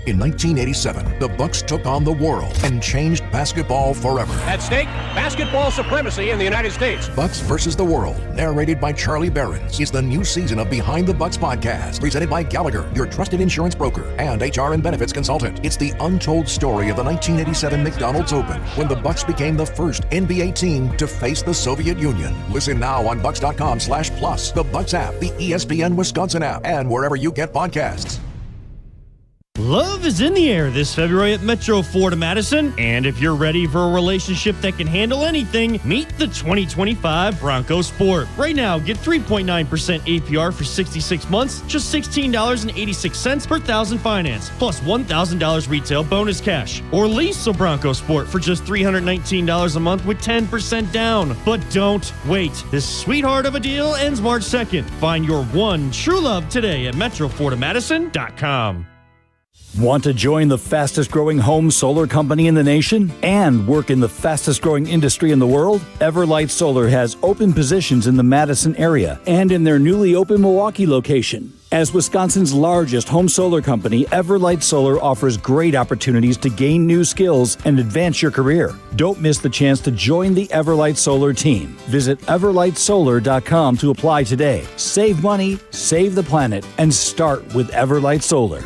In 1987, the Bucks took on the world and changed basketball forever. At stake, basketball supremacy in the United States. Bucks versus the World, narrated by Charlie Behrens, is the new season of Behind the Bucks podcast, presented by Gallagher, your trusted insurance broker and HR and benefits consultant. It's the untold story of the 1987 McDonald's Open, when the Bucks became the first NBA team to face the Soviet Union. Listen now on Bucks.com/plus, the Bucks app, the ESPN Wisconsin app, and wherever you get podcasts. Love is in the air this February at Metro Ford of Madison. And if you're ready for a relationship that can handle anything, meet the 2025 Bronco Sport. Right now, get 3.9% APR for 66 months, just $16.86 per thousand finance, plus $1,000 retail bonus cash. Or lease a Bronco Sport for just $319 a month with 10% down. But don't wait. This sweetheart of a deal ends March 2nd. Find your one true love today at MetroFordofMadison.com. Want to join the fastest growing home solar company in the nation and work in the fastest growing industry in the world? Everlight Solar has open positions in the Madison area and in their newly opened Milwaukee location. As Wisconsin's largest home solar company, Everlight Solar offers great opportunities to gain new skills and advance your career. Don't miss the chance to join the Everlight Solar team. Visit everlightsolar.com to apply today. Save money, save the planet, and start with Everlight Solar.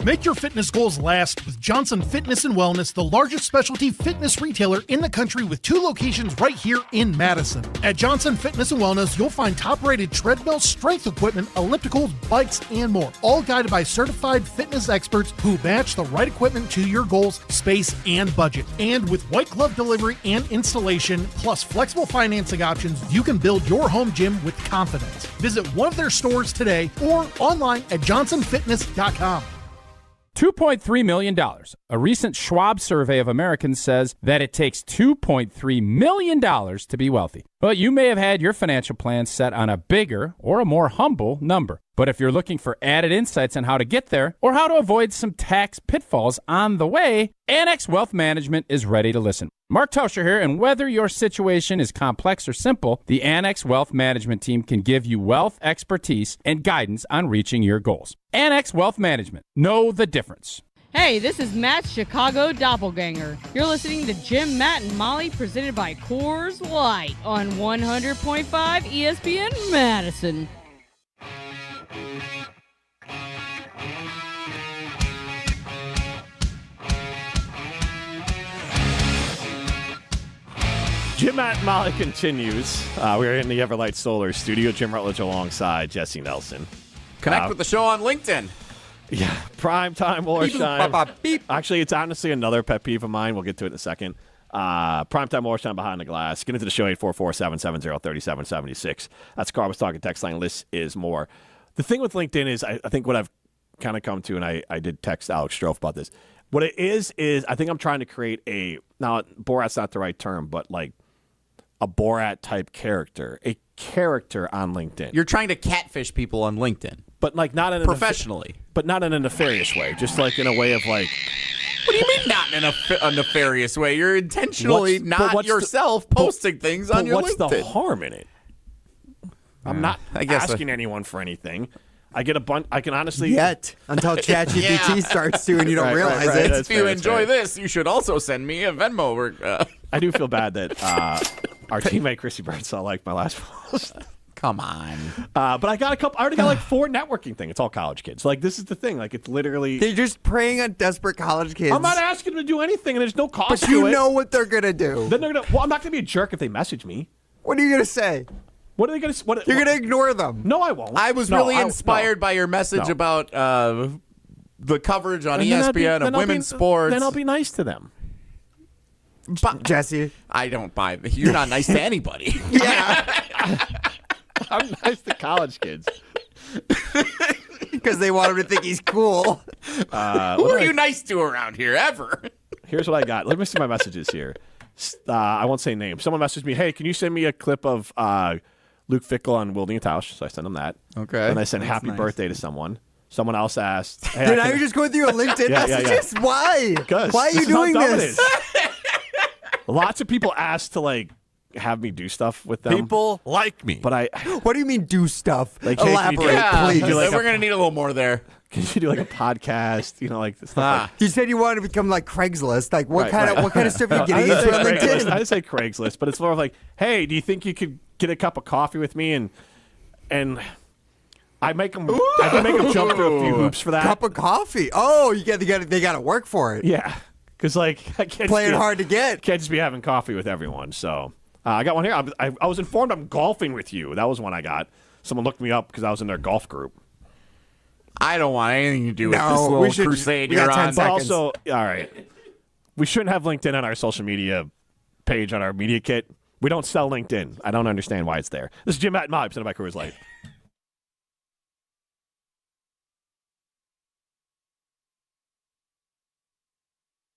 Make your fitness goals last with Johnson Fitness and Wellness, the largest specialty fitness retailer in the country with 2 locations right here in Madison. At Johnson Fitness and Wellness, you'll find top-rated treadmills, strength equipment, ellipticals, bikes, and more, all guided by certified fitness experts who match the right equipment to your goals, space, and budget. And with white glove delivery and installation, plus flexible financing options, you can build your home gym with confidence. Visit one of their stores today or online at johnsonfitness.com. $2.3 million. A recent Schwab survey of Americans says that it takes $2.3 million to be wealthy. Well, you may have had your financial plan set on a bigger or a more humble number. But if you're looking for added insights on how to get there or how to avoid some tax pitfalls on the way, Annex Wealth Management is ready to listen. Mark Tauscher here, and whether your situation is complex or simple, the Annex Wealth Management team can give you wealth expertise and guidance on reaching your goals. Annex Wealth Management. Know the difference. Hey, this is Matt's Chicago Doppelganger. You're listening to Jim, Matt, and Molly, presented by Coors Light on 100.5 ESPN Madison. Jim, Matt, and Molly continues. We're in the Everlight Solar studio. Jim Rutledge alongside Jesse Nelson. Connect with the show on LinkedIn. Yeah, Primetime Wollerstein. Actually, it's honestly another pet peeve of mine. We'll get to it in a second. Primetime Wollerstein behind the glass. Get into the show, 844-770-3776. That's Carl was talking text line. List is more. The thing with LinkedIn is I think what I've kind of come to, and I did text Alex Strofe about this. What it is I think I'm trying to create now Borat's not the right term, but like a Borat-type character. A character on LinkedIn. You're trying to catfish people on LinkedIn. But like not in professionally. But not in a nefarious way. Just like in a way of like... What do you mean not in a nefarious way? You're intentionally not yourself posting things on your LinkedIn. What's the harm in it? I'm not asking anyone for anything. I get a bunch. I can honestly until ChatGPT starts to, and you don't realize it. If you enjoy this, you should also send me a Venmo. I do feel bad that our teammate Chrissy Birdsall liked my last post. Come on. But I got a couple. I already got like 4 networking things. It's all college kids. Like this is the thing. Like it's literally they're just preying on desperate college kids. I'm not asking them to do anything, and there's no cost. But you know what they're gonna do. Then they're gonna. Well, I'm not gonna be a jerk if they message me. What are you gonna say? What are they going to? You're going to ignore them. No, I won't. I was really inspired by your message about the coverage on ESPN of women's sports. Then I'll be nice to them. Jesse, I don't buy. You're not nice to anybody. Yeah, I'm nice to college kids because they want him to think he's cool. Who are you nice to around here ever? Here's what I got. Let me see my messages here. I won't say names. Someone messaged me, "Hey, can you send me a clip of Luke Fickell on Wielding a Tausch?" So I sent them that. Okay. And I sent happy birthday to someone. Someone else asked. Hey, Dude, now you're just going through your LinkedIn messages? Yeah. Why? Why are you doing this? Lots of people ask to like have me do stuff with them. People like me. But what do you mean do stuff? Like, elaborate, please. We're going to need a little more there. Can you do like a podcast? You know, like stuff like you said you wanted to become like Craigslist. Like what kind of stuff are you getting into on LinkedIn? I didn't say Craigslist, but it's more of like, hey, do you think you could get a cup of coffee with me and I make them jump through a few hoops for that. Cup of coffee. Oh, they got to work for it. Yeah, because like I can't playing hard to get. Can't just be having coffee with everyone. So I got one here. I was informed I'm golfing with you. That was one I got. Someone looked me up because I was in their golf group. I don't want anything to do with this little crusade you're on. But also, all right, we shouldn't have LinkedIn on our social media page on our media kit. We don't sell LinkedIn. I don't understand why it's there. This is Jim, Matt, and Molly, presented by Coors Light.